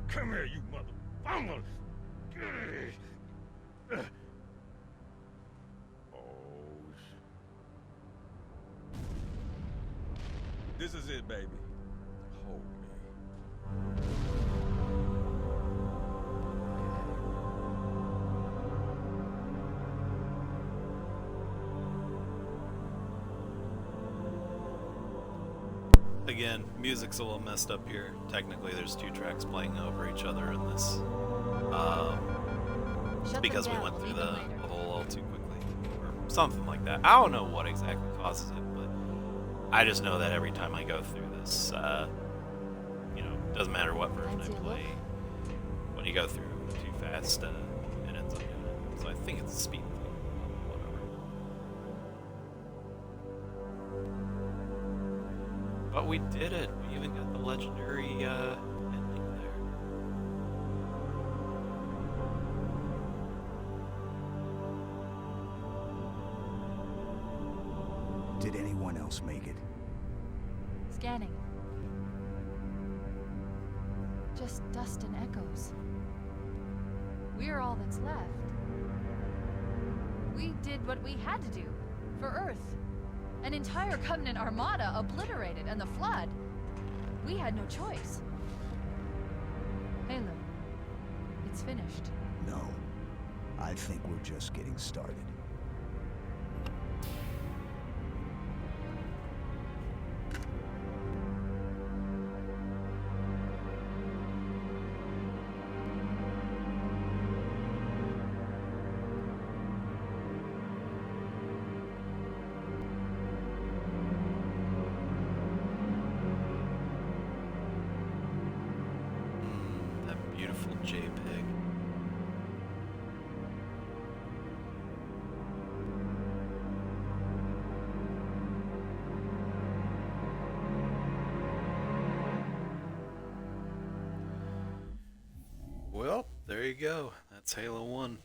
Come here, you mother bummer! This is it, baby. Hold me. Again, music's a little messed up here. Technically, there's two tracks playing over each other in this. It's Shut because them we down. went through Leave the them later. whole a little too quickly, or something like that. I don't know what exactly causes it, but I just know that every time I go through this, you know, doesn't matter what version I Fancy a play, when you go through too fast, it ends up doing it. So I think it's a speed thing. Whatever. But we did it. We even got the legendary ending there. Did anyone else make it? Scanning. Just dust and echoes. We're all that's left. We did what we had to do for Earth. An entire Covenant armada obliterated, and the Flood. We had no choice. Halo, it's finished. No. I think we're just getting started. there you go. That's Halo 1.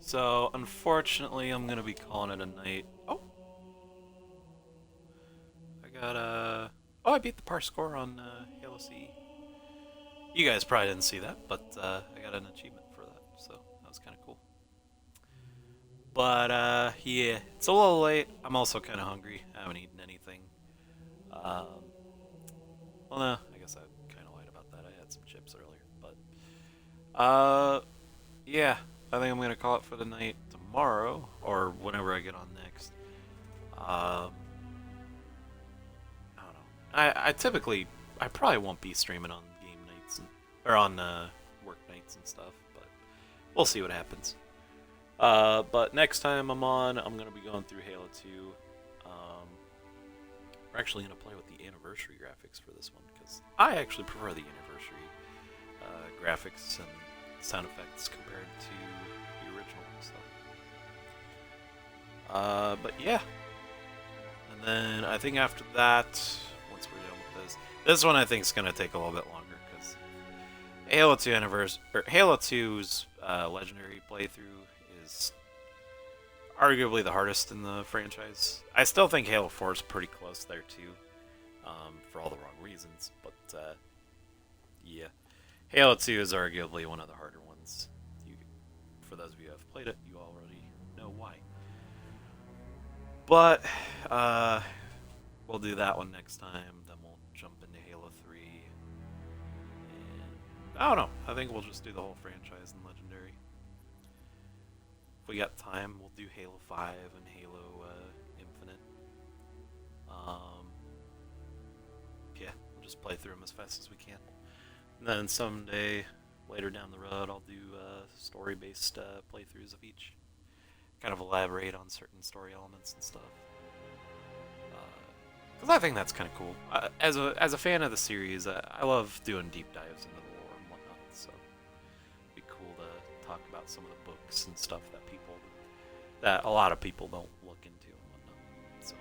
So, unfortunately, I'm gonna be calling it a night. Oh! I got Oh, I beat the par score on Halo CE. You guys probably didn't see that, but I got an achievement for that, so that was kind of cool. But, yeah, it's a little late. I'm also kind of hungry. I haven't eaten anything. Well, no, I guess I kind of lied about that. I had some chips earlier, but, yeah, I think I'm going to call it for the night tomorrow, or whenever I get on next. I don't know. I probably won't be streaming on game nights, or on work nights and stuff, but we'll see what happens. But next time I'm on, I'm going to be going through Halo 2. We're actually going to play with the anniversary graphics for this one, because I actually prefer the anniversary graphics and sound effects compared to the original. So, but yeah. And then I think after that, once we're done with this one I think is going to take a little bit longer, because Halo 2 Halo 2's legendary playthrough is arguably the hardest in the franchise. I still think Halo 4 is pretty close there too, for all the wrong reasons. But yeah, Halo 2 is arguably one of the harder ones. For those of you who have played it, you already know why. But we'll do that one next time. Then we'll jump into Halo 3. And I don't know. I think we'll just do the whole franchise in Legendary. If we got time, we'll do Halo 5 and Halo Infinite. Yeah, we'll just play through them as fast as we can. And then someday, later down the road, I'll do story-based playthroughs of each. Kind of elaborate on certain story elements and stuff. Because I think that's kind of cool. As a fan of the series, I love doing deep dives into the lore and whatnot. So it'd be cool to talk about some of the books and stuff that a lot of people don't look into and whatnot. So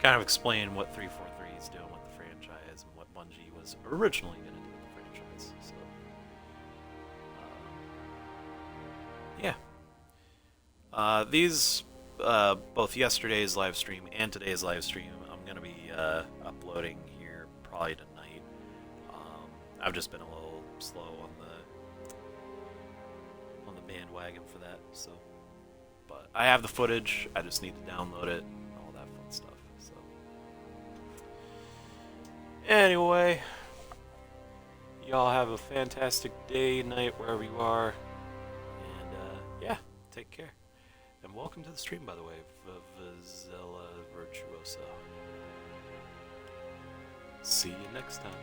kind of explain what 343 is doing with the franchise and what Bungie was originally going to do with the franchise. So yeah. These both yesterday's live stream and today's live stream, I'm going to be uploading here probably tonight. I've just been a little slow on the bandwagon for that, so. But I have the footage, I just need to download it and all that fun stuff. So anyway, y'all have a fantastic day, night, wherever you are. And yeah, take care. And welcome to the stream, by the way, Vizela Virtuosa. See you next time.